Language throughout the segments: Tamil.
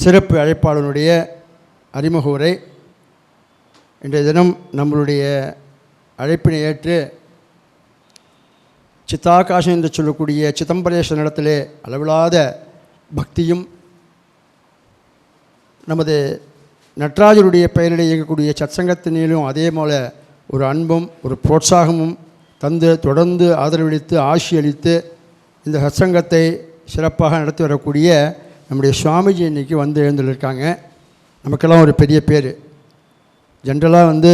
சிறப்பு அழைப்பாளனுடைய அறிமுக உரை. இன்றைய தினம் நம்மளுடைய அழைப்பினை ஏற்று சித்தாகாசம் என்று சொல்லக்கூடிய சிதம்பரேஸ்வரனிடத்திலே அளவிலாத பக்தியும் நமது நடராஜருடைய பெயரில் இயங்கக்கூடிய சத்சங்கத்தினிலும் அதே போல் ஒரு அன்பும் ஒரு புரோத்சாகமும் தந்து தொடர்ந்து ஆதரவளித்து ஆசி அளித்து இந்த சத்சங்கத்தை சிறப்பாக நடத்தி வரக்கூடிய நம்முடைய சுவாமிஜி இன்றைக்கி வந்து எழுந்துருக்காங்க. நமக்கெல்லாம் ஒரு பெரிய பேர். ஜென்ரலாக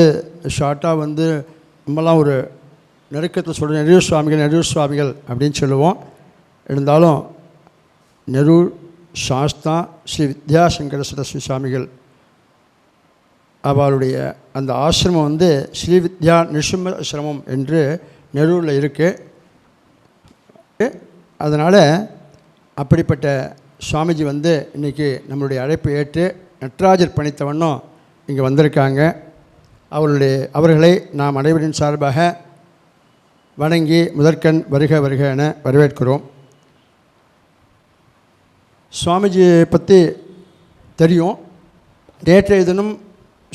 ஷார்ட்டாக நம்மலாம் ஒரு நெருக்கத்தில் சொல்கிற நெரூர் சுவாமிகள் அப்படின்னு சொல்லுவோம். இருந்தாலும் நெரூர் சாஸ்தா ஸ்ரீ வித்யாசங்கர சரஸ்வதி சுவாமிகள் அவருடைய அந்த ஆசிரமம் ஸ்ரீ வித்யா நிருசிம்ம ஆசிரமம் என்று நெரூரில் இருக்குது. அதனால் அப்படிப்பட்ட சுவாமிஜி இன்றைக்கி நம்மளுடைய அழைப்பை ஏற்று நடராஜர் பணித்த வண்ணம் இங்கே வந்திருக்காங்க. அவர்களை நாம் அனைவரின் சார்பாக வணங்கி முதற்கண் வருக வருக என வரவேற்கிறோம். சுவாமிஜியை பற்றி தெரியும். நேற்றைய தினம்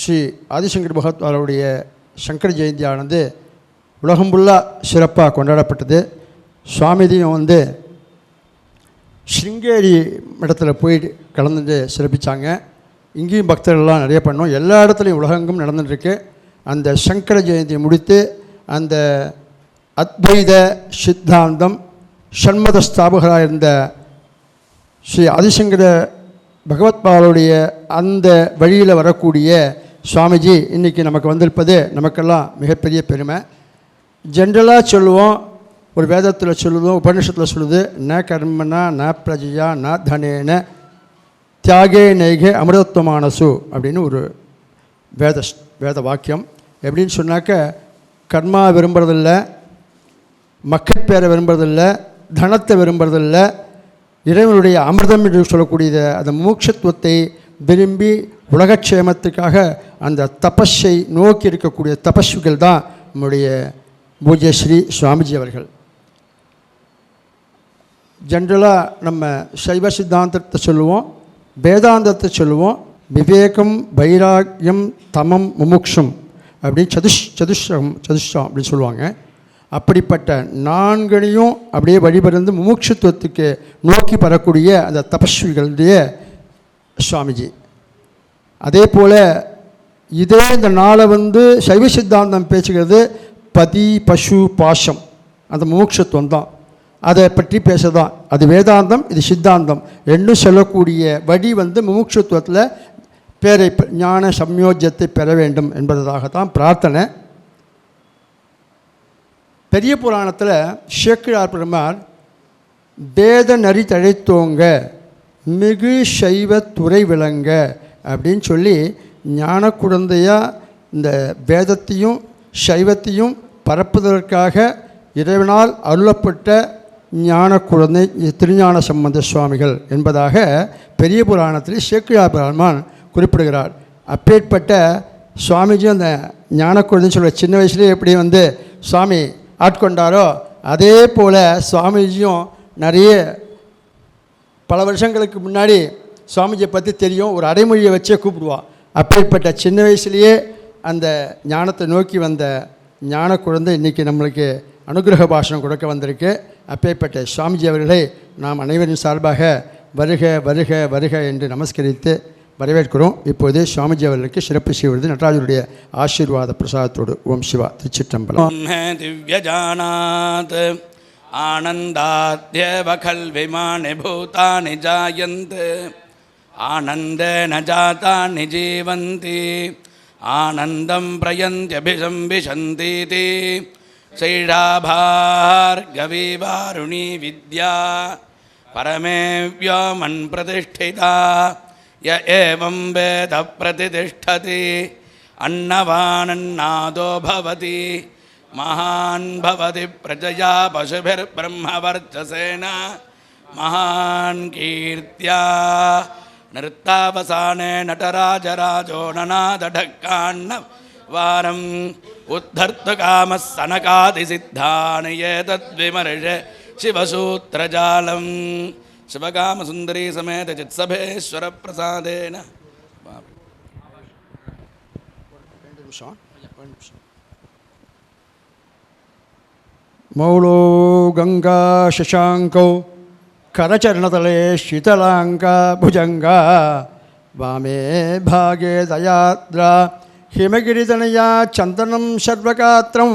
ஸ்ரீ ஆதிசங்கர் பகவத்பாதருடைய சங்கர ஜெயந்தியானது உலகம் ஃபுல்லாக சிறப்பாக கொண்டாடப்பட்டது. சுவாமிஜியும் ஸ்ருங்கேரி இடத்துல போய் கலந்துட்டு சிறப்பித்தாங்க. இங்கேயும் பக்தர்கள்லாம் நிறைய பண்ணோம். எல்லா இடத்துலையும் உலகெங்கும் நடந்துட்டுருக்கு. அந்த சங்கர ஜெயந்தியை முடித்து அந்த அத்வைத சித்தாந்தம் ஷண்மத ஸ்தாபகராக இருந்த ஸ்ரீ ஆதிசங்கர பகவத்பாதருடைய அந்த வழியில் வரக்கூடிய சுவாமிஜி இன்றைக்கி நமக்கு வந்திருப்பது நமக்கெல்லாம் மிகப்பெரிய பெருமை. ஜென்ரலாக சொல்லுவோம், ஒரு வேதத்தில் சொல்லுவோம், உபநிஷத்தில் சொல்லுது, ந கர்மனா ந பிரஜையா ந தனேன தியாகே நெய்கே அமிர்தத்வமானசு அப்படின்னு ஒரு வேத வாக்கியம். எப்படின்னு சொன்னாக்க, கர்மா விரும்புறதில்ல, மக்கட்பேரை விரும்புறதில்ல, தனத்தை விரும்புறதில்ல, இறைவனுடைய அமிர்தம் என்று சொல்லக்கூடியது அந்த மோட்சத்துவத்தை விரும்பி உலகக்ஷேமத்துக்காக அந்த தபஸை நோக்கி இருக்கக்கூடிய தபஸ்விகள் தான் நம்முடைய பூஜ்ய ஸ்ரீ சுவாமிஜி அவர்கள். ஜென்ரலாக நம்ம சைவ சித்தாந்தத்தை சொல்லுவோம், வேதாந்தத்தை சொல்லுவோம். விவேகம், வைராக்கியம், தமம், முமுக்ஷம் அப்படின்னு சதுஷ்டம் அப்படின்னு சொல்லுவாங்க. அப்படிப்பட்ட நான்கனையும் அப்படியே வழிபருந்து முமுட்சுத்துவத்துக்கு நோக்கி பெறக்கூடிய அந்த தபஸ்விகளுடைய சுவாமிஜி. அதே போல் இதே இந்த நாளை சைவ சித்தாந்தம் பேசுகிறது பதி பசு பாசம், அந்த முமுட்சுத்துவம் தான். அதை பற்றி பேசதான். அது வேதாந்தம், இது சித்தாந்தம் ரெண்டும் சொல்லக்கூடிய வழி முமுட்சுத்துவத்தில் பேரை ஞான சம்யோஜத்தை பெற வேண்டும் என்பதாகத்தான் பிரார்த்தனை. பெரிய புராணத்தில் சேக்கிழார் பெருமாள் வேத நரி தழைத்தோங்க மிகு சைவ துறை விளங்க அப்படின்னு சொல்லி ஞான குழந்தையாக இந்த வேதத்தையும் சைவத்தையும் பரப்புவதற்காக இறைவனால் அருளப்பட்ட ஞான குழந்தை திருஞான சம்பந்த சுவாமிகள் என்பதாக பெரிய புராணத்தில் சேக்கிழார் பெருமான் குறிப்பிடுகிறார். அப்பேற்பட்ட சுவாமிஜி அந்த ஞான குழந்தைன்னு சொல்கிற சின்ன வயசுலேயே எப்படி சுவாமி ஆட்கொண்டாரோ அதே போல் சுவாமிஜியும் நிறைய பல வருஷங்களுக்கு முன்னாடி சுவாமிஜியை பற்றி தெரியும். ஒரு அடைமொழியை வச்சே கூப்பிடுவான். அப்பேற்பட்ட சின்ன வயசுலேயே அந்த ஞானத்தை நோக்கி வந்த ஞான குழந்தை இன்றைக்கி நம்மளுக்கு அனுகிரக பாஷணம் கொடுக்க வந்திருக்கு. அப்பேற்பட்ட சுவாமிஜி அவர்களை நாம் அனைவரின் சார்பாக வருக வருக வருக என்று நமஸ்கரித்து வரவேற்கிறோம். இப்போது சுவாமிஜி அவர்களுக்கு சிறப்பு செய்வது நடராஜருடைய ஆசீர்வாத பிரசாதத்தோடு. ஓம் சிவா. திருச்சிற்றம்பலம். திவ்யஜானாத் ஆனந்தாத்யவ கல்விமானி பூதானி ஜாயந்த் ஆனந்தேன ஜாதானி ஜீவந்தி ஆனந்தம் பிரயந்த்யபிசம்பிஷந்தீதி ஸ்ரீராபார்கவி வாருணி வித்யா பரமே வ்யோமன் பிரதிஷ்டிதா ய ஏவம் வேத பிரதிதிஷ்டதி அன்னவானன்னாதோ பவதி மகான் பவதி பிரஜயா பசுபிர்பிரம்மவர்ச்சசேன மகான் கீர்த்தியா நிறுத்தாவசானே நடராஜராஜோ நநாதடக்காண்ண வாரம் உத்தர்த்து காமசனகாதிசித்தானி ஏதத்விமர்ஷ சிவசூத்திரஜாலம் शिवकामसुन्दरी समेत चित्सभेश्वर प्रसादेन मौलो गंगा शशांको करचरणतले शीतलांका भुजंगा वामे भागे दयाद्रा हिमगिरितनया चंदनं शर्वगात्रं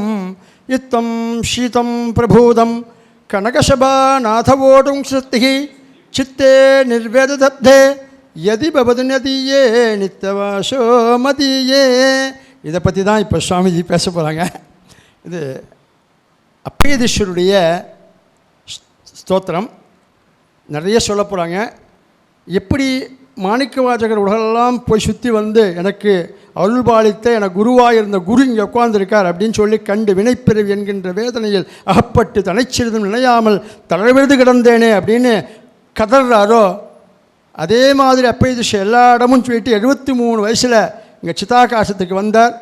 इत्थं शीतं प्रभूतं कनकशबानाथवोटुं सृष्टिः चित्ते निर्वेददब्धे यदि भवति नदीये नित्यवासो मदीये. இதை பற்றி தான் இப்போ சுவாமிஜி பேச போகிறாங்க. இது அப்பயதீஸ்வருடைய ஸ்தோத்திரம் நிறைய சொல்ல போகிறாங்க. எப்படி மாணிக்கவாசகர் உலகெல்லாம் போய் சுற்றி வந்து எனக்கு அருள்பாலித்த எனக்கு குருவாக இருந்த குரு இங்கே உட்கார்ந்துருக்கார் அப்படின்னு சொல்லி கண்டு வினைப்பிறவி என்கின்ற வேதனையில் அகப்பட்டு தனைச்சிறிதும் நினையாமல் தளர்விழுது கிடந்தேனே அப்படின்னு கதறாரோ அதே மாதிரி அப்பயதீஸ்வரர் எல்லா இடமும் சொல்லிட்டு 73 வயசில் இங்கே சிதாகாசத்துக்கு வந்தார்.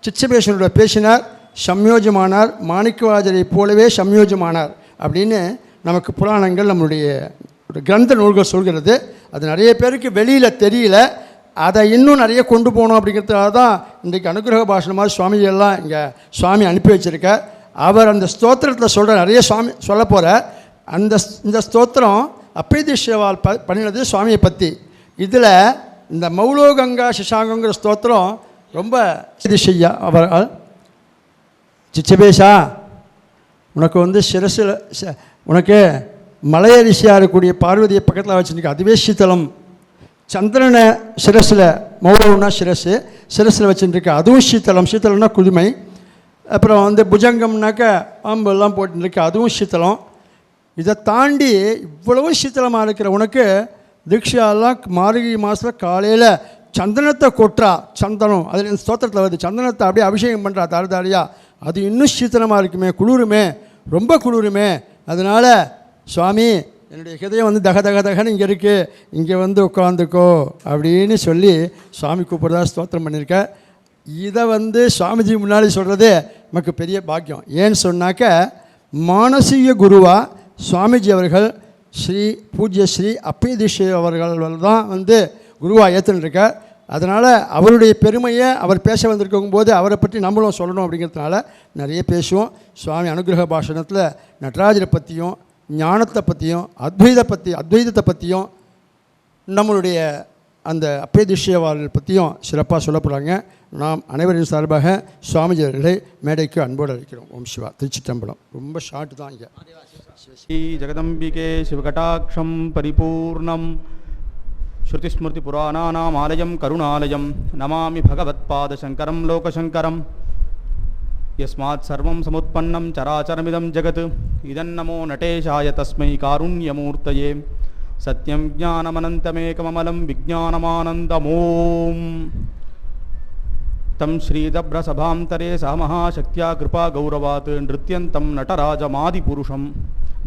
சிச்சபேசனோட பேசினார், சம்யோஜமானார், மாணிக்கவாசரை போலவே சம்யோஜமானார் அப்படின்னு நமக்கு புராணங்கள் நம்மளுடைய ஒரு கிரந்த நூல்கள் சொல்கிறது. அது நிறைய பேருக்கு வெளியில் தெரியல. அதை இன்னும் நிறைய கொண்டு போகணும் அப்படிங்கிறதுக்காக தான் இன்றைக்கு அனுகிரக பாஷணமாக சுவாமிஜியெல்லாம் இங்கே சுவாமி அனுப்பி வச்சுருக்கார். அவர் அந்த ஸ்தோத்திரத்தில் சொல்கிற நிறைய சுவாமி சொல்ல போகிறார். இந்த ஸ்தோத்திரம் அப்பயதீஸ்வரால் பண்ணினது சுவாமியை பற்றி. இதில் இந்த மௌலோ கங்கா சசாங்கங்கிற ஸ்தோத்திரம் ரொம்ப செய்யா அவர்கள் சிச்சபேஷா உனக்கு வந்து சிரசில் உனக்கு மலையரிசியாக இருக்கக்கூடிய பார்வதியை பக்கத்தில் வச்சுருக்கு, அதுவே சீத்தலம். சந்திரனை சிரசில் மௌலோன்னா சிரசில் வச்சுருக்கு, அதுவும் சீத்தலம். சீத்தலம்னா குளுமை. அப்புறம் வந்து புஜங்கம்னாக்க பாம்பெல்லாம் போட்டுருக்கு, அதுவும் சீத்தலம். இதை தாண்டி இவ்வளவும் சீத்தலமாக இருக்கிற உனக்கு தீட்சாலாம் மார்கழி மாதத்தில் காலையில் சந்தனத்தை கொட்டுறா. சந்தனம் அதில் இந்த ஸ்தோத்திரத்தில் வருது. சந்தனத்தை அப்படியே அபிஷேகம் பண்ணுறா தாரியா. அது இன்னும் சீத்தலமாக இருக்குமே, குளிருமே, ரொம்ப குளிருமே. அதனால் சுவாமி என்னுடைய ஹிருதயம் வந்து தக தக தகன்னு இங்கே இருக்குது, இங்கே வந்து உட்காந்துக்கோ அப்படின்னு சொல்லி சுவாமி கூப்பிட்றதா ஸ்தோத்திரம் பண்ணியிருக்க. இதை வந்து சுவாமிஜி முன்னாடி சொல்கிறது நமக்கு பெரிய பாக்கியம். ஏன்னு சொன்னாக்க மானசீக குருவா சுவாமிஜி அவர்கள் ஸ்ரீ பூஜ்ய ஸ்ரீ அப்பயதீஸ்வரர் அவர்கள் தான் வந்து குருவாக ஏற்றுருக்கார். அதனால் அவருடைய பெருமையை அவர் பேச வந்திருக்கும் போது அவரை பற்றி நம்மளும் சொல்லணும் அப்படிங்கிறதுனால நிறைய பேசுவோம். சுவாமி அனுகிரக பாஷணத்தில் நடராஜரை பற்றியும் ஞானத்தை பற்றியும் அத்வைதத்தை பற்றியும் நம்மளுடைய அந்த அப்பயதீஸ்வரர்கள் பற்றியும் சிறப்பாக சொல்ல போகிறாங்க. நாம் அனைவரின் சார்பாக சுவாமிஜி அவர்களை மேடைக்கு அன்போடு அழைக்கிறோம். ஓம் சிவா. திருச்சிற்றம்பலம். ரொம்ப ஷார்ட் தான் இங்கே. ஸ்ரீ ஜெகதம்பிகே சிவகடாட்சம் பரிபூர்ணம் ஸ்ருதிஸ்மிருதிபுராணானாம் ஆலயம் கருணாலயம் நமாமி பகவத்பாதசங்கரம் லோகசங்கரம் யஸ்மாத் சர்வம் சமுத்பன்னம் சராச்சரமிதம் ஜெகத் இதன்னமோ நடேஷாய தஸ்மை காருண்யமூர்த்தயே சத்யம் ஞானமனந்தமேகமமலம் விஜானமானந்தமோம் தம் ஸ்ரீதப்ரசபாந்தரே சமஹாசக்தியா கிருபா கௌரவாத் நிருத்யந்தம் நடராஜமாதிபுருஷம்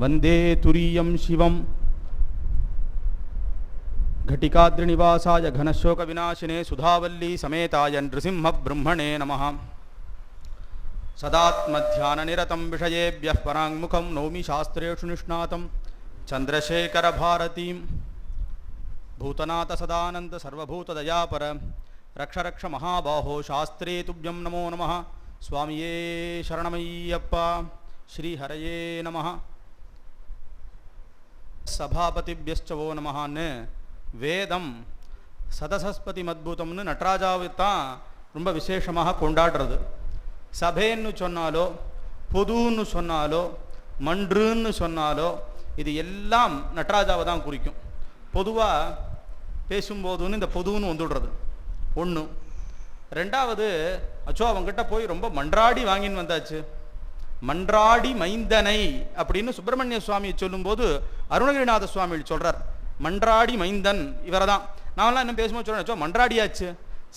வந்தே துரியம் சிவம் घटिकाद्रिनिवासाय घनशोकविनाशिने सुधावल्ली समेताय नृसिंह ब्रह्मणे नमः सदात्मध्याननिरतं विषयेभ्यः पराङ्मुखं नौमि शास्त्रेषु निष्णातं चन्द्रशेखरभारतीं भूतनाथ सदानन्द सर्वभूतदयापर रक्ष रक्ष महाबाहो शास्त्रे तुभ्यं नमो नमः स्वामिये शरणमय्यप्पा श्रीहरये नमः सभापतिभ्यश्च वो नमः வேதம் சதசஸ்பதி மத்பூதம்னு நடராஜாவைத்தான் ரொம்ப விசேஷமாக கொண்டாடுறது. சபைன்னு சொன்னாலோ பொதுன்னு சொன்னாலோ மன்றுன்னு சொன்னாலோ இது எல்லாம் நடராஜாவை தான் குறிக்கும். பொதுவாக பேசும்போதுன்னு இந்த பொதுன்னு வந்துடுறது ஒன்று. ரெண்டாவது, அச்சோ அவங்ககிட்ட போய் ரொம்ப மன்றாடி வாங்கின்னு வந்தாச்சு. மன்றாடி மைந்தனை அப்படின்னு சுப்பிரமணிய சுவாமியை சொல்லும்போது அருணகிரிநாத சுவாமி சொல்கிறார், மன்றாடி மைந்தன் இவரை தான். நான்லாம் இன்னும் பேசும்போது சொல்கிறேன், மன்றாடியாச்சு.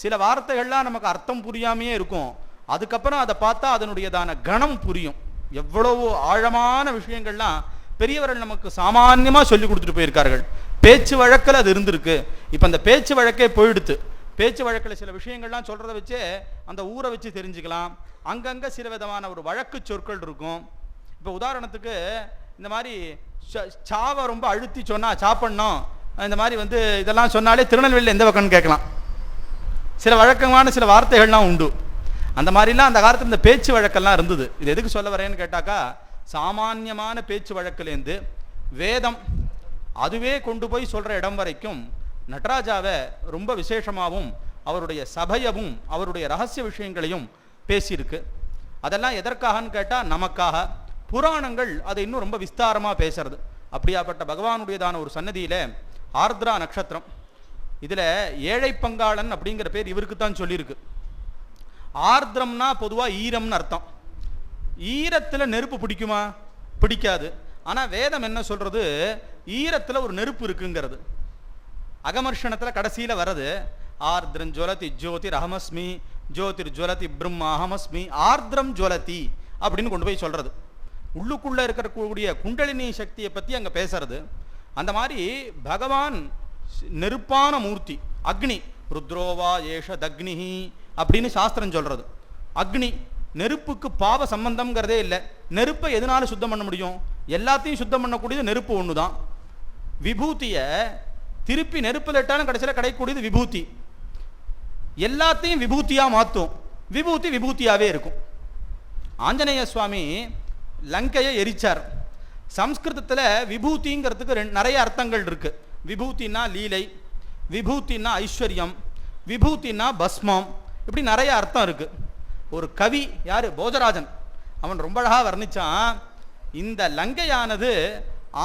சில வார்த்தைகள்லாம் நமக்கு அர்த்தம் புரியாமையே இருக்கும், அதுக்கப்புறம் அதை பார்த்தா அதனுடையதான கணம் புரியும். எவ்வளவு ஆழமான விஷயங்கள்லாம் பெரியவர்கள் நமக்கு சாமான்யமாக சொல்லி கொடுத்துட்டு போயிருக்கார்கள். பேச்சு வழக்கில் அது இருந்திருக்கு. இப்போ அந்த பேச்சு வழக்கே போயிடுத்து. பேச்சு வழக்கில் சில விஷயங்கள்லாம் சொல்கிறத வச்சே அந்த ஊரை வச்சு தெரிஞ்சுக்கலாம். அங்கங்கே சில விதமான ஒரு வழக்கு சொற்கள் இருக்கும். இப்போ உதாரணத்துக்கு இந்த மாதிரி சாவை ரொம்ப அழுத்தி சொன்னால் சாப்பிட்ணும், இந்த மாதிரி வந்து இதெல்லாம் சொன்னாலே திருநெல்வேலியில் எந்த பக்கம்னு கேட்கலாம். சில வழக்கமான சில வார்த்தைகள்லாம் உண்டு. அந்த மாதிரிலாம் அந்த காலத்தில் இந்த பேச்சு வழக்கெல்லாம் இருந்தது. இது எதுக்கு சொல்ல வரேன்னு கேட்டாக்கா, சாமானியமான பேச்சு வழக்குலேருந்து வேதம் அதுவே கொண்டு போய் சொல்கிற இடம் வரைக்கும் நடராஜாவை ரொம்ப விசேஷமாகவும் அவருடைய சபையவும் அவருடைய ரகசிய விஷயங்களையும் பேசியிருக்கு. அதெல்லாம் எதற்காகன்னு கேட்டால் நமக்காக. புராணங்கள் அதை இன்னும் ரொம்ப விஸ்தாரமாக பேசுறது. அப்படியாப்பட்ட பகவானுடையதான ஒரு சன்னதியில் ஆர்திரா நட்சத்திரம், இதில் ஏழை பங்காளன் அப்படிங்கிற பேர் இவருக்கு தான் சொல்லியிருக்கு. ஆர்திரம்னா பொதுவாக ஈரம்னு அர்த்தம். ஈரத்தில் நெருப்பு பிடிக்குமா? பிடிக்காது. ஆனால் வேதம் என்ன சொல்கிறது, ஈரத்தில் ஒரு நெருப்பு இருக்குங்கிறது. அகமர்ஷணத்தில் கடைசியில் வர்றது ஆர்திரம் ஜுவலதி ஜோதிர் அகமஸ்மி ஜோதிர் ஜுவலதி பிரம்மா அகமஸ்மி ஆர்திரம் ஜுவலதி அப்படின்னு கொண்டு போய் சொல்கிறது. உள்ளுக்குள்ளே இருக்கக்கூடிய குண்டலினி சக்தியை பற்றி அங்கே பேசுறது. அந்த மாதிரி பகவான் நெருப்பான மூர்த்தி, அக்னி. ருத்ரோவா ஏஷ தக்னிஹி அப்படின்னு சாஸ்திரம் சொல்கிறது. அக்னி, நெருப்புக்கு பாவ சம்பந்தம்ங்கிறதே இல்லை. நெருப்பை எதனால சுத்தம் பண்ண முடியும்? எல்லாத்தையும் சுத்தம் பண்ணக்கூடியது நெருப்பு ஒன்று தான். விபூதியை திருப்பி நெருப்பில் இட்டாலும் கடைசியில் கிடைக்கக்கூடியது விபூதி. எல்லாத்தையும் விபூதியாக மாற்றும். விபூதி விபூதியாகவே இருக்கும். ஆஞ்சநேய சுவாமி லங்கையை எரிச்சார். சம்ஸ்கிருதத்தில் விபூதிங்கிறதுக்கு நிறைய அர்த்தங்கள் இருக்கு. விபூதினா லீலை, விபூதினா ஐஸ்வர்யம், விபூதினா பஸ்மம், இப்படி நிறைய அர்த்தம் இருக்கு. ஒரு கவி யாரு, போஜராஜன், அவன் ரொம்ப அழகாக வர்ணிச்சான். இந்த லங்கையானது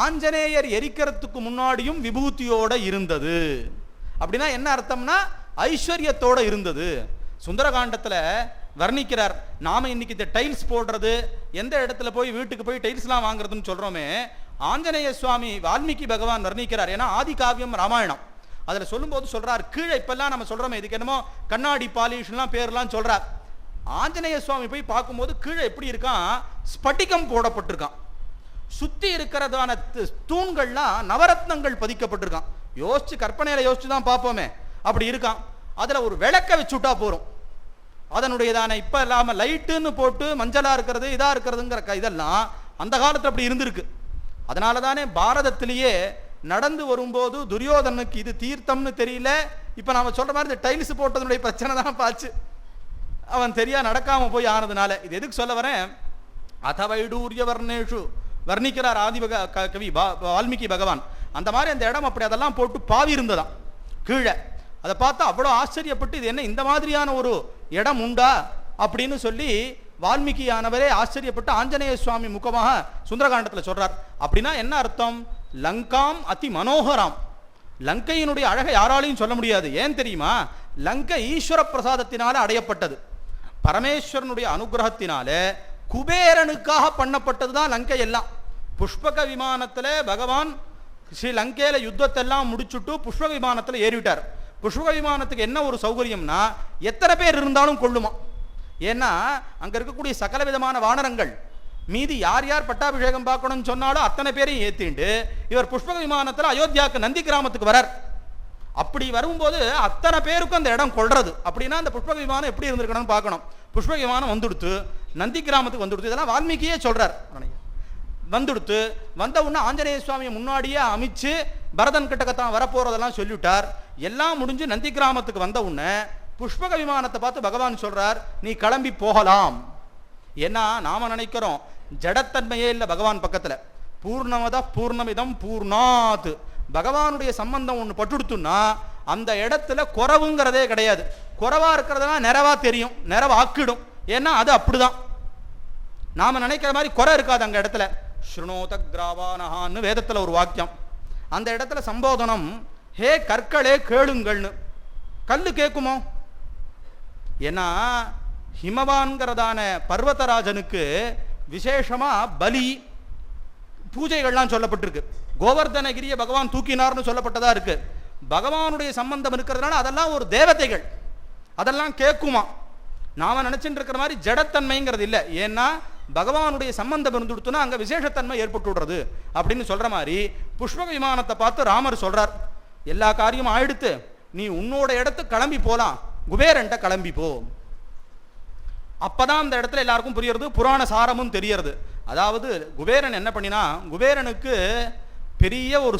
ஆஞ்சநேயர் எரிக்கிறதுக்கு முன்னாடியும் விபூதியோட இருந்தது. அப்படின்னா என்ன அர்த்தம்னா ஐஸ்வர்யத்தோட இருந்தது. சுந்தரகாண்டத்தில் வர்ணிக்கிறார். நாம இன்னைக்கு இந்த டைல்ஸ் போடுறது, எந்த இடத்துல போய் வீட்டுக்கு போய் டைல்ஸ்லாம் வாங்குறதுன்னு சொல்றோமே, ஆஞ்சநேய சுவாமி வால்மீகி பகவான் வர்ணிக்கிறார். ஏன்னா ஆதி காவியம் ராமாயணம். அதில் சொல்லும்போது சொல்றார், கீழே இப்பெல்லாம் நம்ம சொல்றோமே இதுக்கு என்னமோ கண்ணாடி பாலிஷ்லாம் பேர்லாம் சொல்றார். ஆஞ்சநேய சுவாமி போய் பார்க்கும்போது கீழே எப்படி இருக்கான், ஸ்பட்டிகம் போடப்பட்டிருக்கான். சுத்தி இருக்கிறதான தூண்கள்லாம் நவரத்னங்கள் பதிக்கப்பட்டிருக்கான். யோசிச்சு கற்பனையில யோசிச்சு தான் பார்ப்போமே, அப்படி இருக்கான். அதுல ஒரு விளக்க வச்சுட்டா போறோம். அதனுடையதான இப்ப இல்லாம லைட்டுன்னு போட்டு மஞ்சளா இருக்கிறது இதா இருக்கிறதுங்கிற இதெல்லாம் அந்த காலத்துல அப்படி இருந்திருக்கு. அதனால தானே பாரதத்திலேயே நடந்து வரும்போது துரியோதனுக்கு இது தீர்த்தம்னு தெரியல. இப்ப நாம சொல்ற மாதிரி இந்த டைல்ஸ் போட்டதனுடைய பிரச்சனை தான் பாச்சு. அவன் தெரியா நடக்காம போய் ஆனதுனால. இது எதுக்கு சொல்ல வரேன், அதவைடூரிய வர்ணேஷு வர்ணிக்கிறார் ஆதி கவி வால்மீகி பகவான். அந்த மாதிரி அந்த இடம் அப்படி அதெல்லாம் போட்டு பாவி இருந்ததாம் கீழே. அதை பார்த்தா அவ்வளோ ஆச்சரியப்பட்டு இது என்ன இந்த மாதிரியான ஒரு இடம் உண்டா அப்படின்னு சொல்லி வால்மீகியானவரே ஆச்சரியப்பட்டு ஆஞ்சநேய சுவாமி முகமாக சுந்தரகாண்டத்தில் சொல்றார். அப்படின்னா என்ன அர்த்தம், லங்காம் அதி மனோகராம். லங்கையினுடைய அழகை யாராலையும் சொல்ல முடியாது. ஏன் தெரியுமா, லங்கை ஈஸ்வர பிரசாதத்தினால அடையப்பட்டது. பரமேஸ்வரனுடைய அனுகிரகத்தினால குபேரனுக்காக பண்ணப்பட்டது தான் லங்கை எல்லாம். புஷ்பக விமானத்தில் பகவான் ஸ்ரீ லங்கையில யுத்தத்தெல்லாம் முடிச்சுட்டு புஷ்பக விமானத்தில் ஏறிவிட்டார். புஷ்பக விமானத்துக்கு என்ன ஒரு சௌகரியம்னா எத்தனை பேர் இருந்தாலும் கொள்ளுமா. ஏன்னா அங்க இருக்கக்கூடிய சகல விதமான வானரங்கள் மீதி யார் யார் பட்டாபிஷேகம் பார்க்கணும்னு சொன்னாலும் அத்தனை பேரையும் ஏத்திண்டு இவர் புஷ்பக விமானத்தில் அயோத்தியாவுக்கு நந்தி கிராமத்துக்கு வரார். அப்படி வரும்போது அத்தனை பேருக்கும் அந்த இடம் கொள்றது. அப்படின்னா அந்த புஷ்பக விமானம் எப்படி இருந்திருக்கணும்னு பார்க்கணும். புஷ்பக விமானம் வந்துடுத்து, நந்தி கிராமத்துக்கு வந்துடுத்து. இதெல்லாம் வால்மீகியே சொல்றார். வந்துடுத்து வந்த உடனே ஆஞ்சநேய சுவாமியை முன்னாடியே அமைச்சு பரதன் கிட்டக்கத்தான் வரப்போறதெல்லாம் சொல்லிவிட்டார். எல்லாம் முடிஞ்சு நந்தி கிராமத்துக்கு வந்த உடனே புஷ்பக விமானத்தை பார்த்து பகவான் சொல்றார், நீ கிளம்பி போகலாம். ஏன்னா நாம நினைக்கிறோம் ஜடத்தன்மையே இல்லை பகவான் பக்கத்துல. பூர்ணமத பூர்ணமிதம் பூர்ணாத். பகவானுடைய சம்பந்தம் ஒன்று பட்டுடுத்துன்னா அந்த இடத்துல குறவுங்கிறதே கிடையாது. குறவா இருக்கிறதுனா நிறைவா தெரியும், நிறைவாக்கிடும். ஏன்னா அது அப்படிதான். நாம நினைக்கிற மாதிரி குறை இருக்காது அங்க இடத்துல. ஸ்ருணோத கிராவானஹான்னு வேதத்துல ஒரு வாக்கியம். அந்த இடத்துல சம்போதனம், ஹே கற்களே கேளுங்கள்னு. கல்லு கேட்குமோ? ஏன்னா ஹிமவான்கிறதான பர்வதராஜனுக்கு விசேஷமா பலி பூஜைகள்லாம் சொல்லப்பட்டிருக்கு. கோவர்தனகிரிய பகவான் தூக்கினார்னு சொல்லப்பட்டதா இருக்கு. பகவானுடைய சம்பந்தம் இருக்கிறதுனால அதெல்லாம் ஒரு தேவதைகள், அதெல்லாம் கேட்குமா. நாம நினைச்சுட்டு இருக்கிற மாதிரி ஜடத்தன்மைங்கிறது இல்லை. ஏன்னா பகவானுடைய சம்பந்தம் இருந்துடுத்துனா அங்க விசேஷத்தன்மை ஏற்பட்டு விடுறது அப்படின்னு சொல்ற மாதிரி புஷ்பக விமானத்தை பார்த்து ராமர் சொல்றார், எல்லா காரியமும் ஆயிடுத்து, நீ உன்னோட இடத்துக்கு கிளம்பி போலாம், குபேரன்ட்ட கிளம்பி போ. அப்பதான் அந்த இடத்துல எல்லாருக்கும் புரியறது, புராண சாரமும் தெரியறது. அதாவது குபேரன் என்ன பண்ணினா, குபேரனுக்கு பெரிய ஒரு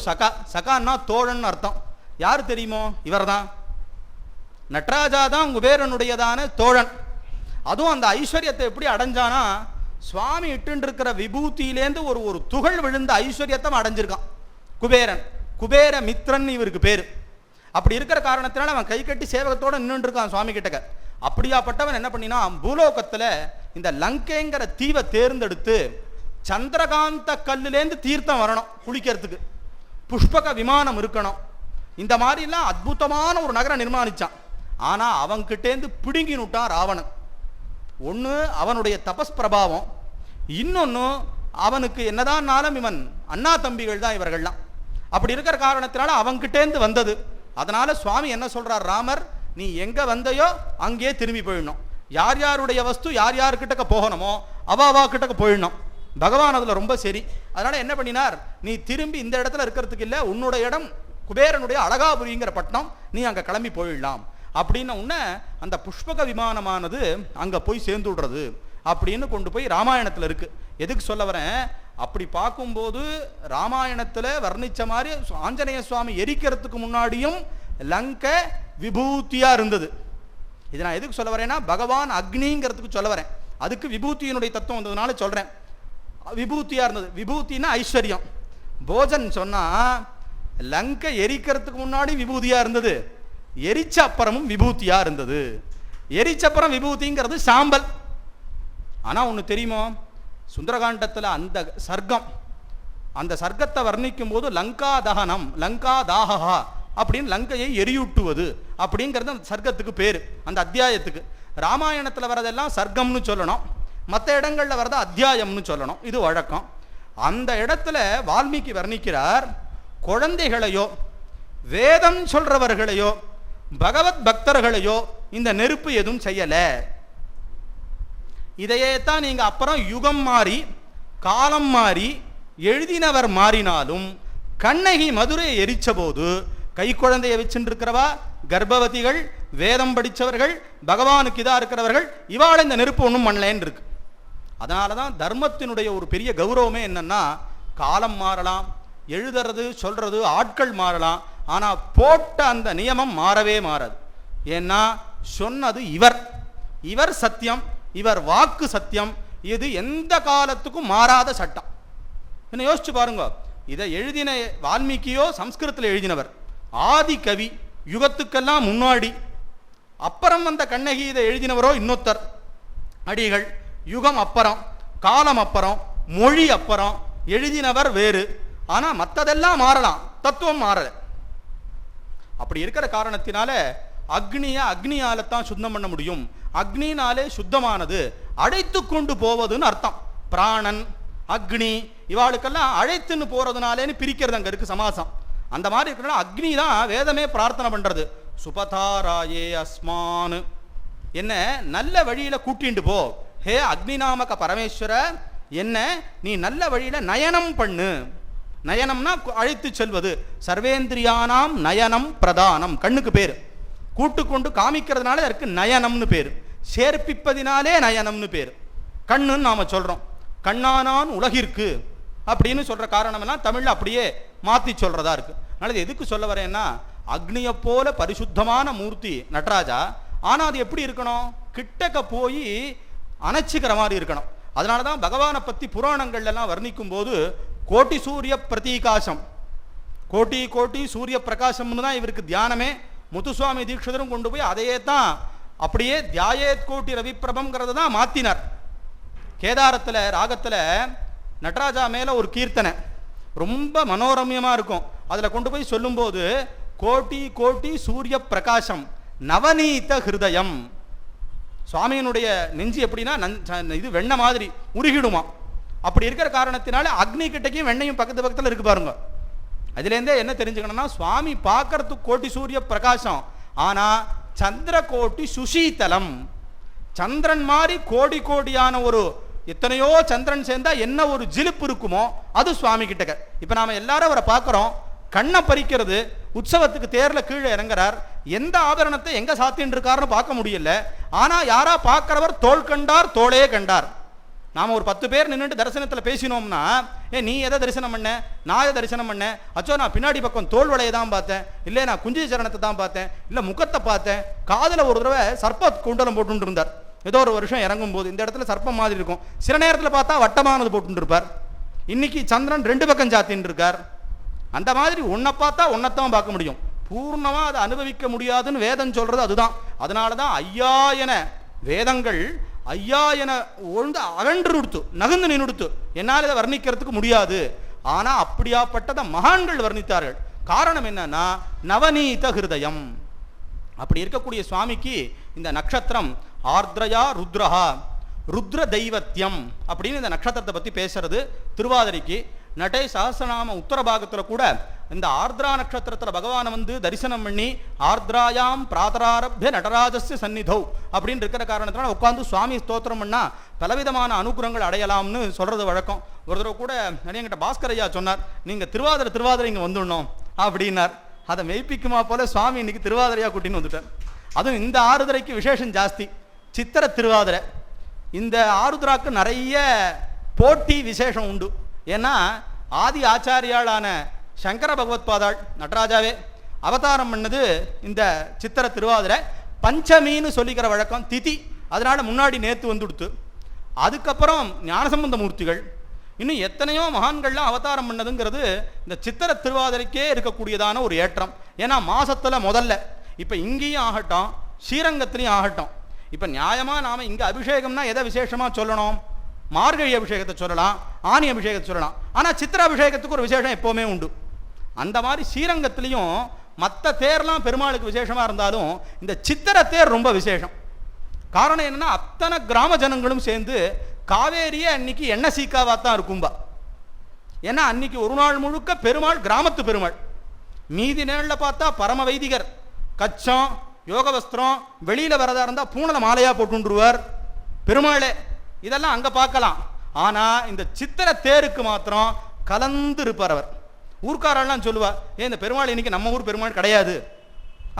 சகான்னா தோழன் அர்த்தம். யார் தெரியுமோ? இவர் தான், நட்ராஜா தான் குபேரனுடையதான தோழன். அதுவும் அந்த ஐஸ்வர்யத்தை எப்படி அடைஞ்சானா, சுவாமி இட்டு இருக்கிற விபூதியிலேருந்து ஒரு துகள் விழுந்த ஐஸ்வர்யத்தை அடைஞ்சிருக்கான் குபேரன். குபேர மித்ரன் இவருக்கு பேரு. அப்படி இருக்கிற காரணத்தினால அவன் கை கட்டி சேவகத்தோட நின்று இருக்கான் சுவாமி கிட்டக்க. அப்படியாப்பட்டவன் என்ன பண்ணினா, பூலோகத்துல இந்த லங்கைங்கிற தீவை தேர்ந்தெடுத்து சந்திரகாந்த கல்லுலேருந்து தீர்த்தம் வரணும் குளிக்கிறதுக்கு, புஷ்பக விமானம் இருக்கணும், இந்த மாதிரிலாம் அற்புதமான ஒரு நகரம் நிர்மாணிச்சான். ஆனா அவன்கிட்டேருந்து பிடுங்கினுட்டான் ராவணன். ஒன்று அவனுடைய தபஸ் பிரபாவம், இன்னொன்று அவனுக்கு என்னதான்னாலும் இவன் அண்ணா தம்பிகள் தான் இவர்கள்லாம். அப்படி இருக்கிற காரணத்தினால அவன்கிட்டேருந்து வந்தது. அதனால சுவாமி என்ன சொல்றார், ராமர் நீ எங்க வந்தையோ அங்கே திரும்பி போயிடணும். யார் யாருடைய வஸ்து யார் யாருக்கிட்டக்க போகணுமோ அவா கிட்டக்க போயிடணும். பகவான் அதுல ரொம்ப சரி. அதனால என்ன பண்ணினார், நீ திரும்பி இந்த இடத்துல இருக்கிறதுக்கு இல்லை, உன்னுடைய இடம் குபேரனுடைய அழகாபுரிங்கிற பட்டணம், நீ அங்க கிளம்பி போயிடலாம் அப்படின்னு உடனே அந்த புஷ்பக விமானமானது அங்க போய் சேர்ந்து விடுறது அப்படின்னு கொண்டு போய் ராமாயணத்துல இருக்கு. எதுக்கு சொல்ல வரேன், அப்படி பார்க்கும்போது ராமாயணத்துல வர்ணிச்ச மாதிரி ஆஞ்சநேய சுவாமி எரிக்கிறதுக்கு முன்னாடியும் லங்கை விபூதியா இருந்தது. இது நான் எதுக்கு சொல்ல வரேன்னா, பகவான் அக்னிங்கிறதுக்கு சொல்ல வரேன். அதுக்கு விபூதியினுடைய தத்துவம் வந்ததுனால சொல்றேன். விபூதியா இருந்தது. விபூதினா ஐஸ்வர்யம். போஜன் சொன்னா லங்கை எரிக்கிறதுக்கு முன்னாடி விபூதியா இருந்தது, எரிச்ச அப்புறமும் விபூதியா இருந்தது. எரிச்சப்புறம் விபூதிங்கிறது சாம்பல். ஆனா ஒண்ணு தெரியுமோ, சுந்தரகாண்டத்துல அந்த சர்க்கத்தை வர்ணிக்கும் போது லங்கா தகனம், லங்கா தாகா அப்படின்னு லங்கையை எரியூட்டுவது அப்படிங்கிறது அந்த சர்க்கத்துக்கு பேரு, அந்த அத்தியாயத்துக்கு. ராமாயணத்துல வரதெல்லாம் சர்க்கம்னு சொல்லணும், மற்ற இடங்கள்ல வரத அத்தியாயம்னு சொல்லணும், இது வழக்கம். அந்த இடத்துல வால்மீகி வர்ணிக்கிறார், குழந்தைகளையோ வேதம் சொல்றவர்களையோ பகவத் பக்தர்களையோ இந்த நெருப்பு எதுவும் செய்யல. இதையே தான் நீங்க அப்புறம் யுகம் மாறி காலம் மாறி எழுதினவர் மாறினாலும் கண்ணகி மதுரையை எரிச்ச போது கை குழந்தைய வச்சுட்டு இருக்கிறவா, கர்ப்பவதிகள், வேதம் படித்தவர்கள், பகவானுக்கு இதா இருக்கிறவர்கள், இவாள இந்த நெருப்பு ஒன்றும் பண்ணலேன்னு இருக்கு. அதனாலதான் தர்மத்தினுடைய ஒரு பெரிய கௌரவமே என்னன்னா, காலம் மாறலாம், எழுதுறது சொல்றது ஆட்கள் மாறலாம், ஆனா போட்ட அந்த நியமம் மாறவே மாறாது. ஏன்னா சொன்னது இவர் சத்தியம், இவர் வாக்கு சத்தியம், இது எந்த காலத்துக்கும் மாறாத சட்டம். என்ன யோசிச்சு பாருங்க, இதை எழுதின வால்மீகியோ சம்ஸ்கிருதத்தில் எழுதினவர், ஆதி கவி, யுகத்துக்கெல்லாம் முன்னாடி. அப்புறம் வந்த கண்ணகி இதை எழுதினவரோ இன்னொருத்தர் அடிகள். யுகம் அப்புறம், காலம் அப்புறம், மொழி அப்புறம், எழுதினவர் வேறு. ஆனா மற்றதெல்லாம் மாறலாம், தத்துவம் மாறல. அப்படி இருக்கிற காரணத்தினால அக்னியால தான் சுத்தம் பண்ண முடியும். அக்னினாலே சுத்தமானது அழைத்து கொண்டு போவதுன்னு அர்த்தம். பிராணன், அக்னி இவாளுக்கெல்லாம் அழைத்துன்னு போறதுனாலேன்னு பிரிக்கிறது அங்க இருக்கு சமாசம். அந்த மாதிரி இருக்கிற அக்னி தான் வேதமே பிரார்த்தனை பண்றது. சுபதாராயே அஸ்மானு, என்ன நல்ல வழியில கூட்டிண்டு போ, ஹே அக்னி நாமக பரமேஸ்வர, என்ன நீ நல்ல வழியில நயனம் பண்ணு. நயனம்னா அழைத்து செல்வது. சர்வேந்திரியானாம் நயனம் பிரதானம், கண்ணுக்கு பேரு. கூட்டு கொண்டு காமிக்கிறதுனால அதற்கு நயனம்னு பேரு. சேர்ப்பிப்பதினாலே நயனம்னு பேரு. கண்ணுன்னு நாம சொல்றோம். கண்ணானான் உலகிற்கு அப்படின்னு சொல்ற காரணம் எல்லாம் தமிழ்ல அப்படியே மாத்தி சொல்றதா இருக்கு. அதனால எதுக்கு சொல்ல வரேன்னா, அக்னியை போல பரிசுத்தமான மூர்த்தி நடராஜா. ஆனா அது எப்படி இருக்கணும், கிட்டக்க போய் அணைச்சிக்கிற மாதிரி இருக்கணும். அதனாலதான் பகவானை பத்தி புராணங்கள்ல எல்லாம் வர்ணிக்கும் போது கோட்டி சூரிய பிரதீகாசம், கோட்டி கோட்டி சூரிய பிரகாசம்னு தான் இவருக்கு தியானமே. முத்துசுவாமி தீட்சிதரும் கொண்டு போய் அதையே தான் அப்படியே தியாயேத் கோட்டி ரவிப்பிரபம்ங்கிறத தான் மாத்தினார். கேதாரத்துல ராகத்துல நடராஜா மேல ஒரு கீர்த்தனை ரொம்ப மனோரமியமா இருக்கும். அதுல கொண்டு போய் சொல்லும் போது கோட்டி கோட்டி சூரிய பிரகாசம் நவநீத ஹிருதயம். சுவாமியினுடைய நெஞ்சு எப்படின்னா இது வெண்ண மாதிரி உருகிடுமா. அப்படி இருக்கிற காரணத்தினால அக்னி கிட்டக்கும் வெண்ணையும் பக்கத்து பக்கத்துல இருக்கு பாருங்க. அதுலேருந்தே என்ன தெரிஞ்சுக்கணும்னா, சுவாமி பார்க்கறதுக்கு கோட்டி சூரிய பிரகாசம், ஆனா சந்திர கோட்டி சுசீதலம். சந்திரன் மாதிரி கோடி கோடியான ஒரு எத்தனையோ சந்திரன் சேர்ந்தா என்ன ஒரு ஜிலிப்பு இருக்குமோ அது சுவாமி கிட்டக்க. இப்ப நாம எல்லாரும் அவரை பார்க்கிறோம், கண்ணை பறிக்கிறது, உற்சவத்துக்கு தேர்ல கீழே இறங்குறார், எந்த ஆபரணத்தை எங்க சாத்தின்னு இருக்காருன்னு பார்க்க முடியல. ஆனா யாரா பார்க்கிறவர் தோள் கண்டார் தோளே கண்டார். நாம் ஒரு 10 பேர் நின்றுட்டு தரிசனத்தில் பேசினோம்னா, நீ எதை தரிசனம் பண்ண, நான் எதை தரிசனம் பண்ணேன், அச்சோ நான் பின்னாடி பக்கம் தோல் வளையை தான் பார்த்தேன், இல்லை நான் குஞ்சி சரணத்தை தான் பார்த்தேன், இல்லை முகத்தை பார்த்தேன், காதில் ஒரு தடவை சர்ப்ப குண்டலம் போட்டு இருந்தார். ஏதோ ஒரு வருஷம் இறங்கும் போது இந்த இடத்துல சர்ப்பம் மாதிரி இருக்கும், சில நேரத்தில் பார்த்தா வட்டமானது போட்டு இருப்பார். இன்னைக்கு சந்திரன் 2 பக்கம் சாத்தின்னு இருக்கார். அந்த மாதிரி ஒன்றை பார்த்தா ஒன்றைத்தான் பார்க்க முடியும், பூர்ணமாக அதை அனுபவிக்க முடியாதுன்னு வேதம் சொல்றது அதுதான். அதனால தான் ஐயா என வேதங்கள் ஐயா என ஒழுந்து அகன்று கொடுத்து நகர்ந்து நின்றுடுத்து, என்னால் இதை வர்ணிக்கிறதுக்கு முடியாது. ஆனால் அப்படியாப்பட்டதை மகான்கள் வர்ணித்தார்கள். காரணம் என்னன்னா நவநீத ஹிருதயம். அப்படி இருக்கக்கூடிய சுவாமிக்கு இந்த நட்சத்திரம் ஆர்திரயா ருத்ரஹா, ருத்ர தெய்வத்தியம் அப்படின்னு இந்த நட்சத்திரத்தை பற்றி பேசுறது திருவாதிரைக்கு. நடை சஹஸ்ரநாம உத்தர பாகத்தில் கூட இந்த ஆர்திரா நட்சத்திரத்தில் பகவானை வந்து தரிசனம் பண்ணி ஆர்திராயாம் பிராதராரப்ய நடராஜஸ்ய சந்நிதௌ அப்படின்னு இருக்கிற காரணத்தினால உட்காந்து சுவாமி ஸ்தோத்திரம் பண்ணா பலவிதமான அனுகிரகங்கள் அடையலாம்னு சொல்றது வழக்கம். ஒரு தடவை கூட என்கிட்ட பாஸ்கர் ஐயா சொன்னார், நீங்கள் திருவாதிரை இங்கே வந்துடணும் அப்படின்னார். அதை மெய்ப்பிக்குமா போல சுவாமி இன்னைக்கு திருவாதிரையா கூட்டின்னு வந்துட்டார். அதுவும் இந்த ஆருதிரைக்கு விசேஷம் ஜாஸ்தி, சித்திர திருவாதிரை. இந்த ஆருத்ராக்கு நிறைய போட்டி விசேஷம் உண்டு. ஏன்னா ஆதி ஆச்சாரியாளான சங்கர பகவத்பாதாள் நடராஜாவே அவதாரம் பண்ணது இந்த சித்திர திருவாதிரை. பஞ்சமின்னு சொல்லிக்கிற வழக்கம் திதி, அதனால முன்னாடி நேற்று வந்துடுத்து. அதுக்கப்புறம் ஞானசம்பந்த மூர்த்திகள், இன்னும் எத்தனையோ மகான்கள்லாம் அவதாரம் பண்ணதுங்கிறது இந்த சித்திர திருவாதிரைக்கே இருக்கக்கூடியதான ஒரு ஏற்றம். ஏன்னா மாசத்துல முதல்ல இப்போ இங்கேயும் ஆகட்டும் ஸ்ரீரங்கத்திலையும் ஆகட்டும், இப்போ நியாயமாக நாம் இங்கே அபிஷேகம்னா எதை விசேஷமாக சொல்லணும், மார்கழி அபிஷேகத்தை சொல்லலாம், ஆனி அபிஷேகத்தை சொல்லலாம். ஆனால் சித்திர அபிஷேகத்துக்கு ஒரு விசேஷம் எப்போவுமே உண்டு. அந்த மாதிரி ஸ்ரீரங்கத்திலையும் மற்ற தேர்லாம் பெருமாளுக்கு விசேஷமாக இருந்தாலும் இந்த சித்திர தேர் ரொம்ப விசேஷம். காரணம் என்னென்னா அத்தனை கிராம ஜனங்களும் சேர்ந்து காவேரியை அன்னைக்கு எண்ணெய் சீக்காவாக தான் இருக்கும்பா. ஏன்னா அன்னைக்கு ஒரு நாள் முழுக்க பெருமாள் கிராமத்து பெருமாள், மீதி நேரில் பார்த்தா பரம வைதிகர் கச்சம் யோக வஸ்திரம், வெளியில் வரதா இருந்தால் பூனலை மாலையாக போட்டுருவார் பெருமாளே. இதெல்லாம் அங்கே பார்க்கலாம். ஆனால் இந்த சித்திர தேருக்கு மாத்திரம் கலந்து இருப்பார் அவர். ஊர்க்காரெல்லாம் சொல்லுவா, இந்த பெருமாள் இன்னைக்கு நம்ம ஊர் பெருமாள் கிடையாது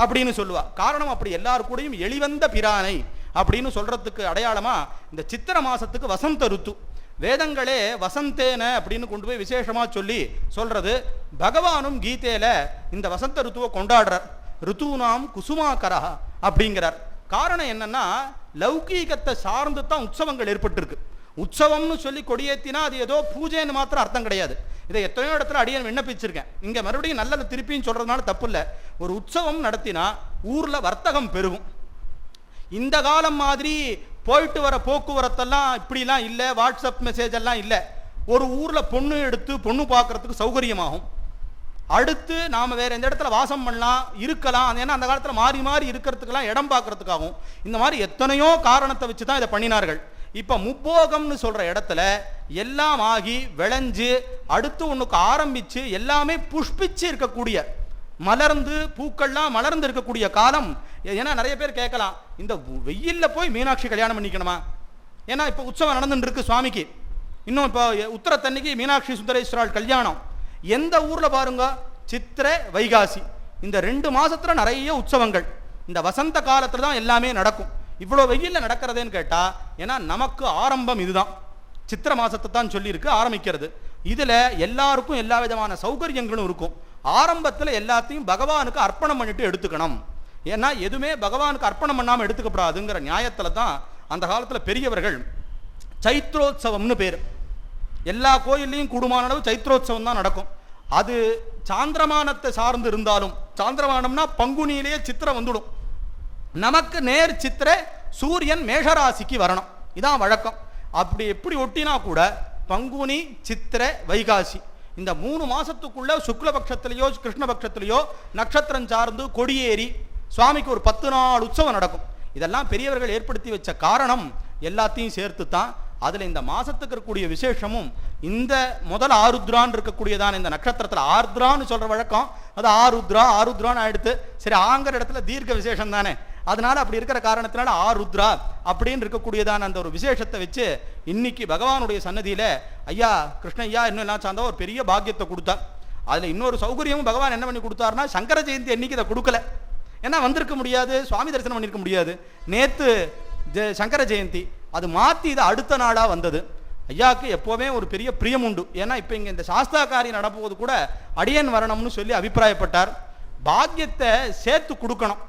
அப்படின்னு சொல்லுவா. காரணம் அப்படி எல்லாரு கூடயும் எளிவந்த பிரானை அப்படின்னு சொல்றதுக்கு அடையாளமா இந்த சித்திர மாசத்துக்கு வசந்த ருத்து. வேதங்களே வசந்தேன அப்படின்னு கொண்டு போய் விசேஷமா சொல்லி சொல்றது. பகவானும் கீதையில இந்த வசந்த ருத்துவை கொண்டாடுறார். ருத்துனாம் குசுமாக்கரா அப்படிங்கிறார். காரணம் என்னன்னா லௌகீகத்தை சார்ந்து தான் உற்சவங்கள் ஏற்பட்டிருக்கு. உற்சவம்னு சொல்லி கொடியேற்றினா அது ஏதோ பூஜைன்னு மாத்திரம் அர்த்தம் கிடையாது. இதை எத்தனையோ இடத்துல அடியன் விண்ணப்பிச்சிருக்கேன். இங்கே மறுபடியும் நல்லதை திருப்பின்னு சொல்றதுனால தப்பு இல்லை. ஒரு உற்சவம் நடத்தினா ஊரில் வர்த்தகம் பெருகும். இந்த காலம் மாதிரி போயிட்டு வர போக்குவரத்தெல்லாம் இப்படிலாம் இல்லை, வாட்ஸ்அப் மெசேஜ் எல்லாம் இல்லை. ஒரு ஊரில் பொண்ணு எடுத்து பொண்ணு பார்க்கறதுக்கு சௌகரியமாகும். அடுத்து நாம் வேறு எந்த இடத்துல வாசம் பண்ணலாம் இருக்கலாம், ஏன்னா அந்த காலத்தில் மாறி மாறி இருக்கிறதுக்கெல்லாம் இடம் பார்க்கறதுக்காகும். இந்த மாதிரி எத்தனையோ காரணத்தை வச்சு தான் இதை பண்ணினார்கள். இப்போ முப்போகம்னு சொல்கிற இடத்துல எல்லாம் ஆகி விளைஞ்சு அடுத்து ஒன்றுக்கு ஆரம்பித்து எல்லாமே புஷ்பிச்சு இருக்கக்கூடிய மலர்ந்து பூக்கள்லாம் மலர்ந்து இருக்கக்கூடிய காலம். ஏன்னா நிறைய பேர் கேட்கலாம், இந்த வெயிலில் போய் மீனாட்சி கல்யாணம் பண்ணிக்கணுமா? ஏன்னா இப்போ உற்சவம் நடந்துட்டு இருக்கு சுவாமிக்கு. இன்னும் இப்போ உத்தரத்தன்னைக்கு மீனாட்சி சுந்தரேஸ்வரால் கல்யாணம். எந்த ஊரில் பாருங்க, சித்திரை வைகாசி இந்த 2 மாசத்துல நிறைய உற்சவங்கள். இந்த வசந்த காலத்தில் தான் எல்லாமே நடக்கும். இவ்வளோ வெயிலில் நடக்கிறதுன்னு கேட்டால், ஏன்னா நமக்கு ஆரம்பம் இதுதான், சித்திரை மாசத்தை தான் சொல்லியிருக்கு ஆரம்பிக்கிறது. இதில் எல்லாருக்கும் எல்லா விதமான சௌகரியங்களும் இருக்கும். ஆரம்பத்தில் எல்லாத்தையும் பகவானுக்கு அர்ப்பணம் பண்ணிட்டு எடுத்துக்கணும். ஏன்னா எதுவுமே பகவானுக்கு அர்ப்பணம் பண்ணாமல் எடுத்துக்கப்படாதுங்கிற நியாயத்தில் தான் அந்த காலத்தில் பெரியவர்கள் சைத்ரோத்சவம்னு பேர். எல்லா கோயில்லையும் கூடுமான அளவு சைத்ரோத்சவம் தான் நடக்கும். அது சாந்திரமானத்தை சார்ந்து இருந்தாலும், சாந்திரமானம்னா பங்குனியிலேயே சித்திரை வந்துடும். நமக்கு நேர் சித்திரை சூரியன் மேஷராசிக்கு வரணும், இதான் வழக்கம். அப்படி எப்படி ஒட்டினா கூட பங்குனி சித்திரை வைகாசி இந்த 3 மாசத்துக்குள்ள சுக்லபக்ஷத்திலேயோ கிருஷ்ணபக்ஷத்திலேயோ நட்சத்திரம் சார்ந்து கொடியேறி சுவாமிக்கு ஒரு 10 நாள் உற்சவம் நடக்கும். இதெல்லாம் பெரியவர்கள் ஏற்படுத்தி வச்ச காரணம் எல்லாத்தையும் சேர்த்து தான். அதில் இந்த மாசத்துக்கு இருக்கக்கூடிய விசேஷமும் இந்த முதல் ஆருத்ரான்னு இருக்கக்கூடியதான இந்த நட்சத்திரத்தில் ஆர்திரான்னு சொல்ற வழக்கம். அது ஆருத்ரான்னு ஆயிடுத்து. சரி, ஆங்கிற இடத்துல தீர்க்க விசேஷம் தானே, அதனால அப்படி இருக்கிற காரணத்தினால ஆருத்ரா அப்படின்னு இருக்கக்கூடியதான அந்த ஒரு விசேஷத்தை வச்சு இன்னைக்கு பகவானுடைய சன்னதியில ஐயா கிருஷ்ணய்யா இன்னும் எல்லாம் சார்ந்தா ஒரு பெரிய பாக்கியத்தை கொடுத்தார். அதுல இன்னொரு சௌகரியமும் பகவான் என்ன பண்ணி கொடுத்தாருன்னா, சங்கர ஜெயந்தி அன்னைக்கு இதை கொடுக்கல. ஏன்னா வந்திருக்க முடியாது, சுவாமி தரிசனம் பண்ணியிருக்க முடியாது. நேத்து சங்கர ஜெயந்தி அது மாற்றி இது அடுத்த நாளாக வந்தது. ஐயாவுக்கு எப்போவுமே ஒரு பெரிய பிரியம் உண்டு. ஏன்னா இப்போ இங்கே இந்த சாஸ்தா காரியம் நடப்போது கூட அடியன் வரணும்னு சொல்லி அபிப்பிராயப்பட்டார். பாக்கியத்தை சேர்த்து கொடுக்கணும்.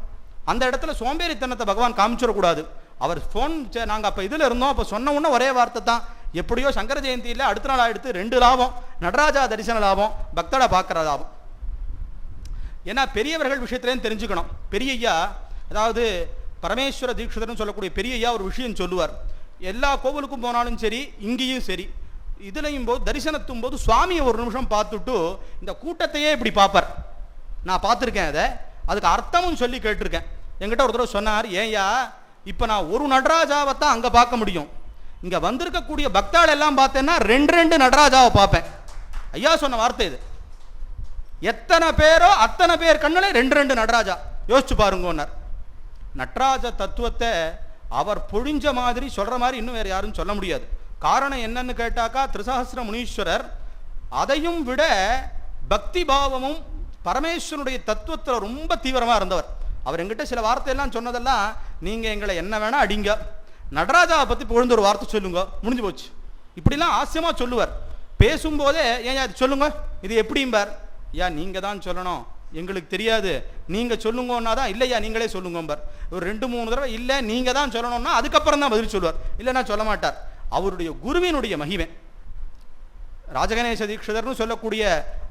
அந்த இடத்துல சோம்பேறித்தனத்தை பகவான் காமிச்சிடக்கூடாது. அவர் ஃபோன் நாங்கள் அப்போ இதில் இருந்தோம். அப்போ சொன்ன உடனே ஒரே வார்த்தை தான், எப்படியோ சங்கர ஜெயந்தியில் அடுத்த நாள் எடுத்து 2 லாபம், நடராஜா தரிசன லாபம், பக்தடை பார்க்குற லாபம். ஏன்னா பெரியவர்கள் விஷயத்துலேருந்து தெரிஞ்சுக்கணும். பெரிய ஐயா, அதாவது பரமேஸ்வர தீட்சிதர்னு சொல்லக்கூடிய பெரிய ஐயா ஒரு விஷயம் சொல்லுவார். எல்லா கோவிலுக்கும் போனாலும் சரி, இங்கேயும் சரி, இதுலையும் போது தரிசனத்தும் போது சுவாமியை ஒரு நிமிஷம் பார்த்துட்டு இந்த கூட்டத்தையே இப்படி பார்ப்பார். நான் பார்த்துருக்கேன். அதுக்கு அர்த்தமும் சொல்லி கேட்டிருக்கேன். என்கிட்ட ஒரு தடவை சொன்னார், ஏன்யா இப்போ நான் ஒரு நடராஜாவை தான் அங்கே பார்க்க முடியும், இங்கே வந்திருக்கக்கூடிய பக்தாள் எல்லாம் பார்த்தேன்னா 2 நடராஜாவை பார்ப்பேன். ஐயா சொன்ன வார்த்தை இது. எத்தனை பேரோ அத்தனை பேர் கண்ணில் 2 நடராஜா. யோசிச்சு பாருங்கன்னார். நடராஜ தத்துவத்தை அவர் பொழிஞ்ச மாதிரி சொல்கிற மாதிரி இன்னும் வேறு யாரும் சொல்ல முடியாது. காரணம் என்னன்னு கேட்டாக்கா, திரிசஹஸ்ர முனீஸ்வரர் அதையும் விட பக்தி பாவமும் பரமேஸ்வரனுடைய தத்துவத்தில் ரொம்ப தீவிரமாக இருந்தவர். அவர் எங்கிட்ட சில வார்த்தையெல்லாம் சொன்னதெல்லாம், நீங்கள் எங்களை என்ன வேணால் அடிங்க, நடராஜாவை பற்றி புகழ்ந்து ஒரு வார்த்தை சொல்லுங்க, முடிஞ்சு போச்சு. இப்படிலாம் ஆசியமாக சொல்லுவார். பேசும்போதே ஏன் இது சொல்லுங்க, இது எப்படிம்பார். ஐயா நீங்கள் தான் சொல்லணும், எங்களுக்கு தெரியாது, நீங்கள் சொல்லுங்கன்னா தான். இல்லையா நீங்களே சொல்லுங்கம்பார். ஒரு 2-3 தடவை இல்லை நீங்கள் தான் சொல்லணும்னா அதுக்கப்புறம் தான் பதில் சொல்லுவார். இல்லைன்னா சொல்ல மாட்டார். அவருடைய குருவினுடைய மகிமை. ராஜகணேச தீட்சிதர்னு சொல்லக்கூடிய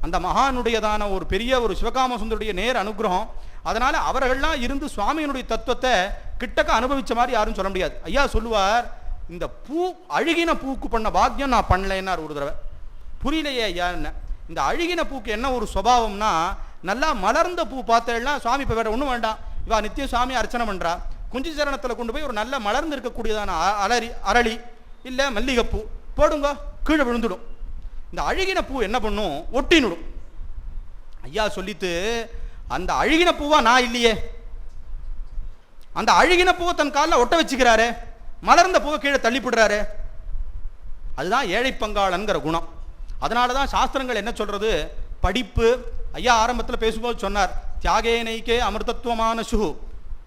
அந்த மகானுடையதான ஒரு பெரிய ஒரு சிவகாம சுந்தருடைய நேர் அனுகிரகம். அதனால் அவர்கள்லாம் இருந்து சுவாமியினுடைய தத்துவத்தை கிட்டக்க அனுபவித்த மாதிரி யாரும் சொல்ல முடியாது. ஐயா சொல்லுவார், இந்த பூ அழுகின பூக்கு பண்ண பாக்கியம் நான் பண்ணலைன்னார் ஒரு தடவை. புரியலையே ஐயா என்ன, இந்த அழுகின பூக்கு என்ன ஒரு சுபாவம்னா, நல்லா மலர்ந்த பூ பார்த்தேன்னா சுவாமி இப்போ வேற ஒன்றும் வேண்டாம், இவா நித்தியம் சுவாமி அர்ச்சனை பண்ணுறா, குஞ்சு சரணத்தில் கொண்டு போய் ஒரு நல்ல மலர்ந்து இருக்கக்கூடியதான அரளி இல்லை மல்லிகைப்பூ போடுங்க, கீழே விழுந்துடும். இந்த அழுகின பூ என்ன பண்ணும், ஒட்டினுடும். ஐயா சொல்லிட்டு, அந்த அழுகின பூவா நான் இல்லையே, அந்த அழுகின பூவை தன் காலில் ஒட்ட வச்சுக்கிறாரு, மலர்ந்த பூவை கீழே தள்ளிவிடுறாரு. அதுதான் ஏழை பங்காளன்கிற குணம். அதனால தான் சாஸ்திரங்கள் என்ன சொல்றது, படிப்பு. ஐயா ஆரம்பத்தில் பேசும்போது சொன்னார், தியாகேனைக்கே அமிர்தத்துவமான சுகு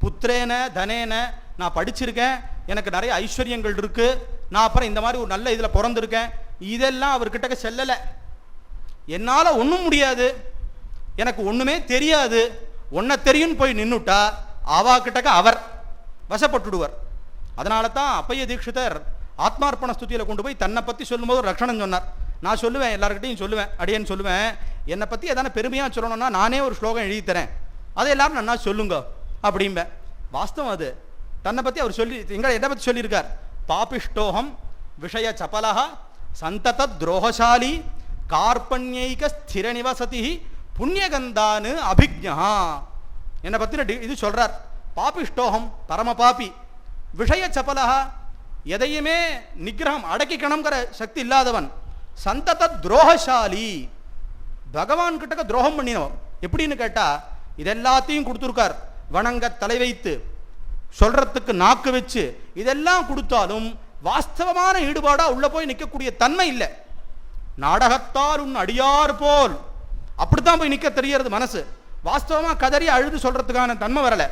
புத்திரேன தனேன. நான் படிச்சிருக்கேன், எனக்கு நிறைய ஐஸ்வர்யங்கள் இருக்கு, நான் அப்புறம் இந்த மாதிரி ஒரு நல்ல இதில் பிறந்திருக்கேன், இதெல்லாம் அவர்கிட்ட செல்லலை. என்னால் ஒன்றும் முடியாது, எனக்கு ஒன்றுமே தெரியாது, ஒன்றை தெரியும் போய் நின்றுட்டா அவாக்கிட்டக்க அவர் வசப்பட்டுடுவார். அதனால தான் அப்பைய தீட்சிதர் ஆத்மார்ப்பண ஸ்துதியில் கொண்டு போய் தன்னை பற்றி சொல்லும்போது ரக்ஷணம் சொன்னார். நான் சொல்லுவேன், எல்லாருக்கிட்டையும் சொல்லுவேன், அடியேன்னு சொல்லுவேன், என்னை பற்றி எதான பெருமையாக சொல்லணும்னா நானே ஒரு ஸ்லோகம் எழுதி தரேன், அதை எல்லாரும் நன்னா சொல்லுங்க அப்படிம்பேன். வாஸ்தவம் அது. தன்னை பற்றி அவர் சொல்லி எங்களை என்னை பற்றி சொல்லியிருக்கார், பாபிஷ்டோகம் விஷய சபலஹா சந்தத துரோகசாலி கார்பண்யைக ஸ்திர நிவசதி புண்ணியகந்தானு அபிஜ்ஞா. என்னை பற்றின இது சொல்கிறார். பாபிஷ்டோகம் பரம பாபி, விஷய சபலஹா எதையுமே நிகிரகம் அடக்கிக்கணுங்கிற சக்தி இல்லாதவன், சந்தத துரோகசாலி பகவான் கிட்டக்க துரோகம் பண்ணினவன். எப்படின்னு கேட்டால், இதெல்லாத்தையும் கொடுத்துருக்கார், வணங்க தலை வைத்து சொல்றதுக்கு நாக்கு வச்சு இதெல்லாம் கொடுத்தாலும் வாஸ்தவமான ஈடுபாடா உள்ள போய் நிற்கக்கூடிய தன்மை இல்லை. நாடகத்தால் உன் அடியார் போல் அப்படித்தான் போய் நிற்க தெரியறது மனசு. வாஸ்தவமா கதறி அழுது சொல்றதுக்கான தன்மை வரல.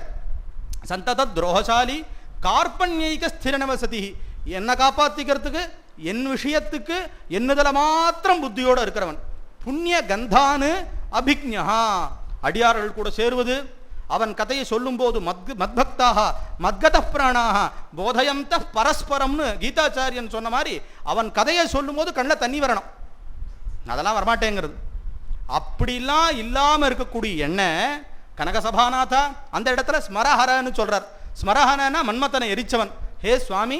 சந்தத துரோகசாலி கார்பண்யைக ஸ்திரனவசதி, என்னை காப்பாத்திக்கிறதுக்கு என் விஷயத்துக்கு என்னதில் மாத்திரம் புத்தியோடு இருக்கிறவன். புண்ணிய கந்தானு அபிஜ்ஞா, அடியார்கள் கூட சேருவது, அவன் கதையை சொல்லும் போது மத்பக்தாக மத்கத பிராணாக போதயந்த பரஸ்பரம்னு கீதாச்சாரியன் சொன்ன மாதிரி அவன் கதையை சொல்லும் போது கண்ணில் தண்ணி வரணும். அதெல்லாம் வரமாட்டேங்கிறது. அப்படிலாம் இல்லாமல் இருக்கக்கூடிய என்ன கனகசபாநாதா அந்த இடத்துல ஸ்மரஹரன்னு சொல்றார். ஸ்மரஹரனா மன்மத்தனை எரிச்சவன். ஹே சுவாமி,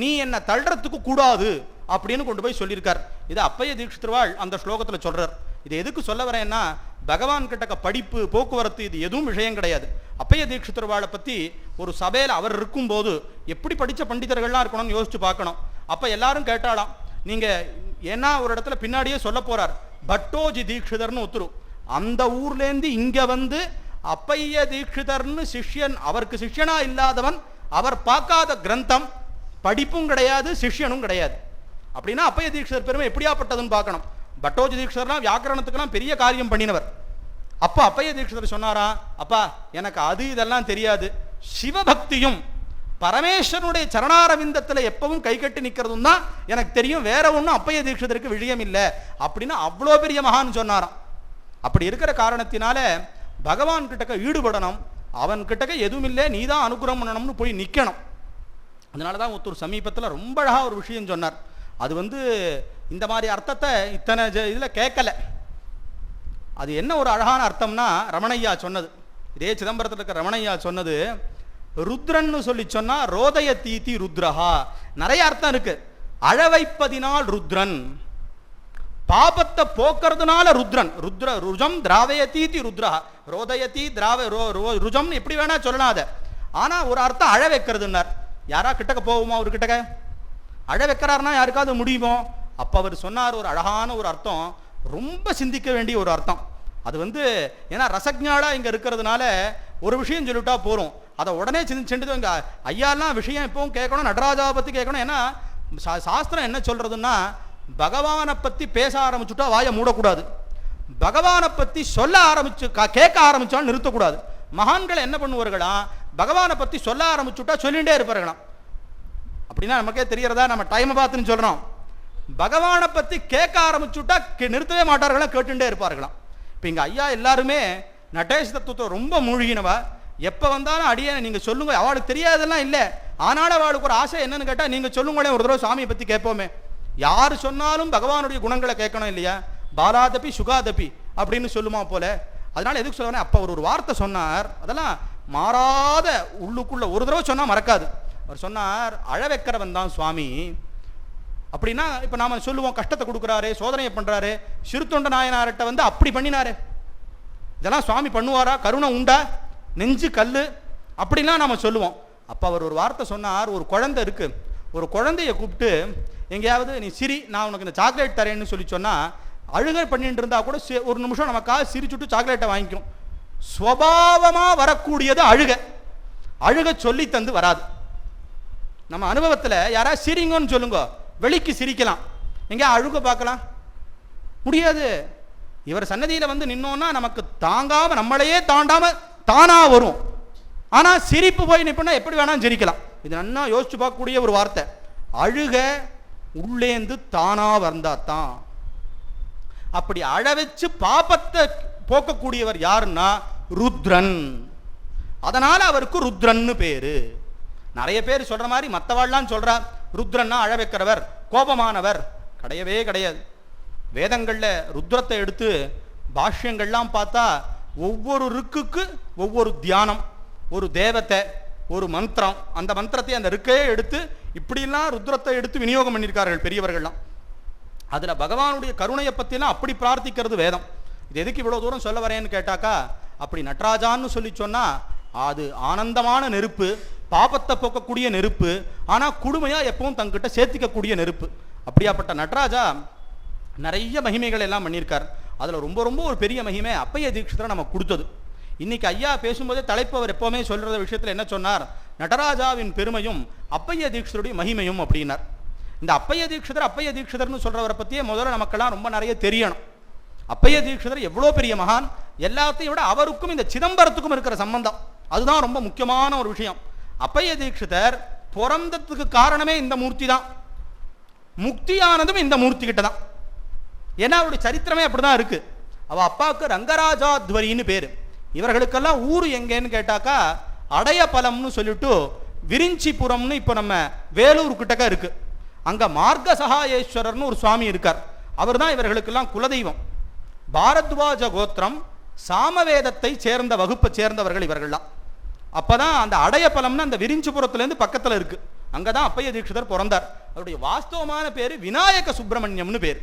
நீ என்னை தள்ளுறதுக்கு கூடாது அப்படின்னு கொண்டு போய் சொல்லியிருக்கார். இது அப்பைய தீட்சிதர்வாள் அந்த ஸ்லோகத்தில் சொல்றார். இது எதுக்கு சொல்ல வரேன்னா, பகவான் கிட்டக்க படிப்பு போக்குவரத்து இது எதுவும் விஷயம் கிடையாது. அப்பைய தீட்சிதர்வாளை பற்றி ஒரு சபையில் அவர் இருக்கும்போது எப்படி படித்த பண்டிதர்கள்லாம் இருக்கணும்னு யோசிச்சு பார்க்கணும். அப்போ எல்லாரும் கேட்டாலாம், நீங்கள் ஏன்னா ஒரு இடத்துல பின்னாடியே சொல்ல போறார், பட்டோஜி தீட்சிதர்னு ஒத்துரு அந்த ஊர்லேருந்து இங்கே வந்து அப்பைய தீட்சிதர்னு சிஷ்யன், அவருக்கு சிஷ்யனா இல்லாதவன், அவர் பார்க்காத கிரந்தம், படிப்பும் கிடையாது சிஷ்யனும் கிடையாது. அப்படின்னா அப்பைய தீட்சிதர் பெருமை எப்படியாப்பட்டதுன்னு பார்க்கணும். பட்டோஜி தீட்சிதர்லாம் வியாக்கரணத்துக்கெல்லாம் பெரிய காரியம் பண்ணினவர். அப்போ அப்பைய தீட்சிதர் சொன்னாரா, அப்பா எனக்கு அது இதெல்லாம் தெரியாது, சிவபக்தியும் பரமேஸ்வரனுடைய சரணாரவிந்தத்தில் எப்பவும் கை கட்டி நிற்கிறதும் தான் எனக்கு தெரியும், வேற ஒன்றும் அப்பைய தீட்சிதருக்கு விஷயம் இல்லை அப்படின்னு அவ்வளோ பெரிய மகான் சொன்னாராம். அப்படி இருக்கிற காரணத்தினால பகவான் கிட்டக்க ஈடுபடணும், அவன் கிட்டக்க எதுவும் இல்லை, நீ தான் அனுகிரகம் பண்ணணும்னு போய் நிற்கணும். அதனால தான் ஒருத்தர் சமீபத்தில் ரொம்ப அழகாக ஒரு விஷயம் சொன்னார். அது இந்த மாதிரி அர்த்தத்தை இத்தனை இதில் கேட்கல. அது என்ன ஒரு அழகான அர்த்தம்னா, ரமணையா சொன்னது, இதே சிதம்பரத்தில் இருக்கிற ரமணையா சொன்னது, ருத்ரன்னு சொல்லி சொன்னா ரோதய தீதி ருத்ரஹா. நிறைய அர்த்தம் இருக்கு. அழவைப்பதினால் ருத்ரன், பாபத்தை போக்குறதுனால ருத்ரன். ருஜம் திராவய தீதி ருத்ரஹா, ரோதயதி திராவ ருஜம் எப்படி வேணா சொல்லலாம் அதை. ஆனா ஒரு அர்த்தம் அழ வைக்கிறதுன்னார். யாரா கிட்டக்க போவோமா ஒரு கிட்டக்க? அழ வைக்கிறாருன்னா யாருக்காவது முடியுமோ? அப்ப அவர் சொன்னார் ஒரு அழகான ஒரு அர்த்தம், ரொம்ப சிந்திக்க வேண்டிய ஒரு அர்த்தம். அது ஏன்னா ரசஜாலா இங்க இருக்கிறதுனால ஒரு விஷயம் சொல்லிட்டா போறோம், அதை உடனே சென்று இங்க ஐயாலாம் விஷயம் இப்பவும் கேட்கணும், நடராஜாவை பத்தி கேட்கணும். ஏன்னா சாஸ்திரம் என்ன சொல்றதுன்னா, பகவானை பத்தி பேச ஆரம்பிச்சுட்டா வாயை மூடக்கூடாது, பகவானை பத்தி சொல்ல ஆரம்பிச்சு கேட்க ஆரம்பிச்சாலும் நிறுத்தக்கூடாது. மகான்கள் என்ன பண்ணுவார்களா, பகவானை பத்தி சொல்ல ஆரம்பிச்சுட்டா சொல்லிகிட்டே இருப்பார்களாம். அப்படின்னா நமக்கே தெரியறதா, நம்ம டைமை பார்த்துன்னு சொல்றோம். பகவானை பத்தி கேட்க ஆரம்பிச்சுட்டா நிறுத்தவே மாட்டார்களாம், கேட்டுட்டே இருப்பார்களாம். இப்போ இங்க ஐயா எல்லாருமே நடேஷ தத்துவத்தை ரொம்ப மூழ்கினவா. எப்போ வந்தாலும் அடியே நீங்கள் சொல்லுங்க, அவளுக்கு தெரியாதெல்லாம் இல்லை, ஆனாலும் அவளுக்கு ஒரு ஆசை என்னன்னு கேட்டால் நீங்கள் சொல்லுங்களேன், ஒரு தடவை சாமியை பற்றி கேட்போமே. யார் சொன்னாலும் பகவானுடைய குணங்களை கேட்கணும் இல்லையா? பாலாதபி சுகாதபி அப்படின்னு சொல்லுமா போல. அதனால எதுக்கு சொல்லுவேன், அப்போ அவர் ஒரு வார்த்தை சொன்னார், அதெல்லாம் மாறாத உள்ளுக்குள்ள ஒரு தடவை சொன்னால் மறக்காது. அவர் சொன்னார், அழ வைக்கிறவன் தான் சுவாமி. அப்படின்னா இப்போ நாம் சொல்லுவோம், கஷ்டத்தை கொடுக்குறாரு, சோதனையை பண்ணுறாரு, சிறுத்தொண்ட நாயனார்கிட்ட அப்படி பண்ணினாரு, இதெல்லாம் சுவாமி பண்ணுவாரா? கருணை உண்டா? நெஞ்சு கல் அப்படிலாம் நாம் சொல்லுவோம். அப்போ அவர் ஒரு வார்த்தை சொன்னார், ஒரு குழந்தை இருக்கு, ஒரு குழந்தைய கூப்பிட்டு எங்கேயாவது நீ சிரி, நான் உனக்கு இந்த சாக்லேட் தரேன்னு சொல்லி சொன்னால் அழுகை பண்ணிட்டு இருந்தால் கூட ஒரு நிமிஷம் நமக்காக சிரிச்சுட்டு சாக்லேட்டை வாங்கிக்கும். ஸ்வபாவமாக வரக்கூடியது அழுக. அழுக சொல்லி தந்து வராது. நம்ம அனுபவத்தில் யாராவது சிரிங்கன்னு சொல்லுங்க, வெளிக்கு சிரிக்கலாம், எங்கே அழுக பார்க்கலாம் முடியாது. இவர் சன்னதியில் நின்னோன்னா நமக்கு தாங்காம, நம்மளையே தாண்டாம தானா வரும். ஆனா சிரிப்பு போய் நிற்பனா எப்படி வேணாலும் சிரிக்கலாம். இது நல்லா யோசிச்சு பார்க்கக்கூடிய ஒரு வார்த்தை. அழுக உள்ளேந்து தானா வந்தாத்தான். அப்படி அழ வச்சு பாபத்தை போக்கக்கூடியவர் யாருன்னா ருத்ரன். அதனால அவருக்கு ருத்ரன்னு பேரு. நிறைய பேர் சொல்ற மாதிரி மற்றவாள்லாம் சொல்றா ருத்ரன்னா அழ வைக்கிறவர், கோபமானவர். கிடையவே கிடையாது. வேதங்கள்ல ருத்ரத்தை எடுத்து பாஷ்யங்கள்லாம் பார்த்தா ஒவ்வொரு ருக்குக்கு ஒவ்வொரு தியானம், ஒரு தேவத்தை, ஒரு மந்திரம். அந்த மந்திரத்தை அந்த ருக்கையே எடுத்து இப்படிலாம் ருத்ரத்தை எடுத்து விநியோகம் பண்ணியிருக்கார்கள் பெரியவர்கள்லாம். அதுல பகவானுடைய கருணையை பற்றிலாம் அப்படி பிரார்த்திக்கிறது வேதம். இது எதுக்கு இவ்வளோ தூரம் சொல்ல வரேன்னு கேட்டாக்கா, அப்படி நட்ராஜான்னு சொல்லி சொன்னா அது ஆனந்தமான நெருப்பு, பாபத்தை போக்கக்கூடிய நெருப்பு, ஆனால் குடுமையாக எப்பவும் தங்கிட்ட சேர்த்திக்கக்கூடிய நெருப்பு. அப்படியாப்பட்ட நட்ராஜா நிறைய மகிமைகள் எல்லாம் பண்ணியிருக்கார். அதில் ரொம்ப ரொம்ப ஒரு பெரிய மகிமை அப்பைய தீட்சிதரை நமக்கு கொடுத்தது. இன்னைக்கு ஐயா பேசும்போதே தலைப்பு அவர் எப்போவுமே சொல்கிற விஷயத்தில் என்ன சொன்னார், நடராஜாவின் பெருமையும் அப்பைய தீட்சிதருடைய மகிமையும் அப்படின்னார். இந்த அப்பைய தீட்சிதர்னு சொல்கிறவரை பற்றியே முதல்ல நமக்கெல்லாம் ரொம்ப நிறைய தெரியணும். அப்பைய தீட்சிதர் எவ்வளோ பெரிய மகான், எல்லாத்தையும் விட அவருக்கும் இந்த சிதம்பரத்துக்கும் இருக்கிற சம்பந்தம் அதுதான் ரொம்ப முக்கியமான ஒரு விஷயம். அப்பைய தீட்சிதர் பிறந்ததுக்கு காரணமே இந்த மூர்த்தி தான், முக்தியானதும் இந்த மூர்த்தி கிட்ட தான். ஏன்னா அவருடைய சரித்திரமே அப்படிதான் இருக்கு. அவ அப்பாவுக்கு ரங்கராஜாத்வரின்னு பேரு. இவர்களுக்கெல்லாம் ஊர் எங்கேன்னு கேட்டாக்கா அடையபலம்னு சொல்லிட்டு விரிஞ்சிபுரம்னு இப்போ நம்ம வேலூர் கிட்டக்க இருக்கு. அங்க மார்க்க சகாயேஸ்வரர்னு ஒரு சுவாமி இருக்கார். அவர் தான் இவர்களுக்கெல்லாம் குலதெய்வம். பாரத்வாஜ கோத்திரம், சாமவேதத்தை சேர்ந்த வகுப்பை சேர்ந்தவர்கள் இவர்கள்லாம். அப்பதான் அந்த அடையபலம்னு அந்த விரிஞ்சிபுரத்துலேருந்து பக்கத்தில் இருக்கு. அங்கதான் அப்பைய தீட்சிதர் பிறந்தார். அவருடைய வாஸ்தவமான பேரு விநாயக சுப்பிரமணியம்னு பேர்.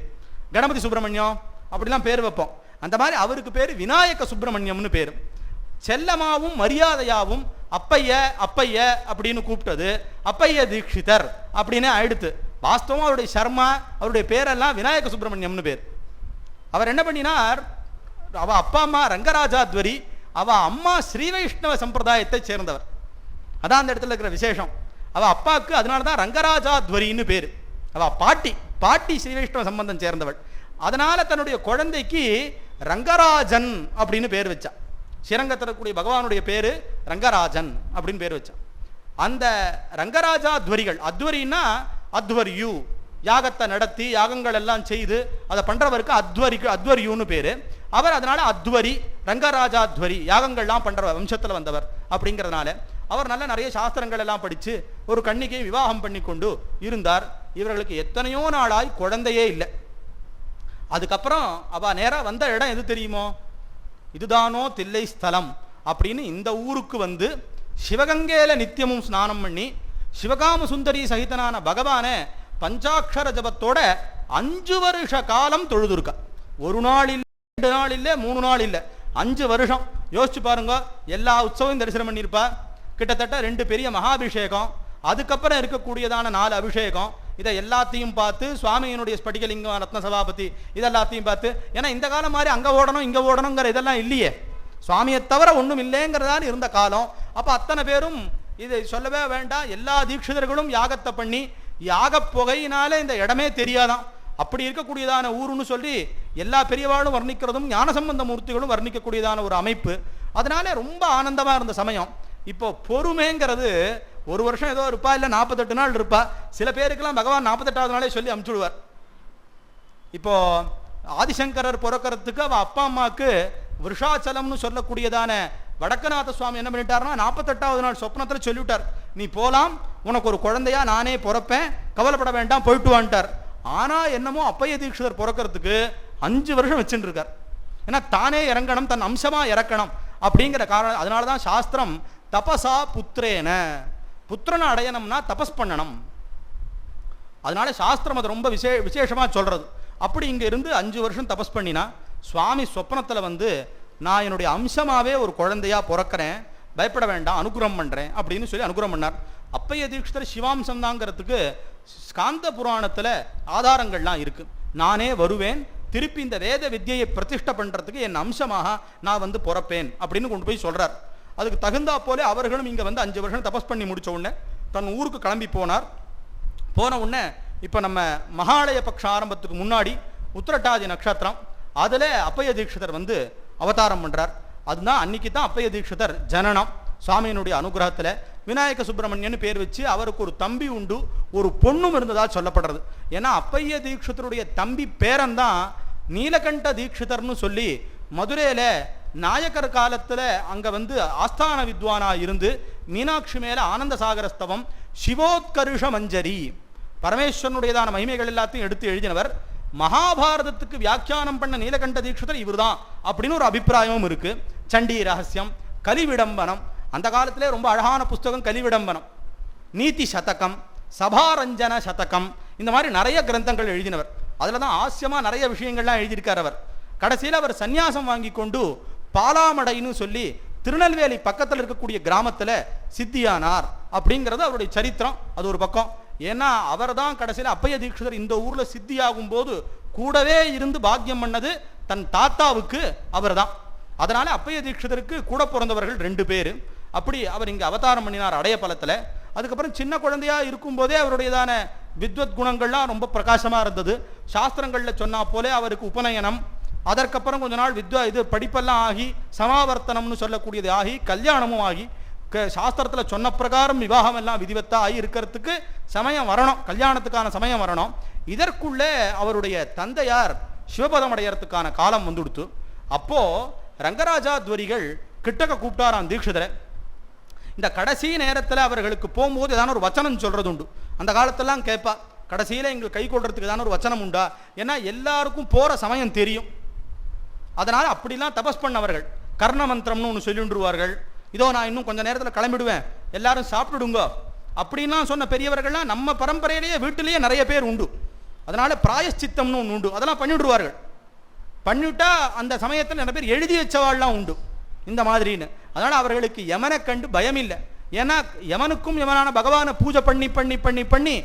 கணபதி சுப்பிரமணியம் அப்படிலாம் பேர் வைப்போம். அந்த மாதிரி அவருக்கு பேர் விநாயக சுப்பிரமணியம்னு பேர். செல்லமாவும் மரியாதையாவும் அப்பைய அப்பைய அப்படின்னு கூப்பிட்டது அப்பைய தீட்சிதர் அப்படின்னு ஆயிடுத்து. வாஸ்தவம் அவருடைய சர்மா, அவருடைய பேரெல்லாம் விநாயக சுப்பிரமணியம்னு பேர். அவர் என்ன பண்ணினார், அவ அப்பா அம்மா ரங்கராஜாத்வரி, அவ அம்மா ஸ்ரீ வைஷ்ணவ சம்பிரதாயத்தை சேர்ந்தவர். அதான் அந்த இடத்துல இருக்கிற விசேஷம். அவ அப்பாவுக்கு அதனால தான் ரங்கராஜாத்வரின்னு பேர். அவ பாட்டி ஸ்ரீ வைஷ்ணவ சம்பந்தம் சேர்ந்தவள். அதனால தன்னுடைய குழந்தைக்கு ரங்கராஜன் அப்படின்னு பேர் வச்சா. ஸ்ரீரங்கத்தில் கூடிய பகவானுடைய பேரு ரங்கராஜன் அப்படின்னு பேர் வச்சா. அந்த ரங்கராஜாத்வரிகள், அத்வரின்னா அத்வர்யு, யாகத்தை நடத்தி யாகங்கள் எல்லாம் செய்து அதை பண்றவருக்கு அத்வரியுன்னு பேரு. அவர் அதனால அத்வரி, ரங்கராஜாத்வரி, யாகங்கள்லாம் பண்ற வம்சத்தில் வந்தவர் அப்படிங்கிறதுனால அவர் நல்ல நிறைய சாஸ்திரங்கள் எல்லாம் படித்து ஒரு கன்னிகை விவாகம் பண்ணி கொண்டு இருந்தார். இவர்களுக்கு எத்தனையோ நாளாய் குழந்தையே இல்லை. அதுக்கப்புறம் அவ நேராக வந்த இடம் எது தெரியுமோ? இதுதானோ தில்லை ஸ்தலம் அப்படின்னு இந்த ஊருக்கு வந்து சிவகங்கையில நித்தியமும் ஸ்நானம் பண்ணி சிவகாம சுந்தரி சகிதனான பகவானை பஞ்சாட்சர ஜபத்தோட 5 வருஷ காலம் தொழுதுருக்கா. ஒரு நாள் இல்லை, 2 நாள் இல்லை, 3 நாள் இல்லை, 5 வருஷம். யோசிச்சு பாருங்க. எல்லா உற்சவம் தரிசனம் பண்ணியிருப்பா. கிட்டத்தட்ட 2 பெரிய மகாபிஷேகம், அதுக்கப்புறம் இருக்கக்கூடியதான 4 அபிஷேகம், இதை எல்லாத்தையும் பார்த்து சுவாமியினுடைய ஸ்படிகலிங்கம், ரத்ன சபாபதி, இதெல்லாத்தையும் பார்த்து, ஏன்னா இந்த காலம் மாதிரி அங்கே ஓடணும் இங்கே ஓடணுங்கிற இதெல்லாம் இல்லையே, சுவாமியை தவிர ஒன்றும் இல்லைங்கிறதான் இருந்த காலம். அப்போ அத்தனை பேரும் இதை சொல்லவே வேண்டாம், எல்லா தீட்சிதர்களும் யாகத்தை பண்ணி யாக புகையினால இந்த இடமே தெரியாதான். அப்படி இருக்கக்கூடியதான ஊருன்னு சொல்லி எல்லா பெரியவாளும் வர்ணிக்கிறதும் ஞானசம்பந்த மூர்த்திகளும் வர்ணிக்கக்கூடியதான ஒரு அமைப்பு. அதனால ரொம்ப ஆனந்தமா இருந்த சமயம். இப்போ பொறுமைங்கிறது ஒரு வருஷம் ஏதோ இருப்பா, இல்லை 48 நாள் இருப்பா. சில பேருக்கெல்லாம் பகவான் 48வது நாளே சொல்லி அனுப்பிச்சுடுவார். இப்போ ஆதிசங்கரர் பிறக்கிறதுக்கு அவ அப்பா அம்மாவுக்கு விருஷாச்சலம்னு சொல்லக்கூடியதான வடக்கநாத சுவாமி என்ன பண்ணிட்டாருன்னா 48வது நாள் சொப்னத்தில் சொல்லிவிட்டார், நீ போலாம், உனக்கு ஒரு குழந்தையா நானே பிறப்பேன், கவலைப்பட வேண்டாம், போயிட்டு வான்ட்டார். ஆனா என்னமோ அப்பைய தீட்சிதர் பிறக்கிறதுக்கு 5 வருஷம் வச்சுட்டு இருக்கார். ஏன்னா தானே இறங்கணும், தன் அம்சமா இறக்கணும் அப்படிங்கிற காரணம். அதனாலதான் சாஸ்திரம் தபசா புத்திரேன, புத்திரனை அடையணும்னா தபஸ் பண்ணணும். அதனால சாஸ்திரம் அது ரொம்ப விசேஷமா சொல்றது. அப்படி இங்க இருந்து 5 வருஷம் தபஸ் பண்ணினா சுவாமி சொப்னத்துல வந்து நான் என்னுடைய அம்சமாவே ஒரு குழந்தையா பிறக்கிறேன், பயப்பட வேண்டாம், அனுகிரகம் பண்றேன் அப்படின்னு சொல்லி அனுகிரகம் பண்ணார். அப்பைய தீட்சிதர் சிவாம்சம் தாங்கிறதுக்கு ஸ்காந்த புராணத்துல ஆதாரங்கள்லாம் இருக்கு. நானே வருவேன், திருப்பி இந்த வேத வித்தியை பிரதிஷ்டை பண்றதுக்கு என் அம்சமாக நான் வந்து பிறப்பேன் அப்படின்னு கொண்டு போய் சொல்றார். அதுக்கு தகுந்தா போல அவர்களும் இங்க வந்து 5 வருஷம் தபஸ் பண்ணி முடிச்ச உடனே தன் ஊருக்கு கிளம்பி போனார். போன உடனே இப்போ நம்ம மகாலய பக்ஷ ஆரம்பத்துக்கு முன்னாடி உத்திரட்டாதி நட்சத்திரம், அதுல அப்பைய தீட்சிதர் வந்து அவதாரம் பண்றார். அதுதான் அன்னைக்கு தான் அப்பைய தீட்சிதர் ஜனனம். சுவாமியினுடைய அனுகிரகத்துல விநாயக சுப்பிரமணியன்னு பேர் வச்சு அவருக்கு ஒரு தம்பி உண்டு, ஒரு பொண்ணும் இருந்ததா சொல்லப்படுறது. ஏன்னா அப்பைய தீட்சிதருடைய தம்பி பேரன்தான் நீலகண்ட தீட்சிதர்னு சொல்லி மதுரையில நாயக்கர் காலத்துல அங்க வந்து ஆஸ்தான வித்வானா இருந்து மீனாட்சி மேல ஆனந்த சாகரஸ்தவம், சிவோத்கர்ஷ மஞ்சரி, பரமேஸ்வரனுடையதான மகிமைகள் எல்லாத்தையும் எடுத்து எழுதினவர். மகாபாரதத்துக்கு வியாக்கியானம் பண்ண நீலகண்ட தீட்சிதர் இவர்தான் அப்படின்னு ஒரு அபிப்பிராயமும் இருக்கு. சண்டி ரகசியம், கலிவிடம்பனம், அந்த காலத்திலே ரொம்ப அழகான புஸ்தகம் கலிவிடம்பனம், நீதி சதகம், சபாரஞ்சன சதகம், இந்த மாதிரி நிறைய கிரந்தங்கள் எழுதினவர். அதில் தான் ஆசியமாக நிறைய விஷயங்கள்லாம் எழுதியிருக்கார் அவர். கடைசியில் அவர் சந்நியாசம் வாங்கி கொண்டு பாலாமடைன்னு சொல்லி திருநெல்வேலி பக்கத்தில் இருக்கக்கூடிய கிராமத்தில் சித்தியானார் அப்படிங்கிறது அவருடைய சரித்திரம். அது ஒரு பக்கம். ஏன்னா அவர் தான் கடைசியில் அப்பைய தீட்சிதர் இந்த ஊரில் சித்தியாகும் போது கூடவே இருந்து பாக்கியம் பண்ணது தன் தாத்தாவுக்கு அவர் தான். அதனால அப்பைய தீட்சிதருக்கு கூட பிறந்தவர்கள் 2 பேர். அப்படி அவர் இங்கே அவதாரம் பண்ணினார் அடையபலத்தில். அதுக்கப்புறம் சின்ன குழந்தையா இருக்கும்போதே அவருடையதான வித்வத் குணங்கள்லாம் ரொம்ப பிரகாசமாக இருந்தது. சாஸ்திரங்களில் சொன்னா போலே அவருக்கு உபநயனம், அதற்கப்புறம் கொஞ்ச நாள் இது படிப்பெல்லாம் ஆகி சமாவர்த்தனம்னு சொல்லக்கூடியது ஆகி கல்யாணமும் ஆகி சாஸ்திரத்தில் சொன்ன பிரகாரம் விவாகம் எல்லாம் விதிவத்தா ஆகி இருக்கிறதுக்கு சமயம் வரணும், கல்யாணத்துக்கான சமயம் வரணும். இதற்குள்ளே அவருடைய தந்தையார் சிவபதம் அடையறதுக்கான காலம் வந்துடுத்து. அப்போ ரங்கராஜாத்வரிகள் கிட்டக்க கூப்பிட்டாராம் தீட்சிதரை. இந்த கடைசி நேரத்தில் அவர்களுக்கு போகும்போது ஏதான ஒரு வச்சனம் சொல்றது உண்டு. அந்த காலத்தெல்லாம் கேட்பா, கடைசியில் எங்களுக்கு கை கொள்றதுக்கு ஏதான ஒரு வச்சனம் உண்டா? ஏன்னா எல்லாருக்கும் போற சமயம் தெரியும். அதனால அப்படிலாம் தபஸ் பண்ணவர்கள் கர்ண மந்திரம்னு ஒன்று சொல்லிடுவார்கள். இதோ நான் இன்னும் கொஞ்சம் நேரத்தில் கிளம்பிடுவேன், எல்லாரும் சாப்பிட்டுடுங்க அப்படின்லாம் சொன்ன பெரியவர்கள்லாம் நம்ம பரம்பரையிலேயே வீட்டிலேயே நிறைய பேர் உண்டு. அதனால பிராயச்சித்தம்னு ஒன்று உண்டு, அதெல்லாம் பண்ணிவிடுவார்கள். பண்ணிவிட்டா அந்த சமயத்தில் நிறைய பேர் எழுதி வச்சவாள்லாம் உண்டு இந்த மாதிரின்னு. அதனால அவர்களுக்கு யமனை கண்டு பயம் இல்லை. ஏன்னா யமனுக்கும் யமனான பகவானை பூஜை பண்ணி பண்ணி பண்ணி பண்ணி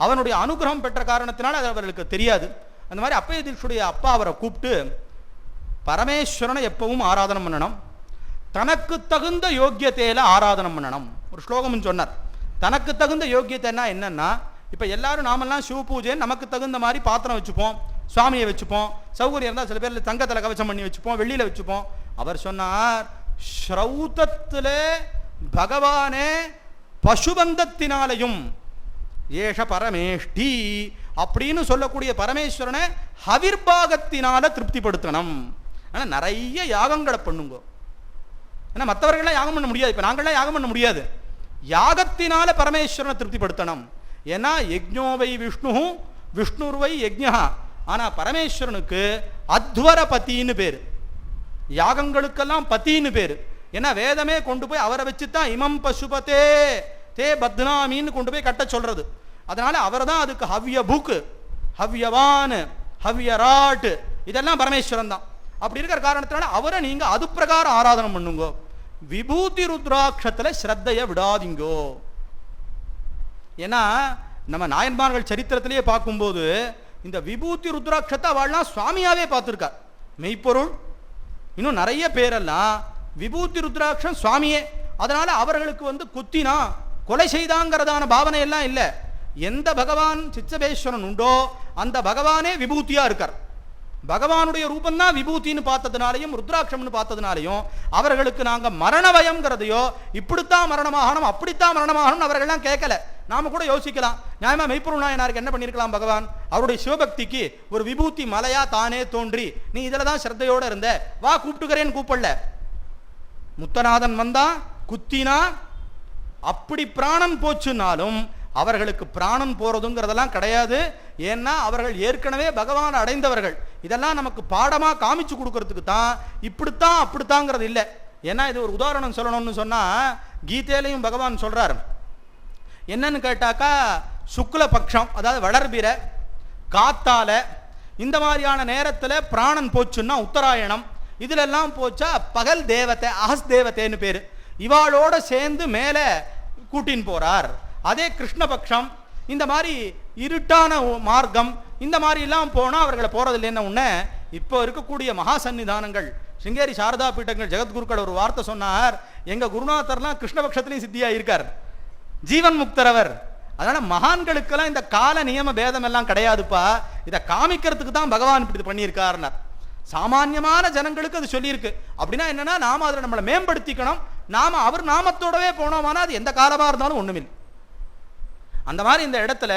அவனுடைய அனுகிரகம் பெற்ற காரணத்தினால அது அவர்களுக்கு தெரியாது. அந்த மாதிரி அப்பைய தீட்சிதருடைய அப்பா அவரை கூப்பிட்டு பரமேஸ்வரனை எப்பவும் ஆராதனம் பண்ணணும், தனக்கு தகுந்த யோக்கியத்தையில ஆராதனம் பண்ணணும். ஒரு ஸ்லோகம்னு சொன்னார். தனக்கு தகுந்த யோக்கியத்தைன்னா என்னன்னா, இப்போ எல்லாரும் நாமெல்லாம் சிவ பூஜை நமக்கு தகுந்த மாதிரி பாத்திரம் வச்சுப்போம், சுவாமியை வச்சுப்போம், சௌகரியம் இருந்தால் சில பேர் தங்கத்தில் கவசம் பண்ணி வச்சுப்போம், வெள்ளியில் வச்சுப்போம். அவர் சொன்னார், ஸ்ரௌதத்தில் பகவானே பசுபந்தத்தினாலையும் ஏஷ பரமேஷ்டி அப்படின்னு சொல்லக்கூடிய பரமேஸ்வரனை ஹவிர்பாகத்தினால திருப்திப்படுத்தணும். ஆனால் நிறைய யாகங்களை பண்ணுங்க. ஏன்னா மற்றவர்கள்லாம் யாகம் பண்ண முடியாது, இப்போ நாங்கள்லாம் யாகம் பண்ண முடியாது. யாகத்தினால பரமேஸ்வரனை திருப்திப்படுத்தணும். ஏன்னா யஜ்ஞோவை விஷ்ணு விஷ்ணுர்வை யஜ்ஞா. ஆனால் பரமேஸ்வரனுக்கு அத்வர பத்தின்னு பேர், யாகங்களுக்கெல்லாம் பத்தின்னு பேர். ஏன்னா வேதமே கொண்டு போய் அவரை வச்சு தான் இமம் பசுபதே தே பத்னாமின்னு கொண்டு போய் கட்ட சொல்றது. அதனால அவர் தான் அதுக்கு ஹவ்ய புக், ஹவ்யவான், ஹவ்யராட் இதெல்லாம் பரமேஸ்வரன் தான். அப்படி இருக்கிற காரணத்தினால அவரை நீங்க அது பிரகாரம் ஆராதனை பண்ணுங்க. விபூதி ருத்ராட்சத்தில் ஸ்ரத்தையை விடாதீங்கோ. ஏன்னா நம்ம நாயன்மார்கள் சரித்திரத்திலேயே பார்க்கும்போது இந்த விபூதி ருத்ராட்சத்தை அவள்லாம் சுவாமியாவே பார்த்துருக்கார். மெய்ப்பொருள் இன்னும் நிறைய பேரெல்லாம் விபூதி ருத்ராட்சம் சுவாமியே. அதனால அவர்களுக்கு குத்தினா கொலை செய்தாங்கிறதான பாவனை எல்லாம் இல்லை. எந்த பகவான் சிச்சபேஸ்வரன் உண்டோ அந்த பகவானே விபூதியா இருக்கார். பகவானுடைய ரூபந்தான் விபூத்தின்னு பார்த்ததுனாலையும் ருத்ராட்சம்னு பார்த்ததுனாலையும் அவர்களுக்கு நாங்கள் மரண பயம்ங்கிறதையோ இப்படித்தான் மரணமாகணும் அப்படித்தான் மரணமாகணும் அவர்கள்லாம் கேட்கல. நாம கூட யோசிக்கலாம், நியாயமா மெய்ப்பொருள் நாயனாருக்கு என்ன பண்ணியிருக்கலாம் பகவான்? அவருடைய சிவபக்திக்கு ஒரு விபூதி மலையா தானே தோன்றி நீ இதில் தான் ஸ்ரத்தையோட இருந்த, வா கூப்பிட்டுக்கிறேன்னு கூப்பிடல. முத்தநாதன் வந்தா குத்தினா அப்படி பிராணன் போச்சுனாலும் அவர்களுக்கு பிராணன் போறதுங்கிறதெல்லாம் கிடையாது. ஏன்னா அவர்கள் ஏற்கனவே பகவான் அடைந்தவர்கள். இதெல்லாம் நமக்கு பாடமா காமிச்சு கொடுக்கறதுக்கு தான், இப்படித்தான் அப்படித்தாங்கிறது இல்லை. ஏன்னா இது ஒரு உதாரணம் சொல்லணும்னு சொன்னா கீதையிலையும் பகவான் சொல்றார். என்னன்னு கேட்டாக்கா சுக்ல பட்சம், அதாவது வளர்பிற காத்தால இந்த மாதிரியான நேரத்தில் பிராணன் போச்சுன்னா உத்தராயணம், இதுல எல்லாம் போச்சா பகல் தேவத்தை அஹஸ் தேவத்தைன்னு பேரு, இவாளோட சேர்ந்து மேலே கூட்டின்னு போறார். அதே கிருஷ்ணபக்ஷம் இந்த மாதிரி இருட்டான மார்க்கம் இந்த மாதிரி எல்லாம் போனா அவர்களை போறதில்லை. என்ன உடனே இப்போ இருக்கக்கூடிய மகா சன்னிதானங்கள் சிங்கேரி சாரதா பீட்டங்கள் ஜெகத்குருக்கள் ஒரு வார்த்தை சொன்னார், எங்க குருநாதர்லாம் கிருஷ்ணபக்ஷத்திலையும் சித்தியா இருக்கார், ஜீவன் முக்தரவர். அதனால மகான்களுக்கெல்லாம் இந்த கால நியம பேதம் எல்லாம் கிடையாதுப்பா, இதை காமிக்கிறதுக்கு தான் பகவான் இப்படி பண்ணியிருக்காருன்னார். சாமான்யமான ஜனங்களுக்கு அது சொல்லியிருக்கு. அப்படின்னா என்னன்னா நாம அதில் நம்மளை மேம்படுத்திக்கணும். நாம அவர் நாமத்தோடவே போனோமானா அது எந்த காலமாக இருந்தாலும் ஒண்ணுமில்லை. அந்த மாதிரி இந்த இடத்துல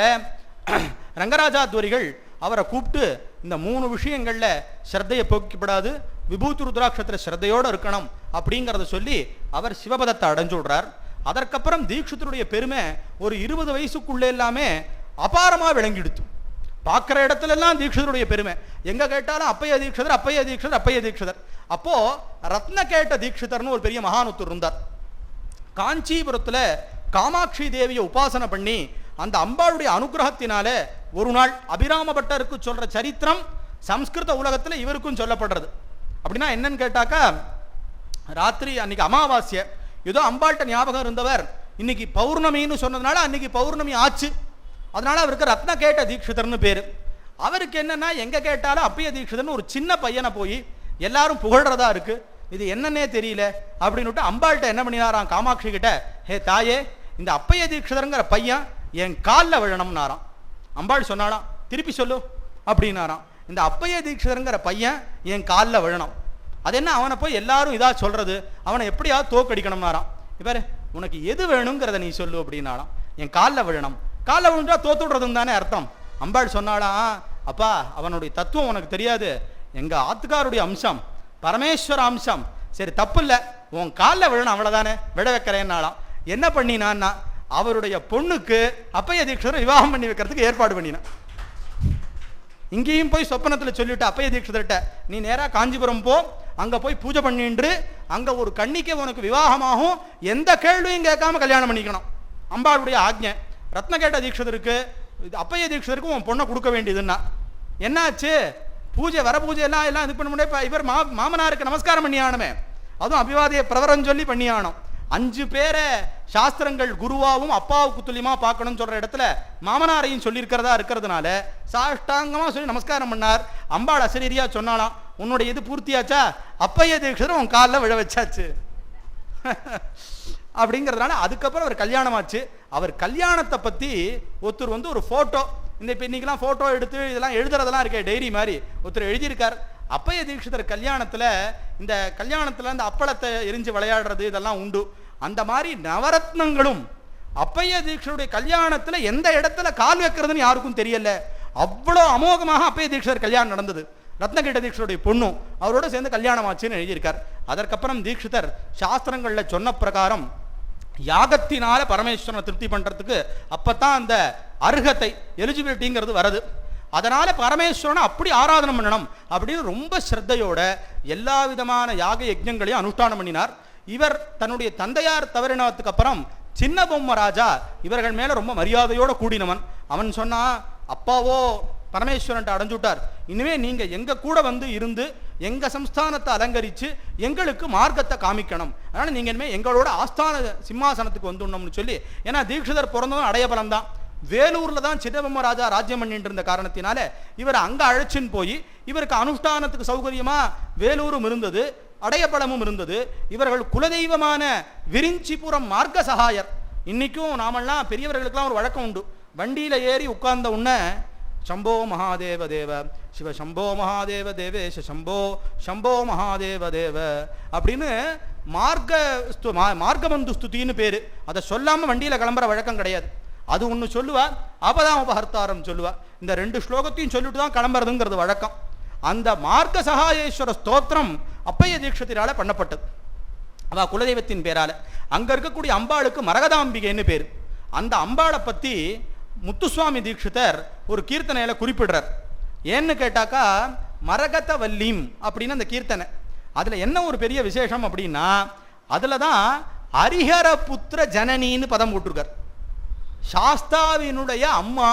ரங்கராஜாத்வரிகள் அவரை கூப்பிட்டு இந்த 3 விஷயங்கள்ல ஸ்ரத்தையை போக்கப்படாது, விபூதி ருத்ராட்சத்தில் ஸ்ரத்தையோடு இருக்கணும் அப்படிங்கிறத சொல்லி அவர் சிவபதத்தை அடைஞ்சு விடுறார். அதற்கப்புறம் தீட்சிதருடைய பெருமை ஒரு 20 வயசுக்குள்ளே எல்லாமே அபாரமாக விளங்கிடுத்து. பார்க்குற இடத்துல எல்லாம் தீட்சிதருடைய பெருமை. எங்க கேட்டாலும் அப்பைய தீட்சிதர் அப்பைய தீட்சிதர் அப்பைய தீட்சிதர். அப்போ ரத்ன கேட்ட தீட்சிதர்னு ஒரு பெரிய மகானுத்தர் இருந்தார். காஞ்சிபுரத்தில் காமாட்சி தேவியை உபாசனை பண்ணி அந்த அம்பாளுடைய அனுகிரகத்தினால ஒரு நாள் அபிராம பட்டருக்கு சொல்ற சரித்திரம் சம்ஸ்கிருத உலகத்தில் இவருக்கும் சொல்லப்படுறது. அப்படின்னா என்னன்னு கேட்டாக்கா, ராத்திரி அன்னைக்கு அமாவாஸ்யை, ஏதோ அம்பாள்கிட்ட ஞாபகம் இருந்தவர் இன்னைக்கு பௌர்ணமின்னு சொன்னதுனால அன்னைக்கு பௌர்ணமி ஆச்சு. அதனால அவருக்கு ரத்ன கேட்ட தீட்சிதர்னு பேரு. அவருக்கு என்னன்னா எங்க கேட்டாலும் அப்பைய தீட்சிதர்னு ஒரு சின்ன பையனை போய் எல்லாரும் புகழ்றதா இருக்கு, இது என்னன்னே தெரியல அப்படின்னுட்டு அம்பாள்கிட்ட என்ன பண்ணினாராம், காமாட்சி கிட்ட, ஹே தாயே, இந்த அப்பைய தீட்சிதருங்கிற பையன் என் காலில் விழணும்னாராம். அம்பாள் சொன்னாலாம், திருப்பி சொல்லு அப்படின்னாராம். இந்த அப்பைய தீட்சிதருங்கிற பையன் என் காலில் விழணும். அது என்ன, அவனை போய் எல்லாரும் இதா சொல்றது, அவனை எப்படியாவது தோக்கடிக்கணும்னாராம். இவர் உனக்கு எது வேணுங்கிறத நீ சொல்லு அப்படின்னாலாம். என் காலில் விழணும், காலில் விழுந்தா தோத்து விடுறதுன்னு தானே அர்த்தம். அம்பாள் சொன்னாலாம், அப்பா அவனுடைய தத்துவம் உனக்கு தெரியாது, எங்க ஆத்துக்காருடைய அம்சம் பரமேஸ்வர அம்சம், சரி தப்பு இல்லை, உன் காலில் விழணும் அவ்வளோதானே, விட வைக்கிறேன்னாலாம். என்ன பண்ணினான்னா அவருடைய பொண்ணுக்கு அப்பைய தீட்சிதரை விவாகம் பண்ணி வைக்கிறதுக்கு ஏற்பாடு பண்ணினான். இங்கேயும் போய் சொப்பனத்தில் சொல்லிவிட்டு அப்பைய தீட்சிதர்கிட்ட, நீ நேராக காஞ்சிபுரம் போ, அங்கே போய் பூஜை பண்ணின்று அங்கே ஒரு கன்னிக்கை உனக்கு விவாகமாகும், எந்த கேள்வியும் கேட்காம கல்யாணம் பண்ணிக்கணும், அம்பாளுடைய ஆக்ஞை. ரத்ன கேட்ட தீட்சிதருக்கு அப்பைய தீட்சிதருக்கு உன் பொண்ணை கொடுக்க வேண்டியதுன்னா என்னாச்சு, பூஜை வர பூஜை எல்லாம் இது பண்ண முடியாது. இவர் மாமனாருக்கு நமஸ்காரம் பண்ணியானுமே, அதுவும் அபிவாதிய பிரவரம் சொல்லி பண்ணியானோம். 5 பேரை சாஸ்திரங்கள் குருவாவும் அப்பாவுக்கு துல்லியமா பார்க்கணும்னு சொல்ற இடத்துல மாமனாரையும் சொல்லியிருக்கிறதா இருக்கிறதுனால சாஷ்டாங்கமா சொல்லி நமஸ்காரம் பண்ணார். அம்பாள் அசரீரியா சொன்னாலாம், உன்னுடைய இது பூர்த்தியாச்சா, அப்பைய தீட்சிதர் உன் காலில் விழ வச்சாச்சு அப்படிங்கிறதுனால அதுக்கப்புறம் அவர் கல்யாணம் ஆச்சு. அவர் கல்யாணத்தை பற்றி ஒருத்தர் ஒரு ஃபோட்டோ, இந்த இப்போ இன்னைக்கெல்லாம் ஃபோட்டோ எடுத்து இதெல்லாம் எழுதுறதெல்லாம் இருக்கே டைரி மாதிரி, ஒருத்தர் எழுதியிருக்கார். அப்பைய தீட்சிதர் கல்யாணத்தில் இந்த அப்பளத்தை எரிஞ்சு விளையாடுறது இதெல்லாம் உண்டு. அந்த மாதிரி நவரத்னங்களும் அப்பைய தீட்சருடைய கல்யாணத்தில் எந்த இடத்துல கால் வைக்கிறதுன்னு யாருக்கும் தெரியல. அவ்வளோ அமோகமாக அப்பைய தீட்சர் கல்யாணம் நடந்தது. ரத்னகிட்ட தீட்சருடைய பொண்ணும் அவரோட சேர்ந்து கல்யாணம் ஆச்சுன்னு எழுதியிருக்கார். அதற்கப்புறம் தீட்சிதர் சாஸ்திரங்களில் சொன்ன பிரகாரம் யாகத்தினால பரமேஸ்வரனை திருப்தி பண்ணுறதுக்கு அப்போத்தான் அந்த அருகத்தை எலிஜிபிலிட்டிங்கிறது வருது. அதனால் பரமேஸ்வரனை அப்படி ஆராதனை பண்ணணும் அப்படின்னு ரொம்ப ஸ்ரத்தையோட எல்லா விதமான யாக யஜ்ஞங்களையும் அனுஷ்டானம் பண்ணினார். இவர் தன்னுடைய தந்தையார் தவறினதுக்கு அப்புறம் சின்ன பொம்மை ராஜா இவர்கள் மேலே ரொம்ப மரியாதையோடு கூடினவன். அவன் சொன்னா, அப்பாவோ பரமேஸ்வரன்ட்ட அடைஞ்சுட்டார், இனிமே நீங்கள் எங்கள் கூட வந்து இருந்து எங்கள் சம்ஸ்தானத்தை அலங்கரித்து எங்களுக்கு மார்க்கத்தை காமிக்கணும், அதனால் நீங்கள் இனிமேல் எங்களோட ஆஸ்தான சிம்மாசனத்துக்கு வந்துடணும்னு சொல்லி. ஏன்னா தீட்சிதர் பிறந்ததும் அடையபலம் தான். வேலூரில் தான் சின்னபொம்ம ராஜா ராஜ்யம் பண்ணிட்டு இருந்த காரணத்தினால இவர் அங்கே அழைச்சின்னு போய் இவருக்கு அனுஷ்டானத்துக்கு சௌகரியமாக வேலூரும் இருந்தது, அடையபலமும் இருந்தது. இவர்கள் குலதெய்வமான விரிஞ்சிபுரம் மார்க்க சகாயர். இன்றைக்கும் நாமெல்லாம் பெரியவர்களுக்கெல்லாம் ஒரு வழக்கம் உண்டு. வண்டியில் ஏறி உட்கார்ந்த உடனே சம்போ மகாதேவ தேவ சிவ சம்போ மகாதேவ தேவேஷ சம்போ சம்போ மகாதேவ தேவ அப்படின்னு மார்க்கபந்து ஸ்துதின்னு பேர். அதை சொல்லாமல் வண்டியில் கிளம்புற வழக்கம் கிடையாது. அது ஒன்று சொல்லுவா, அபதாம் உபஹர்த்தாரம் சொல்லுவா. இந்த 2 ஸ்லோகத்தையும் சொல்லிட்டு தான் கிளம்புறதுங்கிறது வழக்கம். அந்த மார்க்க சகாயேஸ்வர ஸ்தோத்திரம் அப்பைய தீட்சத்தினால பண்ணப்பட்டது. அதான் குலதெய்வத்தின் பேரால். அங்கே இருக்கக்கூடிய அம்பாளுக்கு மரகதாம்பிகைன்னு பேர். அந்த அம்பாளை பற்றி முத்துசுவாமி தீட்சிதர் ஒரு கீர்த்தனையில் குறிப்பிடுறார். ஏன்னு கேட்டாக்கா, மரகத வல்லீம் அப்படின்னு அந்த கீர்த்தனை. அதில் என்ன ஒரு பெரிய விசேஷம் அப்படின்னா, அதில் தான் ஹரிஹர புத்திர ஜனனின்னு பதம் போட்டிருக்கார். சாஸ்தாவினுடைய அம்மா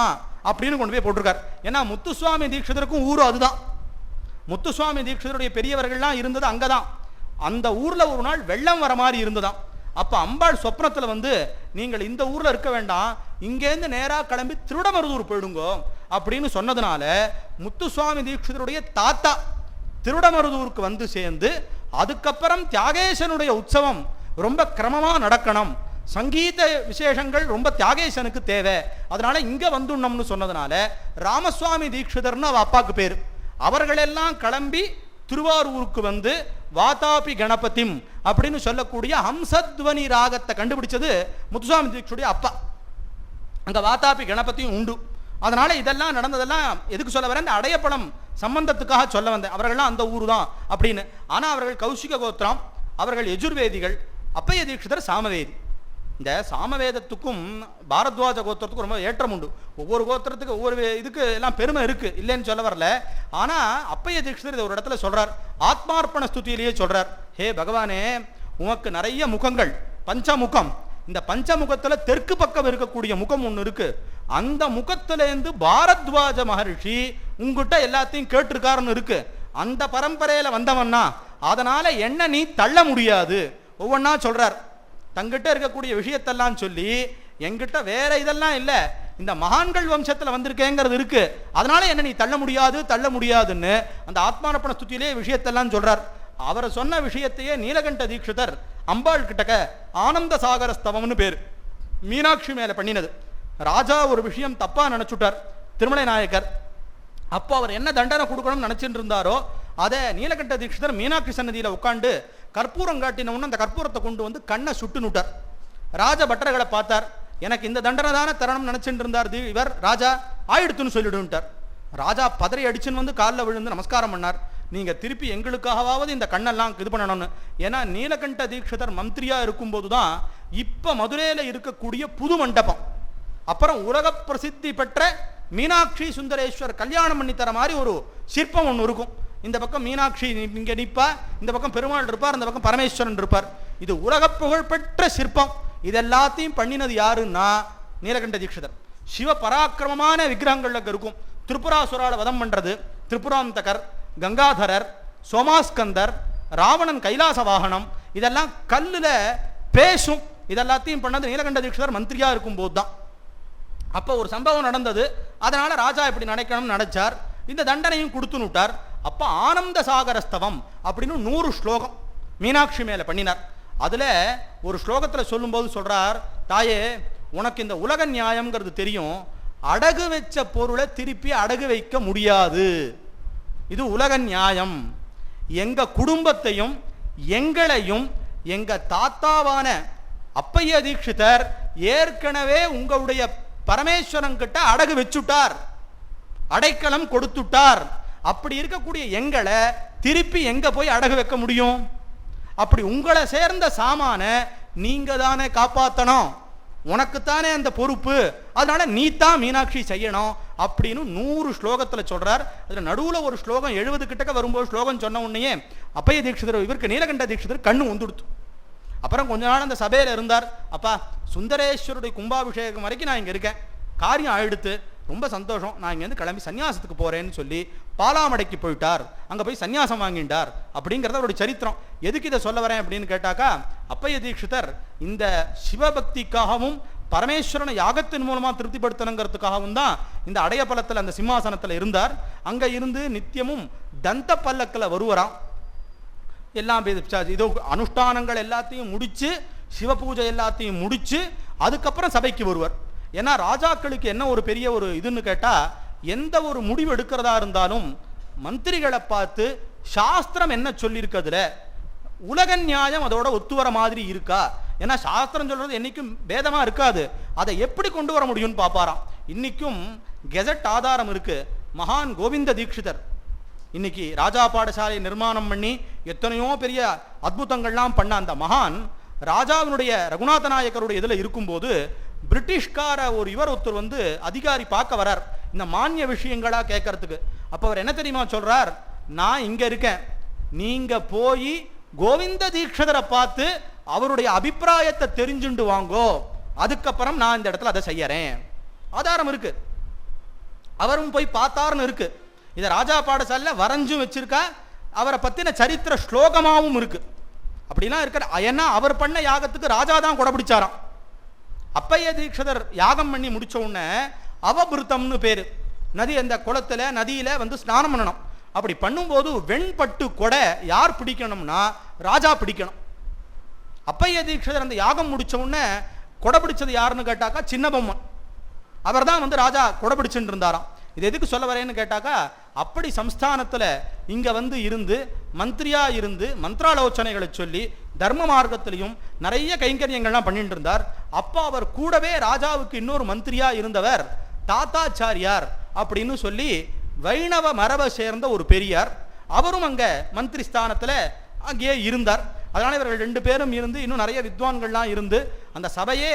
அப்படின்னு கொண்டு போய் போட்டிருக்கார். ஏன்னா முத்துசுவாமி தீட்சிதருக்கும் ஊர் அதுதான். முத்துசுவாமி தீட்சிதருடைய பெரியவர்கள்லாம் இருந்தது அங்கே தான். அந்த ஊரில் ஒரு நாள் வெள்ளம் வர மாதிரி இருந்ததாம். அப்போ அம்பாள் சொப்னத்தில் வந்து, நீங்கள் இந்த ஊரில் இருக்க வேண்டாம், இங்கேருந்து நேராக கிளம்பி திருடமருதூர் போயிடுங்கோ அப்படின்னு சொன்னதுனால முத்துசுவாமி தீட்சிதருடைய தாத்தா திருடமருதூருக்கு வந்து சேர்ந்து, அதுக்கப்புறம் தியாகேசனுடைய உற்சவம் ரொம்ப கிரமமாக நடக்கணும், சங்கீத விசேஷங்கள் ரொம்ப தியாகேசனுக்கு தேவை, அதனால இங்கே வந்துடணும்னு சொன்னதுனால ராமசுவாமி தீட்சிதர்னு அவ அப்பாவுக்கு பேர். அவர்களெல்லாம் கிளம்பி திருவாரூருக்கு வந்து வாதாபி கணபதிம் அப்படின்னு சொல்லக்கூடிய ஹம்சத்வனி ராகத்தை கண்டுபிடிச்சது முத்துசுவாமி தீட்சிதருடைய அப்பா. அங்கே வாதாபி கணபதியும் உண்டு. அதனால இதெல்லாம் நடந்ததெல்லாம் எதுக்கு சொல்ல வரேன், இந்த அடையப்படம் சம்பந்தத்துக்காக சொல்ல வந்தேன். அவர்கள்லாம் அந்த ஊர் தான் அப்படின்னு. ஆனால் அவர்கள் கௌஷிக கோத்திரம், அவர்கள் யஜுர்வேதிகள், அப்பைய தீட்சிதர் சாமவேதி. இந்த சாமவேதத்துக்கும் பாரத்வாஜ கோத்திரத்துக்கும் ரொம்ப ஏற்றம் உண்டு. ஒவ்வொரு கோத்திரத்துக்கு ஒவ்வொரு இதுக்கு எல்லாம் பெருமை இருக்கு, இல்லைன்னு சொல்ல வரல. ஆனால் அப்பைய தீட்சிதர் இதை ஒரு இடத்துல சொல்றார், ஆத்மார்ப்பண ஸ்துதியிலேயே சொல்றார், ஹே பகவானே, உனக்கு நிறைய முகங்கள், பஞ்சமுகம். இந்த பஞ்சமுகத்தில் தெற்கு பக்கம் இருக்கக்கூடிய முகம் ஒன்று இருக்கு. அந்த முகத்திலேருந்து பாரத்வாஜ மகர்ஷி உங்ககிட்ட எல்லாத்தையும் கேட்டிருக்காருன்னு இருக்கு. அந்த பரம்பரையில் வந்தவன்னா அதனால என்ன நீ தள்ள முடியாது. ஒவ்வொன்றா சொல்றார். தங்கிட்ட இருக்கக்கூடிய விஷயத்தெல்லாம் சொல்லி, எங்கிட்ட வேற இதெல்லாம் இல்லை, இந்த மகான்கள் வம்சத்தில் வந்திருக்கேங்கிறது இருக்கு, அதனால என்ன நீ தள்ள முடியாதுன்னு அந்த ஆத்மார்ப்பண ஸ்துதியிலே விஷயத்தெல்லாம் சொல்றார். அவர் சொன்ன விஷயத்தையே நீலகண்ட தீட்சிதர் அம்பாள் கிட்டக்க ஆனந்த சாகர ஸ்தவம்னு பேர், மீனாட்சி மேலே பண்ணினது. ராஜா ஒரு விஷயம் தப்பா நினைச்சுட்டார், திருமலை நாயக்கர். அப்போ அவர் என்ன தண்டனை கொடுக்கணும்னு நினைச்சிட்டு இருந்தாரோ அதை நீலகண்ட தீட்சிதர் மீனாட்சி சன்னதியில் உட்காந்து கற்பூரம் காட்டினவுன்னு அந்த கற்பூரத்தை கொண்டு வந்து கண்ணை சுட்டுனுட்டார். ராஜ பட்டர்களை பார்த்தார், எனக்கு இந்த தண்டனை தானே தரணும்னு நினைச்சிட்டு இருந்தார் இவர், ராஜா ஆயிடுத்துன்னு சொல்லிடுன்ட்டார். ராஜா பதறி அடிச்சுன்னு வந்து காலில் விழுந்து நமஸ்காரம் பண்ணார், நீங்கள் திருப்பி எங்களுக்காகவாவது இந்த கண்ணெல்லாம் இது பண்ணணும்னு. ஏன்னா நீலகண்ட தீட்சிதர் மந்திரியாக இருக்கும்போது தான் இப்போ மதுரையில் இருக்கக்கூடிய புது மண்டபம், அப்புறம் உலக பிரசித்தி பெற்ற மீனாட்சி சுந்தரேஸ்வர் கல்யாணம் பண்ணி தர மாதிரி ஒரு சிற்பம் ஒன்று இருக்கும். இந்த பக்கம் மீனாட்சி இங்கே நிற்பா, இந்த பக்கம் பெருமாள் இருப்பார், இந்த பக்கம் பரமேஸ்வரன் இருப்பார். இது உலக புகழ்பெற்ற சிற்பம். இது எல்லாத்தையும் பண்ணினது யாருன்னா நீலகண்ட தீட்சிதர். சிவ பராக்கிரமமான விக்கிரகங்கள் அங்கே இருக்கும். திரிபுராசுரால வதம் பண்ணுறது திரிபுராந்தகர், கங்காதரர், சோமாஸ்கந்தர், ராவணன் கைலாச வாகனம், இதெல்லாம் கல்லில் பேசும். இதெல்லாத்தையும் பண்ணது நீலகண்ட தீட்சிதர் மந்திரியாக இருக்கும்போது தான். அப்போ ஒரு சம்பவம் நடந்தது, அதனால ராஜா இப்படி நினைக்கணும்னு நினைச்சார், இந்த தண்டனையும் கொடுத்துன்னு விட்டார். அப்போ ஆனந்த சாகரஸ்தவம் அப்படின்னு 100 ஸ்லோகம் மீனாட்சி மேலே பண்ணினார். அதில் ஒரு ஸ்லோகத்தில் சொல்லும்போது சொல்கிறார், தாயே உனக்கு இந்த உலக நியாயம்ங்கிறது தெரியும், அடகு வச்ச பொருளை திருப்பி அடகு வைக்க முடியாது, இது உலக நியாயம். எங்கள் குடும்பத்தையும் எங்களையும் எங்கள் தாத்தாவான அப்பைய தீட்சிதர் ஏற்கனவே உங்களுடைய பரமேஸ்வரன் கிட்ட அடகு வச்சுட்டார், அடைக்கலம் கொடுத்துட்டார். அப்படி இருக்கக்கூடிய எங்களை திருப்பி எங்க போய் அடகு வைக்க முடியும்? அப்படி உங்களை சேர்ந்த சாமான நீங்க தானே காப்பாற்றணும், உனக்குத்தானே அந்த பொறுப்பு, அதனால நீ தான் மீனாட்சி செய்யணும் அப்படின்னு 100 ஸ்லோகத்தில் சொல்றார். அதில் நடுவில் ஒரு ஸ்லோகம் 70 கிட்டக்க வரும்போது ஸ்லோகம் சொன்ன உடனே அப்பைய தீட்சிதர், இவருக்கு நீலகண்ட தீட்சிதர் கண்ணு வந்துடுத்து. அப்புறம் கொஞ்ச நாள் அந்த சபையில் இருந்தார். அப்பா, சுந்தரேஸ்வருடைய கும்பாபிஷேகம் வரைக்கும் நான் இங்கே இருக்கேன், காரியம் ஆயிடுத்து, ரொம்ப சந்தோஷம், நான் இங்கேருந்து கிளம்பி சன்னியாசத்துக்கு போகிறேன்னு சொல்லி பாலாமடைக்கு போயிட்டார். அங்கே போய் சன்னியாசம் வாங்கிட்டார் அப்படிங்கிறத அவருடைய சரித்திரம். எதுக்கு இதை சொல்ல வரேன் அப்படின்னு கேட்டாக்கா, அப்பைய தீட்சிதர் இந்த சிவபக்திக்காகவும் பரமேஸ்வரனை யாகத்தின் மூலமாக திருப்திப்படுத்தணுங்கிறதுக்காகவும் தான் இந்த அடையபலத்தில் அந்த சிம்மாசனத்தில் இருந்தார். அங்கே இருந்து நித்தியமும் தந்த பல்லக்கில் வருவராம். எல்லாம் இதோ அனுஷ்டானங்கள் எல்லாத்தையும் முடித்து, சிவ பூஜை எல்லாத்தையும் முடித்து அதுக்கப்புறம் சபைக்கு வருவார். ஏன்னா ராஜாக்களுக்கு என்ன ஒரு பெரிய ஒரு இதுன்னு கேட்டால், எந்த ஒரு முடிவு எடுக்கிறதா இருந்தாலும் மந்திரிகளை பார்த்து சாஸ்திரம் என்ன சொல்லியிருக்கிறதுல உலக நியாயம் அதோட ஒத்து வர மாதிரி இருக்கா. ஏன்னா சாஸ்திரம் சொல்றது என்னைக்கும் பேதமாக இருக்காது, அதை எப்படி கொண்டு வர முடியும்னு பார்ப்பாராம். இன்னைக்கும் கெசட் ஆதாரம் இருக்கு. மகான் கோவிந்த தீட்சிதர் இன்னைக்கு ராஜா பாடசாலை நிர்மாணம் பண்ணி எத்தனையோ பெரிய அற்புதங்கள்லாம் பண்ண அந்த மகான் ராஜாவினுடைய ரகுநாத நாயக்கருடைய இதில் இருக்கும்போது பிரிட்டிஷ்கார ஒருத்தர் வந்து அதிகாரி பார்க்க வரார், இந்த மானிய விஷயங்களா கேட்கறதுக்கு. அப்போ அவர் என்ன தெரியுமா சொல்றார், நான் இங்க இருக்கேன், நீங்க போய் கோவிந்த தீட்சிதரை பார்த்து அவருடைய அபிப்பிராயத்தை தெரிஞ்சுண்டு வாங்கோ, அதுக்கப்புறம் நான் இந்த இடத்துல அதை செய்யறேன். ஆதாரம் இருக்கு, அவரும் போய் பார்த்தாருன்னு இருக்கு. இதை ராஜா பாடசாலையில் வரைஞ்சும் வச்சிருக்கா, அவரை பத்தின சரித்திர ஸ்லோகமாகவும் இருக்கு. அப்படிலாம் இருக்கிற. ஏன்னா அவர் பண்ண யாகத்துக்கு ராஜா தான் கொடைபிடிச்சாராம். அப்பைய தீட்சிதர் யாகம் பண்ணி முடிச்ச உடனே அவபிருத்தம்னு பேரு, நதி அந்த குளத்துல நதியில வந்து ஸ்நானம் பண்ணணும். அப்படி பண்ணும்போது வெண்பட்டு கொடை யார் பிடிக்கணும்னா ராஜா பிடிக்கணும். அப்பைய தீட்சிதர் அந்த யாகம் முடிச்ச உடனே கொடை பிடிச்சது யாருன்னு கேட்டாக்கா சின்ன பொம்மன், அவர் தான் வந்து ராஜா கொடை பிடிச்சுட்டு இருந்தாராம். இது எதுக்கு சொல்ல வரேன்னு கேட்டாக்கா, அப்படி சம்ஸ்தானத்தில் இங்கே வந்து இருந்து மந்திரியாக இருந்து மந்திராலோசனைகளை சொல்லி தர்ம மார்க்கத்திலையும் நிறைய கைங்கரியங்கள்லாம் பண்ணிட்டு இருந்தார். அப்போ அவர் கூடவே ராஜாவுக்கு இன்னொரு மந்திரியாக இருந்தவர் தாத்தாச்சாரியார் அப்படின்னு சொல்லி வைணவ மரபை சேர்ந்த ஒரு பெரியார். அவரும் அங்கே மந்திரி ஸ்தானத்தில் அங்கேயே இருந்தார். அதனால் இவர்கள் 2 பேரும் இருந்து இன்னும் நிறைய வித்வான்கள்லாம் இருந்து அந்த சபையே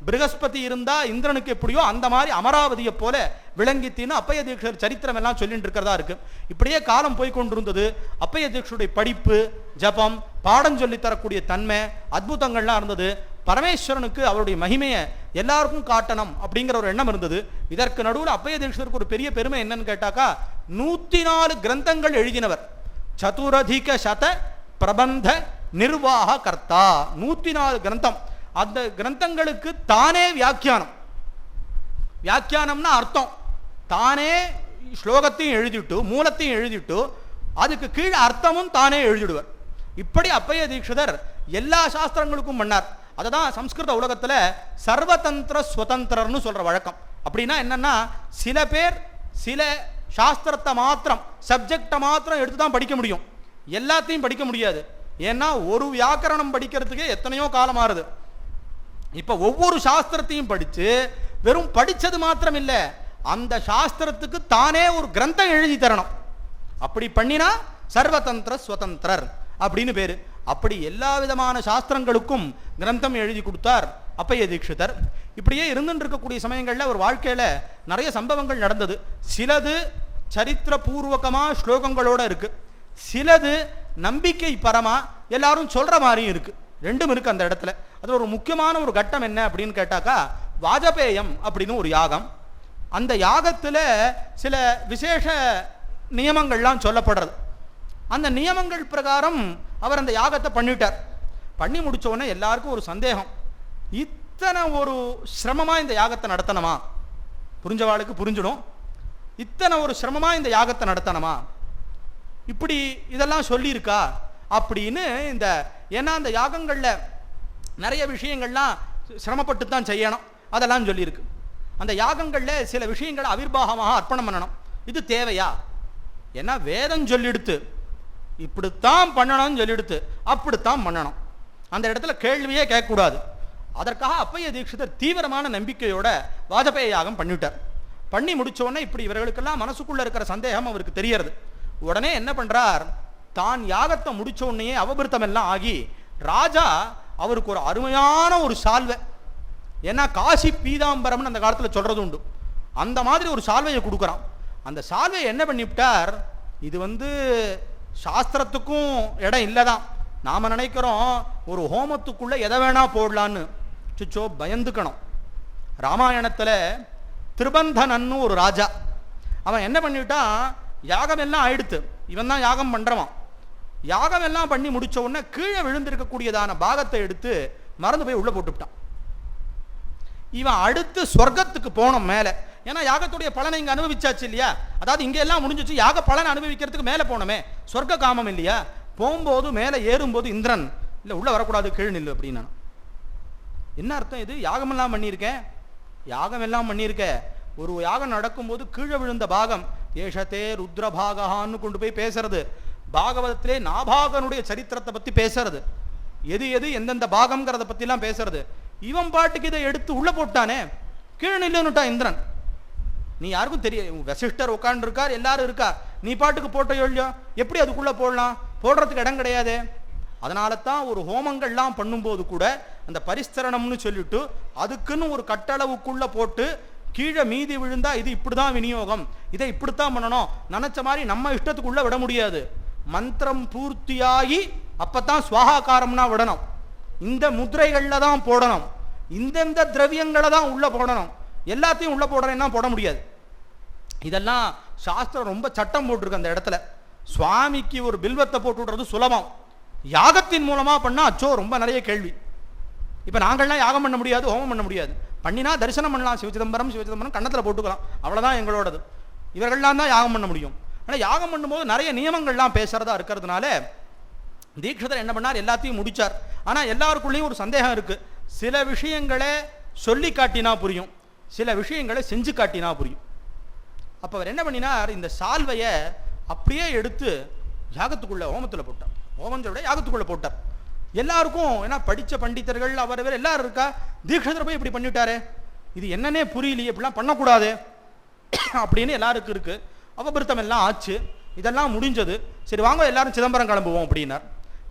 பிருகஸ்பதி இருந்தா இந்திரனுக்கு எப்படியோ அந்த மாதிரி அமராவதியை போல விளங்கித்தின்னு அப்பைய தீட்சிதர் சரித்திரம் எல்லாம் சொல்லிட்டு இருக்கிறதா இருக்கு. இப்படியே காலம் போய் கொண்டிருந்தது. அப்பைய தீட்சிதருடைய படிப்பு, ஜபம், பாடம் சொல்லி தரக்கூடிய தன்மை, அற்புதங்கள்லாம் இருந்தது. பரமேஸ்வரனுக்கு அவருடைய மகிமையை எல்லாருக்கும் காட்டணும் அப்படிங்கிற ஒரு எண்ணம் இருந்தது. இதற்கு நடுவில் அப்பைய தீட்சிதருக்கு ஒரு பெரிய பெருமை என்னன்னு கேட்டாக்கா, 104 கிரந்தங்கள் எழுதினவர், சதுரதிக சத பிரபந்த நிர்வாக கர்த்தா. 104 கிரந்தம். அந்த கிரந்தங்களுக்கு தானே வியாக்கியானம். வியாக்கியானம்னா அர்த்தம், தானே ஸ்லோகத்தையும் எழுதிட்டு மூலத்தையும் எழுதிட்டு அதுக்கு கீழே அர்த்தமும் தானே எழுதிடுவார். இப்படி அப்பைய தீட்சிதர் எல்லா சாஸ்திரங்களுக்கும் பண்ணார். அதை தான் சம்ஸ்கிருத உலகத்தில் சர்வதந்திர சுதந்திரர்னு சொல்ற வழக்கம். அப்படின்னா என்னன்னா, சில பேர் சில சாஸ்திரத்தை மாத்திரம், சப்ஜெக்டை மாத்திரம் எடுத்து தான் படிக்க முடியும், எல்லாத்தையும் படிக்க முடியாது. ஏன்னா ஒரு வியாக்கரணம் படிக்கிறதுக்கே எத்தனையோ காலம் ஆறுது. இப்ப ஒவ்வொரு சாஸ்திரத்தையும் படிச்சு வெறும் படிச்சது மாத்திரம் இல்லை, அந்த சாஸ்திரத்துக்கு தானே ஒரு கிரந்தம் எழுதி தரணும். அப்படி பண்ணினா சர்வதந்திர சுதந்திரர் அப்படின்னு பேரு. அப்படி எல்லா விதமான சாஸ்திரங்களுக்கும் கிரந்தம் எழுதி கொடுத்தார் அப்பைய தீட்சிதர். இப்படியே இருந்துட்டு இருக்கக்கூடிய சமயங்களில் ஒரு வாழ்க்கையில நிறைய சம்பவங்கள் நடந்தது. சிலது சரித்திர பூர்வகமா ஸ்லோகங்களோட இருக்கு, சிலது நம்பிக்கை பரமா எல்லாரும் சொல்ற மாதிரியும் இருக்கு. ரெண்டும் இருக்கு அந்த இடத்துல. அது ஒரு முக்கியமான ஒரு கட்டம் என்ன அப்படின்னு கேட்டாக்கா, வாஜபேயம் அப்படின்னு ஒரு யாகம். அந்த யாகத்துல சில விசேஷ நியமங்கள்லாம் சொல்லப்படுறது. அந்த நியமங்கள் பிரகாரம் அவர் அந்த யாகத்தை பண்ணிட்டார். பண்ணி முடிச்ச உடனே எல்லாருக்கும் ஒரு சந்தேகம், இத்தனை ஒரு சிரமமா இந்த யாகத்தை நடத்தணுமா? புரிஞ்சவாளுக்கு புரிஞ்சிடும், இத்தனை ஒரு சிரமமா இந்த யாகத்தை நடத்தணுமா, இப்படி இதெல்லாம் சொல்லியிருக்கா அப்படின்னு. இந்த ஏன்னா அந்த யாகங்கள்ல நிறைய விஷயங்கள்லாம் சிரமப்பட்டு தான் செய்யணும், அதெல்லாம் சொல்லியிருக்கு. அந்த யாகங்கள்ல சில விஷயங்களை அவிர்வாகமாக அர்ப்பணம் பண்ணணும். இது தேவையா? ஏன்னா வேதம் சொல்லிடுத்து இப்படித்தான் பண்ணணும்னு சொல்லிடுத்து, அப்படித்தான் பண்ணணும். அந்த இடத்துல கேள்வியே கேட்கக்கூடாது. அதற்காக அப்பைய தீட்சிதர் தீவிரமான நம்பிக்கையோட வாஜபேய யாகம் பண்ணிவிட்டார். பண்ணி முடிச்ச உடனே இப்படி இவர்களுக்கெல்லாம் மனசுக்குள்ள இருக்கிற சந்தேகம் அவருக்கு தெரியறது. உடனே என்ன பண்றார், தான் யாகத்தை முடிச்ச உடனே அவபிருத்தம் எல்லாம் ஆகி ராஜா அவருக்கு ஒரு அருமையான ஒரு சால்வை, ஏன்னா காசி பீதாம்பரம்னு அந்த காலத்தில் சொல்றது உண்டு, அந்த மாதிரி ஒரு சால்வையை கொடுக்குறான். அந்த சால்வையை என்ன பண்ணிவிட்டார், இது சாஸ்திரத்துக்கும் இடம் இல்லைதான். நாம் நினைக்கிறோம் ஒரு ஹோமத்துக்குள்ள எதை வேணா போடலான்னு. சுச்சோ, பயந்துக்கணும். ராமாயணத்தில் திருபந்தனன்னு ஒரு ராஜா, அவன் என்ன பண்ணிவிட்டான், யாகம் எல்லாம் ஆயிடுத்து, இவன் தான் யாகம் பண்ணுறவன். யாகம் எல்லாம் பண்ணி முடிச்ச உடனே கீழே விழுந்திருக்கக்கூடியதான பாகத்தை எடுத்து மறந்து போய் உள்ள போட்டுவிட்டான். இவன் அடுத்து சொர்க்கத்துக்கு போனோம் மேலே, ஏன்னா யாகத்துடைய பலனை இங்கே அனுபவிச்சாச்சு இல்லையா, அதாவது இங்கே எல்லாம் முடிஞ்சிச்சு, யாக பலனை அனுபவிக்கிறதுக்கு மேலே போனோமே, சொர்க்க காமம் இல்லையா. போகும்போது மேலே ஏறும்போது இந்திரன், இல்லை உள்ளே வரக்கூடாது, கீழ் நில்லு அப்படின்னா. என்ன அர்த்தம் இது, யாகமெல்லாம் பண்ணியிருக்கேன், யாகம் எல்லாம் பண்ணியிருக்க, ஒரு யாகம் நடக்கும்போது கீழே விழுந்த பாகம் ஏஷத்தே ருத்ரபாகான்னு கொண்டு போய் பேசுறது, பாகவதத்திலே நாபாகனுடைய சரித்திரத்தை பற்றி பேசுறது, எது எது எந்தெந்த பாகம்ங்கிறத பற்றிலாம் பேசுறது. இவன் பாட்டுக்கு இதை எடுத்து உள்ள போட்டானே, கீழே நில்லுன்னுட்டான் இந்திரன். நீ யாருக்கும் தெரியும், வசிஷ்டர் உட்காந்து இருக்கார், எல்லாரும் இருக்கா, நீ பாட்டுக்கு போட்டோ இல்லையோ, எப்படி அதுக்குள்ள போடலாம், போடுறதுக்கு இடம் கிடையாது. அதனால தான் ஒரு ஹோமங்கள்லாம் பண்ணும்போது கூட அந்த பரிஸ்தரணம்னு சொல்லிட்டு அதுக்குன்னு ஒரு கட்டளவுக்குள்ள போட்டு கீழே மீதி விழுந்தா இது இப்படிதான் விநியோகம், இதை இப்படித்தான் பண்ணணும், நினைச்ச மாதிரி நம்ம இஷ்டத்துக்குள்ள விட முடியாது. மந்திரம் பூர்த்தியாகி அப்பதான் சுவாகாக்காரம்னா விடணும், இந்த முத்திரைகள்ல தான் போடணும், இந்தெந்த திரவியங்களை தான் உள்ள போடணும், எல்லாத்தையும் உள்ள போடுறேன்னா போட முடியாது. இதெல்லாம் சாஸ்திரம் ரொம்ப சட்டம் போட்டிருக்கு அந்த இடத்துல. சுவாமிக்கு ஒரு பில்வத்தை போட்டு விடுறது சுலபம், யாகத்தின் மூலமா பண்ணா அச்சோ ரொம்ப நிறைய கேள்வி. இப்ப நாங்கள்லாம் யாகம் பண்ண முடியாது, ஹோமம் பண்ண முடியாது, பண்ணினா தரிசனம் பண்ணலாம், சிவச்சிதம்பரம் கன்னத்துல போட்டுக்கலாம், அவ்வளவுதான் எங்களோடது. இவர்கள்லாம் தான் யாகம் பண்ண முடியும். ஆனால் யாகம் பண்ணும்போது நிறைய நியமங்கள்லாம் பேசுறதா இருக்கிறதுனால தீட்சிதர் என்ன பண்ணார், எல்லாத்தையும் முடிச்சார். ஆனால் எல்லாருக்குள்ளேயும் ஒரு சந்தேகம் இருக்கு, சில விஷயங்களை சொல்லி காட்டினா புரியும், சில விஷயங்களை செஞ்சு காட்டினா புரியும். அப்போ அவர் என்ன பண்ணினார், இந்த சால்வையை அப்படியே எடுத்து யாகத்துக்குள்ள ஹோமத்தில் போட்டார், ஹோமத்தை விட யாகத்துக்குள்ள போட்டார். எல்லாருக்கும், ஏன்னா படித்த பண்டிதர்கள் அவர் எல்லாரும் இருக்கா, தீட்சிதர் போய் இப்படி பண்ணிவிட்டாரு, இது என்னன்னே புரியலையே, இப்படிலாம் பண்ணக்கூடாது அப்படின்னு எல்லாருக்கும் இருக்கு. அவபிருத்தம் எல்லாம் ஆச்சு, இதெல்லாம் முடிஞ்சது. சரி வாங்க எல்லாரும் சிதம்பரம் கிளம்புவோம் அப்படின்னார்.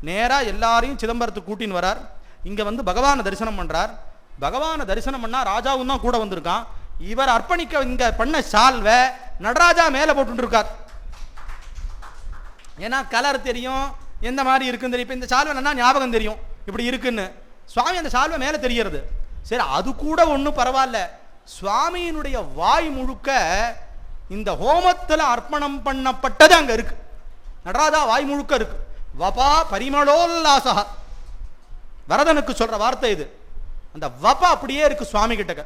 நேராக எல்லாரையும் சிதம்பரத்துக்கு கூட்டின்னு வரார். இங்கே பகவானை தரிசனம் பண்ணுறார். பகவானை தரிசனம் பண்ணால் ராஜாவும் தான் கூட வந்திருக்கான். இவர் அர்ப்பணிக்க இங்கே பண்ண சால்வை நடராஜா மேலே போட்டு இருக்கார். ஏன்னா கலர் தெரியும், எந்த மாதிரி இருக்குன்னு தெரியும். இப்போ இந்த சால்வை என்ன ஞாபகம் தெரியும் இப்படி இருக்குன்னு, சுவாமி அந்த சால்வை மேலே தெரியறது. சரி அது கூட ஒன்றும் பரவாயில்ல, சுவாமியினுடைய வாய் முழுக்க இந்த ஹோமத்தில் அர்ப்பணம் பண்ணப்பட்டது அங்கே இருக்கு, நடராஜா வாய் முழுக்க இருக்கு. வபா பரிமளோல்லாசா, வரதனுக்கு சொல்ற வார்த்தை இது. அந்த வபா அப்படியே இருக்கு சுவாமி கிட்டக்க.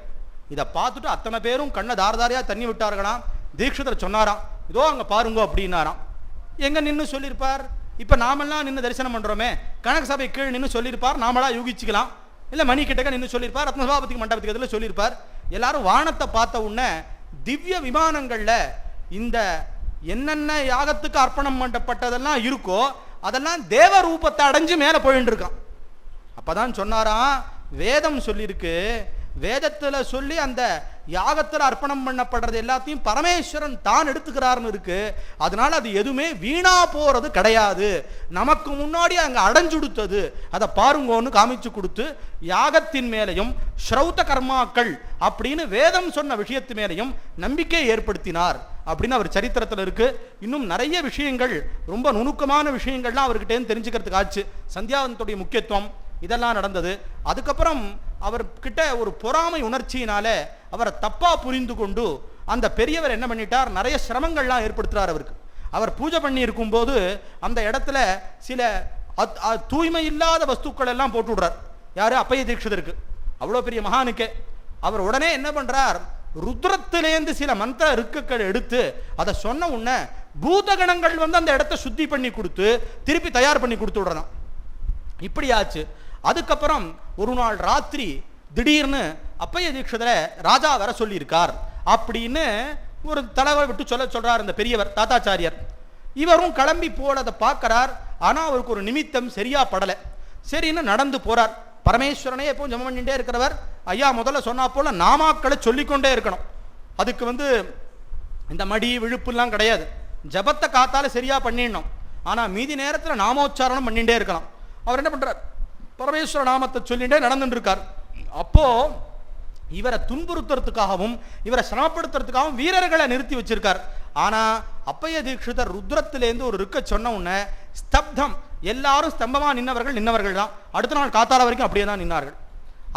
இதை பார்த்துட்டு அத்தனை பேரும் கண்ணை தாரதாரியா தண்ணி விட்டார்களாம். தீட்சிதர் சொன்னாராம், இதோ அங்க பாருங்க அப்படின்னாராம். எங்க நின்று சொல்லியிருப்பார், இப்ப நாமெல்லாம் நின்று தரிசனம் பண்றோமே, கணக்கு சபை கீழ் நின்று சொல்லியிருப்பார், நாமளா யூகிச்சுக்கலாம். இல்ல மணி கிட்டக்க நின்று சொல்லியிருப்பார், ரத்னசபாபதிக்கு மண்டபத்துக்கு எதில் சொல்லியிருப்பார். எல்லாரும் வானத்தை பார்த்த உடனே திவ்ய விமானங்கள்ல இந்த என்னென்ன யாகத்துக்கு அர்ப்பணம் பண்ணப்பட்டதெல்லாம் இருக்கோ அதெல்லாம் தேவ ரூபத்தை அடைஞ்சு மேல போயிட்டு இருக்கான். அப்பதான் சொன்னாராம், வேதம் சொல்லியிருக்கு, வேதத்துல சொல்லி அந்த யாகத்தில் அர்ப்பணம் பண்ணப்படுறது எல்லாத்தையும் பரமேஸ்வரன் தான் எடுத்துக்கிறார்னு இருக்கு. அதனால அது எதுவுமே வீணா போறது கிடையாது, நமக்கு முன்னாடி அங்க அடைஞ்சுடுத்தது, அதை பாருங்கன்னு காமிச்சு கொடுத்து யாகத்தின் மேலையும் ஸ்ரௌத கர்மாக்கள் அப்படின்னு வேதம் சொன்ன விஷயத்து மேலையும் நம்பிக்கை ஏற்படுத்தினார் அப்படின்னு அவர் சரித்திரத்தில் இருக்கு. இன்னும் நிறைய விஷயங்கள், ரொம்ப நுணுக்கமான விஷயங்கள்லாம் அவர்கிட்ட தெரிஞ்சுக்கிறதுக்கு ஆச்சு. சந்தியாவந்தத்துடைய முக்கியத்துவம் இதெல்லாம் நடந்தது. அதுக்கப்புறம் அவர்கிட்ட ஒரு பொறாமை உணர்ச்சியினால அவரை தப்பா புரிந்து கொண்டு அந்த பெரியவர் என்ன பண்ணிட்டார், நிறைய சிரமங்கள்லாம் ஏற்படுத்துறார் அவருக்கு. அவர் பூஜை பண்ணி இருக்கும்போது அந்த இடத்துல சில தூய்மை இல்லாத வஸ்துக்கள் எல்லாம் போட்டு விடுறார். யாரு, அப்பைய தீட்சிதருக்கு, அவ்வளோ பெரிய மகானுக்கே. அவர் உடனே என்ன பண்றார், ருத்ரத்திலேந்து சில மந்திர இருக்குக்கள் எடுத்து அதை சொன்ன உடனே பூதகணங்கள் அந்த இடத்த சுத்தி பண்ணி கொடுத்து திருப்பி தயார் பண்ணி கொடுத்து விடுறதான். இப்படி ஆச்சு. அதுக்கப்புறம் ஒரு நாள் ராத்திரி திடீர்னு அப்பைய தீட்சிதரை ராஜா வர சொல்லியிருக்கார் அப்படின்னு ஒரு தலைவர் விட்டு சொல்றார் இந்த பெரியவர் தாத்தாச்சாரியர். இவரும் கிளம்பி போறதை பார்க்கிறார். ஆனா அவருக்கு ஒரு நிமித்தம் சரியா படலை. சரின்னு நடந்து போறார். பரமேஸ்வரனே எப்பவும் ஜெபம் பண்ணிட்டே இருக்கிறவர். ஐயா முதல்ல சொன்னா போல நாமாக்களை சொல்லிக்கொண்டே இருக்கணும். அதுக்கு இந்த மடி விழுப்புலாம் கிடையாது. ஜபத்தை காத்தால சரியா பண்ணிடணும். ஆனா மீதி நேரத்தில் நாமோச்சாரணம் பண்ணிட்டே இருக்கலாம். அவர் என்ன பண்றார், பரமேஸ்வர நாமத்தை சொல்லிட்டே நடந்துட்டு இருக்கார். அப்போ இவரை துன்புறுத்துறதுக்காகவும் இவரை சிரமப்படுத்துறதுக்காகவும் வீரர்களை நிறுத்தி வச்சிருக்கார். ஆனா அப்பைய தீட்சிதர் ருத்ரத்திலேருந்து ஒரு இருக்க சொன்ன உடனே ஸ்தப்தம், எல்லாரும் ஸ்தம்பமா நின்னவர்கள் தான். அடுத்த நாள் காத்தால வரைக்கும் அப்படியே தான் நின்னார்கள்.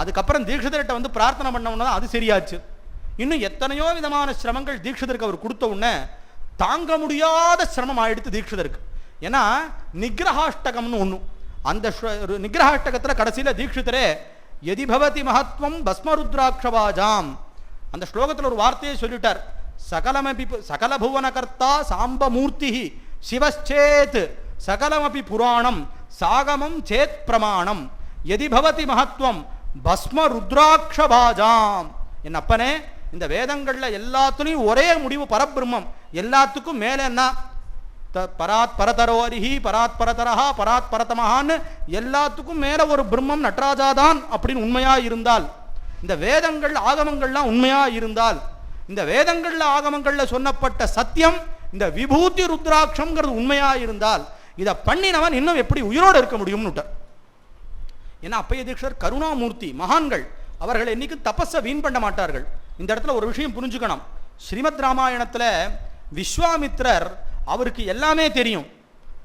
அதுக்கப்புறம் தீட்சிதர்கிட்ட பிரார்த்தனை பண்ண உடனே அது சரியாச்சு. இன்னும் எத்தனையோ விதமான சிரமங்கள் தீட்சிதருக்கு அவர் கொடுத்த உடனே தாங்க முடியாத சிரமம் ஆயிடுத்து தீட்சிதருக்கு. ஏன்னா நிகிரகாஷ்டகம்னு ஒண்ணு, அந்த நிகிரகாஷ்டகத்துல கடைசியில தீட்சிதரே எதிபவதி மகத்வம் பஸ்மருத்ராட்சவாஜாம் அந்த ஸ்லோகத்தில் ஒரு வார்த்தையை சொல்லிட்டார். சகல புவனகர்த்தா சாம்பமூர்த்தி சிவச்சேத் சகலமபி புராணம் சாகமம் சேத் பிரமாணம் எதிபவதி மகத்வம் பஸ்மருத்ராட்சவாஜாம். என் அப்பனே, இந்த வேதங்கள்ல எல்லாத்துலையும் ஒரே முடிவு பரபிரம்மம். எல்லாத்துக்கும் மேல என்ன, பராத் பரதரோரிஹி பராத் பரதரஹா பராத் பரதமஹான்னு எல்லாத்துக்கும் மேல ஒரு பிரம்மம் நடராஜாதான் அப்படின்னு உண்மையா இருந்தால், இந்த வேதங்கள் ஆகமங்கள்லாம் உண்மையா இருந்தால், இந்த வேதங்கள்ல ஆகமங்கள்ல சொன்னப்பட்ட சத்தியம் இந்த விபூதி ருத்ராட்சம்ங்கிறது உண்மையா இருந்தால், இதை பண்ணினவன் இன்னும் எப்படி உயிரோடு இருக்க முடியும்னு. ஏன்னா அப்பைய தீட்சிதர் கருணாமூர்த்தி, மகான்கள். அவர்கள் என்னைக்கும் தபஸை வீண் பண்ண மாட்டார்கள். இந்த இடத்துல ஒரு விஷயம் புரிஞ்சுக்கணும். ஸ்ரீமத் ராமாயணத்துல விஸ்வாமித்ரர் அவருக்கு எல்லாமே தெரியும்.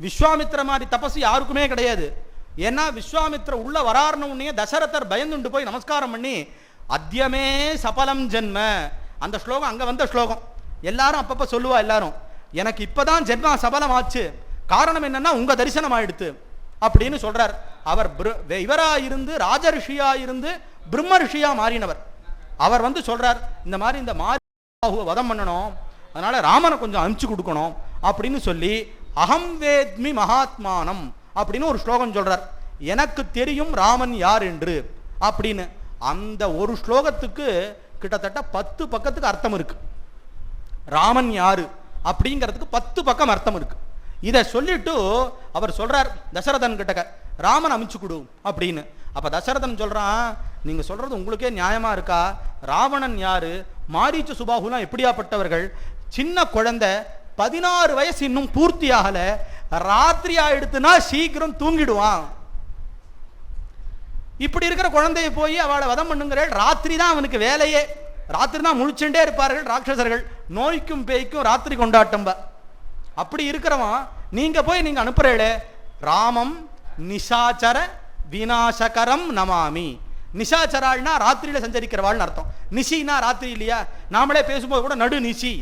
விஸ்வாமித்திர மாதிரி தபசு யாருக்குமே கிடையாது. ஏன்னா விஸ்வாமித்திர உள்ள வராருன்னு உடனே தசரதர் பயந்துண்டு போய் நமஸ்காரம் பண்ணி அத்தியமே சபலம் ஜென்ம, அந்த ஸ்லோகம் அங்க வந்த ஸ்லோகம் எல்லாரும் அப்பப்ப சொல்லுவா. எல்லாரும் எனக்கு இப்பதான் ஜென்மா சபலம் ஆச்சு, காரணம் என்னன்னா உங்க தரிசனம் ஆயிடுத்து அப்படின்னு சொல்றார். அவர் இவரா இருந்து ராஜரிஷியா இருந்து பிரம்ம ரிஷியா மாறினவர். அவர் சொல்றார், இந்த மாதிரி இந்த மாரி வதம் பண்ணணும், அதனால ராமனை கொஞ்சம் அனுப்பிச்சு கொடுக்கணும் அப்படின்னு சொல்லி அகம் வேத்மி மகாத்மானம் அப்படின்னு ஒரு ஸ்லோகம் சொல்றார். எனக்கு தெரியும் ராமன் யார் என்று அப்படின்னு. அந்த ஒரு ஸ்லோகத்துக்கு கிட்டத்தட்ட 10 பக்கத்துக்கு அர்த்தம் இருக்கு. ராமன் யாரு அப்படிங்கிறதுக்கு 10 பக்கம் அர்த்தம் இருக்கு. இதை சொல்லிட்டு அவர் சொல்றார் தசரதன் கிட்ட, ராமன் அனுப்பிச்சு கொடு அப்படின்னு. அப்ப தசரதன் சொல்றான், நீங்க சொல்றது உங்களுக்கே நியாயமா இருக்கா? ராவணன் யாரு, மாரீச்ச சுபாகுலாம் எப்படியாப்பட்டவர்கள், சின்ன குழந்தை 16 வயசு இன்னும் பூர்த்தி ஆகல, ராத்திரி ஆயிடுத்துனா சீக்கிரம் தூங்கிடுவான். இப்படி இருக்கிற குழந்தைய போய் அவளை வதம் பண்ணுங்கிறாள். ராத்திரி தான் அவனுக்கு வேலையே, ராத்திரி தான் முழிச்சுட்டே இருப்பார்கள் ராட்சசர்கள். நோய்க்கும் பேய்க்கும் ராத்திரி கொண்டாட்டம். அப்படி இருக்கிறவன் நீங்க போய் நீங்க அனுப்புறே ராமம் நிஷாச்சர விநாசகரம் நமாமி. நிஷாச்சராள்னா ராத்திரியில சஞ்சரிக்கிறவாள்னு அர்த்தம். நிஷினா ராத்திரி இல்லையா, நாமளே பேசும்போது கூட நடு நிஷி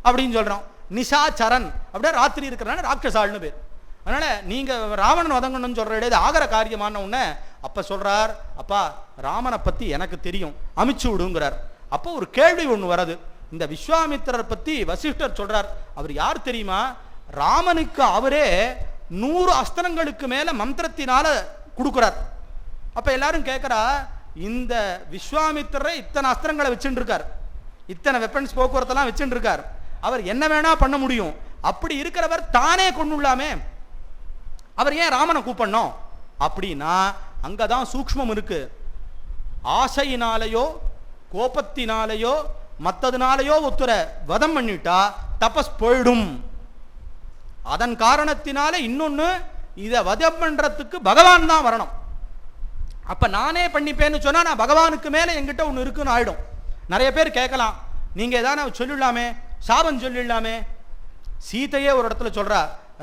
அப்படின்னு சொல்றோம். நிஷாச்சரன் அப்படியே ராத்திரி இருக்கிறனால ராட்சசாள்னு பேர். அதனால நீங்க ராவணன் வதங்கணும்னு சொல்ற இடையே ஆகிற காரியமான உடனே அப்ப சொல்றார், அப்பா ராமனை பத்தி எனக்கு தெரியும், அமிச்சு விடுங்கிறார். அப்போ ஒரு கேள்வி ஒண்ணு வருது. இந்த விஸ்வாமித்திரர் பத்தி வசிஷ்டர் சொல்றார், அவர் யார் தெரியுமா? ராமனுக்கு அவரே 100 அஸ்திரங்களுக்கு மேல மந்திரத்தினால கொடுக்கிறார். அப்ப எல்லாரும் கேட்கிறா, இந்த விஸ்வாமித்திரரை இத்தனை அஸ்திரங்களை வச்சுட்டு இருக்கார், இத்தனை வெப்பன்ஸ் போக்குவரத்தெல்லாம் வச்சுட்டு இருக்கார், அவர் என்ன வேணா பண்ண முடியும். அப்படி இருக்கிறவர் தானே கொண்டுள்ளாமே, அவர் ஏன் ராமனை கூப்பிடணும் அப்படின்னா அங்கதான் சூக்ஷ்மம் இருக்கு. ஆசையினாலேயோ கோபத்தினாலேயோ மற்றதுனாலேயோ ஒருத்தரை வதம் பண்ணிட்டா தபஸ் போயிடும். அதன் காரணத்தினால இன்னொன்னு, இதை வதம் பண்றதுக்கு பகவான் தான் வரணும். அப்ப நானே பண்ணிப்பேன்னு சொன்னா நான் பகவானுக்கு மேல என்கிட்ட ஒன்று இருக்குன்னு ஆயிடும். நிறைய பேர் கேட்கலாம், நீங்க ஏதாவது சொல்லிடலாமே, சாபம் சொல்லிடலாமே. சீதையே ஒரு இடத்துல சொல்றா,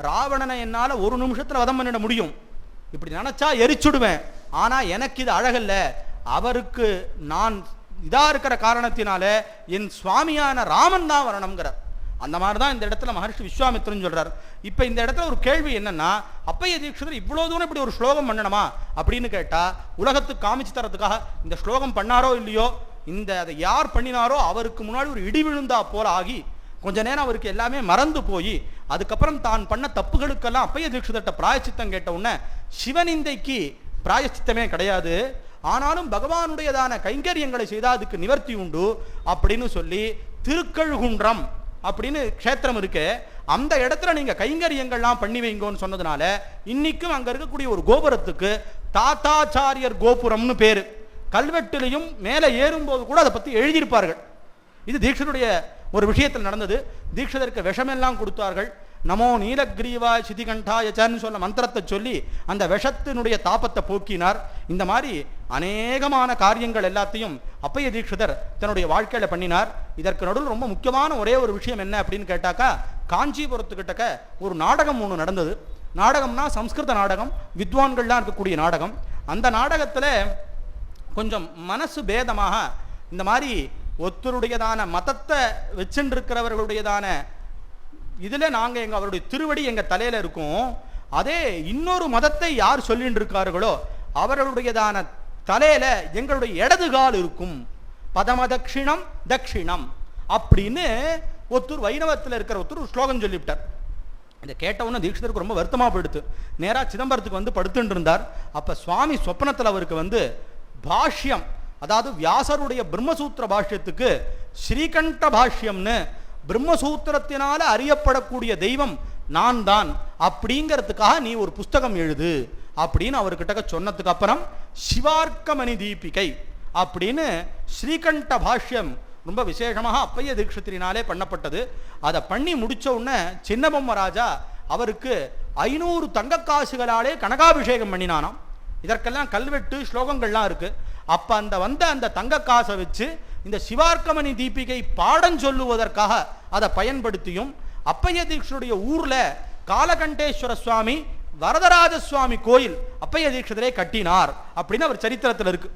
ராவணனை என்னால ஒரு நிமிஷத்துல வதம் பண்ணிட முடியும், இப்படி நினைச்சா எரிச்சுடுவேன், ஆனா எனக்கு இது அழகல்ல, அவருக்கு நான் இதா இருக்கிற காரணத்தினால என் சுவாமியான ராமன் தான் வரணுங்கிறார். அந்த மாதிரி தான் இந்த இடத்துல மகர்ஷி விஸ்வாமித்திரன் சொல்றார். இப்ப இந்த இடத்துல ஒரு கேள்வி என்னன்னா, அப்பைய தீட்சிதர் இவ்வளவு தூரம் இப்படி ஒரு ஸ்லோகம் பண்ணணுமா அப்படின்னு கேட்டா, உலகத்துக்கு காமிச்சு தரதுக்காக இந்த ஸ்லோகம் பண்ணாரோ இல்லையோ, இந்த அதை யார் பண்ணினாரோ அவருக்கு முன்னாடி ஒரு இடி விழுந்தா போல ஆகி கொஞ்ச நேரம் அவருக்கு எல்லாமே மறந்து போய், அதுக்கப்புறம் தான் பண்ண தப்புகளுக்கெல்லாம் அப்பைய தீட்சிதர்கிட்ட பிராயச்சித்தம் கேட்ட உடனே, சிவனிந்தைக்கு பிராயச்சித்தமே கிடையாது, ஆனாலும் பகவானுடையதான கைங்கரியங்களை செய்தால் அதுக்கு நிவர்த்தி உண்டு அப்படின்னு சொல்லி திருக்கழுகுன்றம் அப்படின்னு க்ஷேத்திரம் இருக்கு, அந்த இடத்துல நீங்க கைங்கரியங்கள்லாம் பண்ணி வைங்கன்னு சொன்னதுனால இன்னைக்கும் அங்க இருக்கக்கூடிய ஒரு கோபுரத்துக்கு தாத்தாச்சாரியர் கோபுரம்னு பேரு. கல்வெட்டிலையும் மேலே ஏறும்போது கூட அதை பற்றி எழுதியிருப்பார்கள். இது தீட்சிதருடைய ஒரு விஷயத்தில் நடந்தது. தீட்சிதருக்கு விஷமெல்லாம் கொடுத்தார்கள். நமோ நீலகிரீவாய் சிதிகண்டாயச்சன்னு சொல்ல மந்திரத்தை சொல்லி அந்த விஷத்தினுடைய தாபத்தை போக்கினார். இந்த மாதிரி அநேகமான காரியங்கள் எல்லாத்தையும் அப்பைய தீட்சிதர் தன்னுடைய வாழ்க்கையில் பண்ணினார். இதற்கு நடுவில் ரொம்ப முக்கியமான ஒரே ஒரு விஷயம் என்ன அப்படின்னு கேட்டாக்கா, காஞ்சிபுரத்துக்கிட்டக்க ஒரு நாடகம் ஒன்று நடந்தது. நாடகம்னா சம்ஸ்கிருத நாடகம், வித்வான்கள்லாம் இருக்கக்கூடிய நாடகம். அந்த நாடகத்தில் கொஞ்சம் மனசு பேதமாக இந்த மாதிரி ஒருத்தருடையதான மதத்தை வச்சுருக்கிறவர்களுடையதான இதில் நாங்கள் எங்கள் அவருடைய திருவடி எங்கள் தலையில் இருக்கும், அதே இன்னொரு மதத்தை யார் சொல்லிட்டு இருக்கார்களோ அவர்களுடையதான தலையில் எங்களுடைய இடது கால் இருக்கும், பதமதக்ஷிணம் தக்ஷிணம் அப்படின்னு ஒருத்தர் வைணவத்தில் இருக்கிற ஒருத்தர் ஸ்லோகம் சொல்லிவிட்டார். இதை கேட்டவுடனே தீட்சிதருக்கு ரொம்ப வருத்தமாக போயிடுத்து. நேராக சிதம்பரத்துக்கு வந்து படுத்துட்டு இருந்தார். அப்போ சுவாமி சொப்பனத்தில் அவருக்கு பாஷ்யம், அதாவது வியாசருடைய பிரம்மசூத்திர பாஷ்யத்துக்கு ஸ்ரீகண்ட பாஷ்யம்னு, பிரம்மசூத்திரத்தினால அறியப்படக்கூடிய தெய்வம் நான் தான் அப்படிங்கிறதுக்காக நீ ஒரு புஸ்தகம் எழுது அப்படின்னு அவர்கிட்ட சொன்னதுக்கு அப்புறம் சிவார்க்கமணி தீபிகை அப்படின்னு ஸ்ரீகண்ட பாஷ்யம் ரொம்ப விசேஷமாக அப்பைய தீட்சிதரினாலே பண்ணப்பட்டது. அதை பண்ணி முடிச்ச உடனே சின்னபொம்ம ராஜா அவருக்கு 500 தங்க காசுகளாலே கனகாபிஷேகம் பண்ணினானாம். இதற்கெல்லாம் கல்வெட்டு ஸ்லோகங்கள்லாம் இருக்கு. அப்ப அந்த தங்க காசை வச்சு இந்த சிவார்க்கமணி தீபிகை பாடம் சொல்லுவதற்காக அதை பயன்படுத்தியும் அப்பைய தீட்சிதருடைய ஊர்ல காலகண்டேஸ்வர சுவாமி வரதராஜ சுவாமி கோயில் அப்பைய தீட்சிதரே கட்டினார் அப்படின்னு அவர் சரித்திரத்தில் இருக்கு.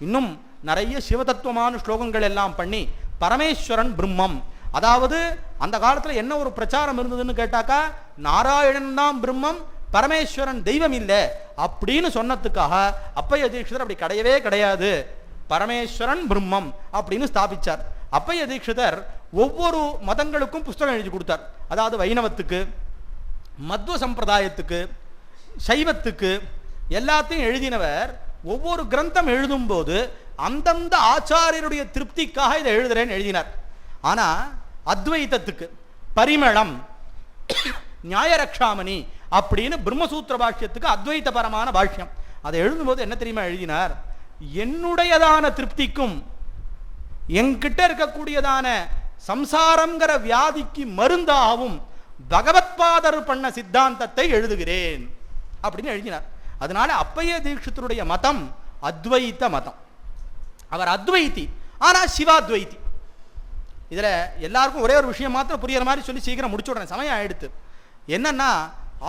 இன்னும் நிறைய சிவதத்துவமான ஸ்லோகங்கள் எல்லாம் பண்ணி பரமேஸ்வரன் பிரம்மம், அதாவது அந்த காலத்தில் என்ன ஒரு பிரச்சாரம் இருந்ததுன்னு கேட்டாக்கா, நாராயணன் தான் பிரம்மம், பரமேஸ்வரன் தெய்வம் இல்லை அப்படின்னு சொன்னதுக்காக அப்பைய தீட்சிதர் அப்படி கிடையவே கிடையாது, பரமேஸ்வரன் பிரம்மம் அப்படின்னு ஸ்தாபிச்சார். அப்பைய தீட்சிதர் ஒவ்வொரு மதங்களுக்கும் புஸ்தகம் எழுதி கொடுத்தார். அதாவது வைணவத்துக்கு, மத்வ சம்பிரதாயத்துக்கு, சைவத்துக்கு எல்லாத்தையும் எழுதினவர். ஒவ்வொரு கிரந்தம் எழுதும் போது அந்தந்த ஆச்சாரியருடைய திருப்திக்காக இதை எழுதுறேன்னு எழுதினார். ஆனா அத்வைதத்துக்கு பரிமளம், நியாயரக்ஷாமணி அப்படின்னு பிரம்மசூத்திர பாஷ்யத்துக்கு அத்வைதபரமான பாஷ்யம் அதை எழுதும்போது என்ன தெரியுமா எழுதினார், என்னுடையதான திருப்திக்கும் என்கிட்ட இருக்கக்கூடியதான சம்சாரங்கிற வியாதிக்கு மருந்தாகவும் பகவத்பாதர் பண்ண சித்தாந்தத்தை எழுதுகிறேன் அப்படின்னு எழுதினார். அதனால அப்பைய தீட்சிதருடைய மதம் அத்வைத மதம். அவர் அத்வைதி, ஆனா சிவாத்வைதி. இதுல எல்லாருக்கும் ஒரே ஒரு விஷயம் மாத்திரம் புரியுற மாதிரி சொல்லி சீக்கிரம் முடிச்சு விடுறேன், சமயம் ஆயிடுத்து. என்னன்னா,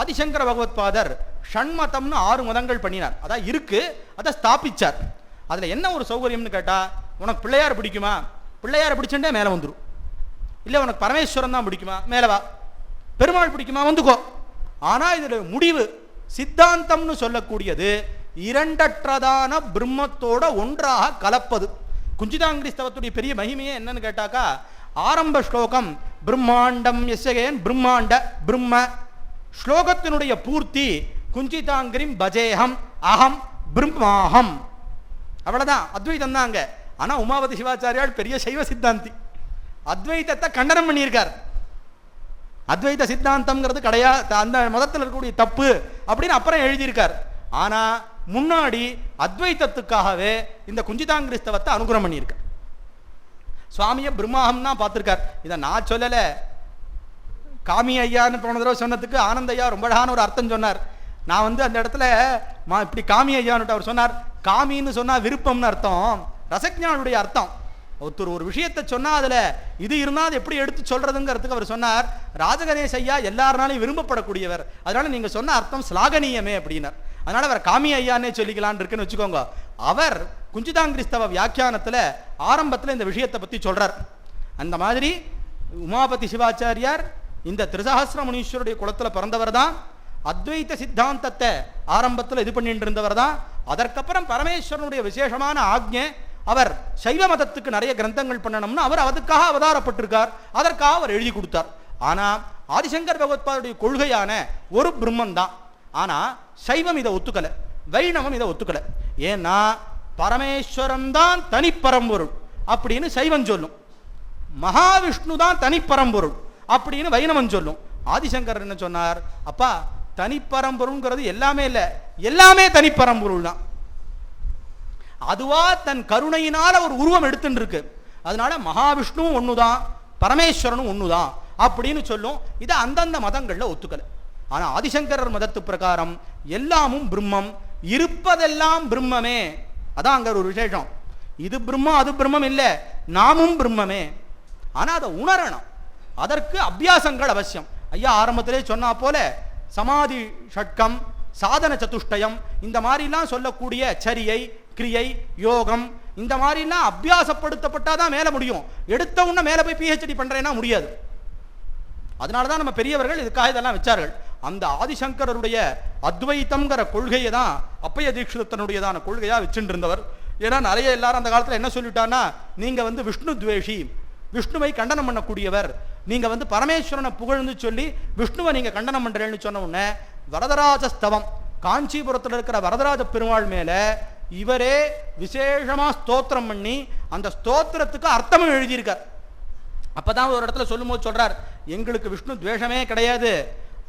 ஆதிசங்கர பகவத்பாதர் ஷண்மதம்னு 6 மதங்கள் பண்ணினார். அதான் இருக்கு, அதை ஸ்தாபிச்சார். அதுல என்ன ஒரு சௌகரியம்னு கேட்டா, உனக்கு பிள்ளையார் பிடிக்குமா, பிள்ளையார் பிடிச்சுட்டே மேலே வந்துடும். இல்லை உனக்கு பரமேஸ்வரன் தான் பிடிக்குமா, மேலே வா. பெருமாள் பிடிக்குமா, வந்துக்கோ. ஆனா இதுல முடிவு சித்தாந்தம்னு சொல்லக்கூடியது இரண்டற்றதான பிரம்மத்தோட ஒன்றாக கலப்பது. குஞ்சிதாங்கிரிஸ்தவத்துடைய பெரிய மகிமையே என்னன்னு கேட்டாக்கா, ஆரம்ப ஸ்லோகம் பிரம்மாண்டம் எஸ்ஸகேன் பிரம்மாண்ட பிரம்ம, ஸ்லோகத்தினுடைய பூர்த்தி குஞ்சிதாங்கிரிம் பஜேகம் அகம் பிரம்மாஹம், அவ்வளவுதான். அத்வைதம் தான் அங்க. ஆனா உமாபதி சிவாச்சாரியால் பெரிய சைவ சித்தாந்தி, அத்வைதத்தை கண்டனம் பண்ணியிருக்கார். அத்வைத சித்தாந்தம்ங்கிறது கிடையாது, அந்த மதத்தில் இருக்கக்கூடிய தப்பு அப்படின்னு அப்புறம் எழுதியிருக்கார். ஆனா முன்னாடி அத்வைதத்துக்காகவே இந்த குஞ்சிதாங்கிரிஸ்தவத்தை அனுகிரகம் பண்ணியிருக்கார். சுவாமியை பிரம்மாஹம் தான் பார்த்திருக்கார். இதை நான் சொல்லல, காமி ஐயான்னு போன தடவை சொன்னதுக்கு ஆனந்த ஐயா ரொம்ப அழகான ஒரு அர்த்தம் சொன்னார். நான் அந்த இடத்துல இப்படி காமி ஐயான்னு அவர் சொன்னார். காமின்னு சொன்னா விருப்பம்னு அர்த்தம், ரசஞானுடைய அர்த்தம். ஒருத்தர் ஒரு விஷயத்தை சொன்னா அதுல இது இருந்தால் அது எப்படி எடுத்து சொல்றதுங்கிறதுக்கு அவர் சொன்னார், ராஜகணேஷ் ஐயா எல்லாருனாலையும் விரும்பப்படக்கூடியவர், அதனால நீங்க சொன்ன அர்த்தம் ஸ்லாகனீயமே அப்படின்னார். அதனால அவர் காமி ஐயானே சொல்லிக்கலான் இருக்குன்னு வச்சுக்கோங்க. அவர் குஞ்சிதாங்கிரிஸ்தவ வியாக்கியானத்துல ஆரம்பத்துல இந்த விஷயத்தை பத்தி சொல்றார். அந்த மாதிரி உமாபதி சிவாச்சாரியார் இந்த திரிசஹஸ்ர முனீஸ்வருடைய குலத்துல பிறந்தவர் தான். அத்வைத சித்தாந்தத்தை ஆரம்பத்தில் இது பண்ணிட்டு இருந்தவர் தான். அதற்கப்புறம் பரமேஸ்வரனுடைய விசேஷமான ஆக்ஞை, அவர் சைவ மதத்துக்கு நிறைய கிரந்தங்கள் பண்ணணும்னு அவர் அதுக்காக அவதாரப்பட்டிருக்கார். அதற்காக அவர் எழுதி கொடுத்தார். ஆனா ஆதிசங்கர் பகவத்பாதுடைய கொள்கையான ஒரு பிரம்மன் தான். ஆனா சைவம் இதை ஒத்துக்கல, வைணவம் இதை ஒத்துக்கல. ஏன்னா பரமேஸ்வரன் தான் தனிப்பரம்பொருள் அப்படின்னு சைவம் சொல்லும், மகாவிஷ்ணு தான் தனிப்பரம்பொருள் அப்படின்னு வைணவன் சொல்லும். ஆதிசங்கர் என்ன சொன்னார், அப்பா தனிப்பரம்பொருள்ங்கிறது எல்லாமே இல்லை, எல்லாமே தனிப்பரம்பொருள் தான். அதுவா தன் கருணையினால் ஒரு உருவம் எடுத்துட்டு இருக்கு. அதனால மகாவிஷ்ணுவும் ஒண்ணுதான், பரமேஸ்வரனும் ஒண்ணுதான் அப்படின்னு சொல்லும். இதை அந்தந்த மதங்கள்ல ஒத்துக்கல. ஆனா ஆதிசங்கரர் மதத்து பிரகாரம் எல்லாமும் பிரம்மம், இருப்பதெல்லாம் பிரம்மமே. அதான் அங்க ஒரு விசேஷம். இது பிரம்மம் அது பிரம்மம் இல்லை, நாமும் பிரம்மமே. ஆனா அதை உணரணும், அதற்கு அபியாசங்கள் அவசியம். ஐயா ஆரம்பத்திலே சொன்னா போல சமாதி ஷட்கம், சாதன சதுஷ்டயம், இந்த மாதிரிலாம் சொல்லக்கூடிய சரியை கிரியை யோகம், இந்த மாதிரிலாம் அபியாசப்படுத்தப்பட்டாதான் மேல முடியும். எடுத்த உடனே மேல போய் PhD பண்றேன்னா முடியாது. அதனாலதான் நம்ம பெரியவர்கள் இதுக்காக இதெல்லாம் வச்சார்கள். அந்த ஆதிசங்கரருடைய அத்வைத்தம்ங்கிற கொள்கையை தான் அப்பைய தீட்சிதனுடையதான கொள்கையா வச்சுட்டு இருந்தவர். ஏன்னா நிறைய எல்லாரும் அந்த காலத்துல என்ன சொல்லிட்டான்னா, நீங்க விஷ்ணு துவேஷி, விஷ்ணுவை கண்டனம் பண்ணக்கூடியவர், நீங்க பரமேஸ்வரனை புகழ்ந்து சொல்லி விஷ்ணுவை நீங்க கண்டனம் பண்றேன்னு சொன்ன உடனே வரதராஜ ஸ்தவம், காஞ்சிபுரத்தில் இருக்கிற வரதராஜ பெருமாள் மேல இவரே விசேஷமா ஸ்தோத்திரம் பண்ணி அந்த ஸ்தோத்திரத்துக்கு அர்த்தமும் எழுதியிருக்கார். அப்பதான் ஒரு இடத்துல சொல்லும் போது சொல்றார், எங்களுக்கு விஷ்ணு துவேஷமே கிடையாது,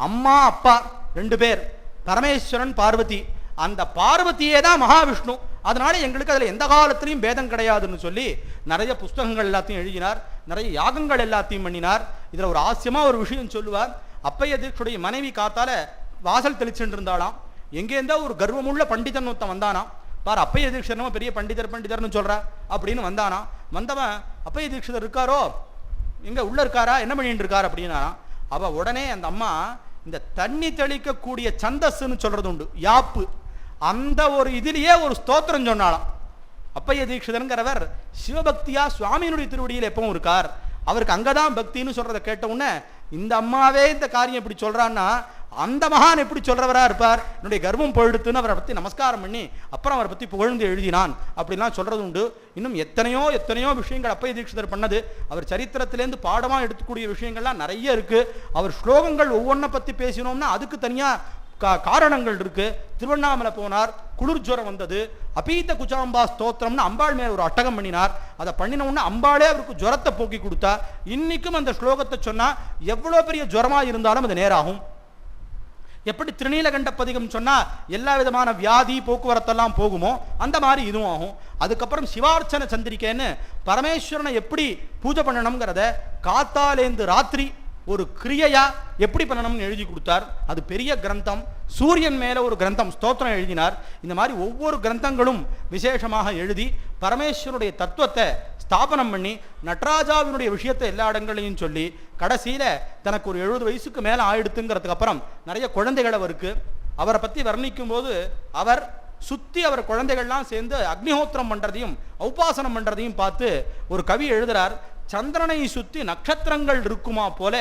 அம்மா அப்பா 2 பேர், பரமேஸ்வரன் பார்வதி, அந்த பார்வதியே தான் மகாவிஷ்ணு, அதனால எங்களுக்கு அதுல எந்த காலத்திலையும் பேதம் கிடையாதுன்னு சொல்லி நிறைய புஸ்தகங்கள் எல்லாத்தையும் எழுதினார், நிறைய யாகங்கள் எல்லாத்தையும் பண்ணினார். இதுல ஒரு ஆசியமா ஒரு விஷயம் சொல்லுவார். அப்பைய தீட்சுடைய மனைவி காத்தால வாசல் தெளிச்சுட்டு இருந்தாலாம். எங்கேருந்தா ஒரு கர்வமுள்ள பண்டிதன் ஒருத்தன் வந்தானா. பார், அப்பைய தீட்சிதர் பெரிய பண்டிதர்னு சொல்ற அப்படின்னு வந்தானா. வந்தவன் அப்பைய தீட்சிதர் இருக்காரோ, எங்க உள்ள இருக்காரா, என்ன பண்ணிட்டு இருக்காரு அப்படின்னா, அவ உடனே அந்த அம்மா இந்த தண்ணி தெளிக்கக்கூடிய சந்தஸ்ன்னு சொல்றது உண்டு, யாப்பு, அந்த ஒரு இதிலேயே ஒரு ஸ்தோத்திரம் சொன்னாலாம். அப்பைய தீட்சிதர்ங்கிறவர் சிவபக்தியா சுவாமியினுடைய திருவடியில் எப்பவும் இருக்கார், அவருக்கு அங்கதான் பக்தின்னு சொல்றதை கேட்ட உடனே இந்த அம்மாவே இந்த காரியம் எப்படி சொல்றான்னா, அந்த மகான் எப்படி சொல்றவரா இருப்பார், என்னுடைய கர்வம் போயிடுத்துன்னு அவரை பத்தி நமஸ்காரம் பண்ணி அப்புறம் அவரை பத்தி புகழ்ந்து எழுதினான் அப்படின்லாம் சொல்றது உண்டு. இன்னும் எத்தனையோ எத்தனையோ விஷயங்கள் அப்பைய தீட்சிதர் பண்ணது. அவர் சரித்திரத்திலேருந்து பாடமா எடுத்துக்கூடிய விஷயங்கள்லாம் நிறைய இருக்கு. அவர் ஸ்லோகங்கள் ஒவ்வொன்றை பத்தி பேசினோம்னா அதுக்கு தனியா காரணங்கள் இருக்கு. திருவண்ணாமலை போனார், குளிர் ஜுரம் வந்தது, அபீத குச்சாம்பா ஸ்தோத்திரம்னு அம்பாள் மேல ஒரு அட்டகம் பண்ணினார். அதை பண்ணின உடனே அம்பாளே அவருக்கு ஜுரத்தை போக்கி கொடுத்தா. இன்னைக்கும் அந்த ஸ்லோகத்தை சொன்னா எவ்வளவு பெரிய ஜுரமா இருந்தாலும் அது நேராகும். எப்படி திருநீலகண்ட பதிகம் சொன்னா எல்லா விதமான வியாதி போக்குவரத்தெல்லாம் போகுமோ அந்த மாதிரி இதுவும் ஆகும். அதுக்கப்புறம் சிவார்ச்சன சந்திரிக்கைன்னு பரமேஸ்வரனை எப்படி பூஜை பண்ணணுங்கிறத காத்தாலேந்து ராத்திரி ஒரு கிரியையா எப்படி பண்ணணும்னு எழுதி கொடுத்தார். அது பெரிய கிரந்தம். சூரியன் மேல ஒரு கிரந்தம் ஸ்தோத்திரம் எழுதினார். இந்த மாதிரி ஒவ்வொரு கிரந்தங்களும் விசேஷமாக எழுதி பரமேஸ்வருடைய தத்துவத்தை ஸ்தாபனம் பண்ணி நடராஜாவினுடைய விஷயத்தை எல்லா இடங்களையும் சொல்லி கடைசியில தனக்கு ஒரு 70 வயசுக்கு மேல ஆயிடுத்துங்கிறதுக்கு அப்புறம் நிறைய குழந்தைகள் அவருக்கு. அவரை பத்தி வர்ணிக்கும் போது அவர் சுத்தி அவர் குழந்தைகள்லாம் சேர்ந்து அக்னிஹோத்திரம் பண்றதையும் உபாசனம் பண்றதையும் பார்த்து ஒரு கவி எழுதுறார், சந்திரனை சுத்தி நட்சத்திரங்கள் இருக்குமா போல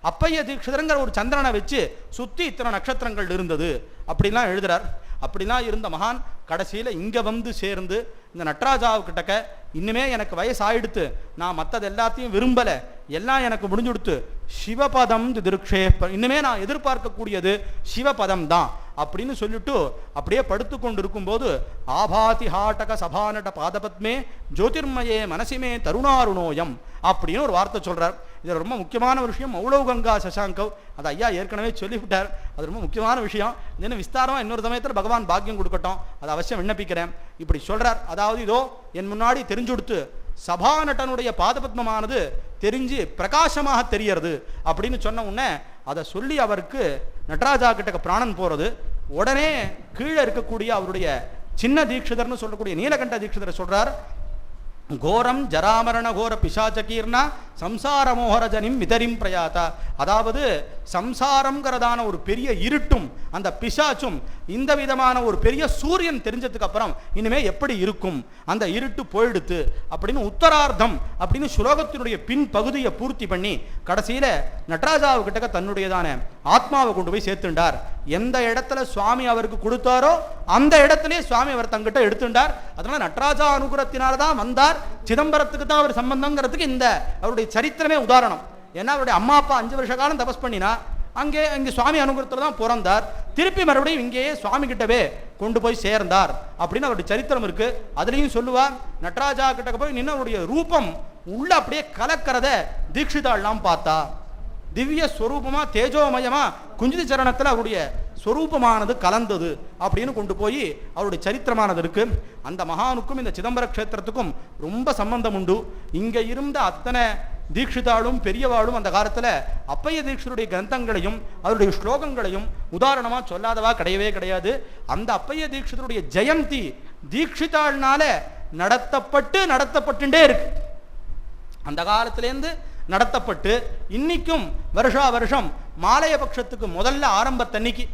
அப்பைய தீட்சிதர்ங்கிற ஒரு சந்திரனை வச்சு சுத்தி இத்தனை நட்சத்திரங்கள் இருந்தது அப்படிலாம் எழுதுறார். அப்படிலாம் இருந்த மகான் கடைசியில இங்க சேர்ந்து இந்த நடராஜாவுக்கிட்டக்க இன்னுமே எனக்கு வயசு ஆயிடுத்து, நான் மற்றது எல்லாத்தையும் விரும்பல, எல்லாம் எனக்கு முடிஞ்சுடுத்து, சிவபதம் திருக்ஷேப, இன்னுமே நான் எதிர்பார்க்கக்கூடியது சிவபதம் தான் அப்படின்னு சொல்லிட்டு அப்படியே படுத்து கொண்டு இருக்கும்போது ஆபாதி ஹாட்டக சபானட பாதபத்மே ஜோதிர்மயே மனசிமே தருணாருணோயம் அப்படின்னு ஒரு வார்த்தை சொல்றார். இது ரொம்ப முக்கியமான ஒரு விஷயம். மௌளவகங்கா சசாங்கவ் அதை ஐயா ஏற்கனவே சொல்லிவிட்டார். அது ரொம்ப முக்கியமான விஷயம். இது விஸ்தாரமா இன்னொரு சமயத்தில் பகவான் பாக்கியம் கொடுக்கட்டும், அதை அவசியம் விண்ணப்பிக்கிறேன். இப்படி சொல்றார். அதாவது இதோ என் முன்னாடி தெரிஞ்சுடுத்து சபாநட்டனுடைய பாதபத்மமானது தெரிஞ்சு பிரகாசமாக தெரியறது அப்படின்னு சொன்ன உடனே அதை சொல்லி அவருக்கு நடராஜா கிட்ட பிராணன் போறது. உடனே கீழே இருக்கக்கூடிய அவருடைய சின்ன தீட்சிதர்னு சொல்லக்கூடிய நீலகண்ட தீட்சிதர் சொல்றார், கோரம் ஜராமரண கோர பிசாச்சகீர்னா சம்சார மோகரஜனிம் விதரிம் பிரயாத்தா. அதாவது சம்சாரம்ங்கிறதான ஒரு பெரிய இருட்டும் அந்த பிசாச்சும் இந்த விதமான ஒரு பெரிய சூரியன் தெரிஞ்சதுக்கு அப்புறம் இனிமே எப்படி இருக்கும், அந்த இருட்டு போயிடுத்து அப்படின்னு உத்தரார்த்தம் அப்படின்னு ஸ்லோகத்தினுடைய பின் பகுதியை பூர்த்தி பண்ணி கடைசியில நடராஜாவுக்கிட்ட தன்னுடையதான ஆத்மாவை கொண்டு போய் சேர்த்துண்டார். எந்த இடத்துல சுவாமி அவருக்கு கொடுத்தாரோ அந்த இடத்திலே சுவாமி அவர் தங்கிட்ட எடுத்துட்டார். அதனால நடராஜா அனுகிரகத்தினால்தான் வந்தார். சிதம்பரத்துக்கு தான் அவர் சம்பந்தங்கிறதுக்கு இந்த அவருடைய சரித்திரமே உதாரணம். ஏன்னா அவருடைய அம்மா அப்பா 5 வருஷ காலம் தபஸ் பண்ணினா அங்கே சுவாமி அனுகிரகத்தில் தான் பிறந்தார். திருப்பி மறுபடியும் இங்கேயே சுவாமி கிட்டவே கொண்டு போய் சேர்ந்தார் அப்படின்னு அவருடைய சரித்திரம் இருக்கு. அதுலேயும் சொல்லுவார், நடராஜா கிட்ட போய் நின்று அவருடைய ரூபம் உள்ள அப்படியே கலக்கிறத தீட்சிதாள்லாம் பார்த்தா. திவ்ய ஸ்வரூபமாக தேஜோமயமாக குஞ்சித சரணத்தில் அவருடைய ஸ்வரூபமானது கலந்தது அப்படின்னு கொண்டு போய் அவருடைய சரித்திரமானது இருக்குது. அந்த மகானுக்கும் இந்த சிதம்பர க்ஷேத்திரத்துக்கும் ரொம்ப சம்பந்தம் உண்டு. இங்கே இருந்த அத்தனை தீட்சிதாளும் பெரியவாளும் அந்த காலத்தில் அப்பைய தீட்சருடைய கிரந்தங்களையும் அவருடைய ஸ்லோகங்களையும் உதாரணமாக சொல்லாதவா கிடையவே கிடையாது. அந்த அப்பைய தீட்சிதருடைய ஜெயந்தி தீட்சிதாள்னால நடத்தப்பட்டுட்டே இருக்கு. அந்த காலத்திலேருந்து நடத்தப்பட்டு இன்னைக்கும் வருஷா வருஷம் மாலைய பட்சத்துக்கு முதல்ல ஆரம்பத்தன்னைக்கு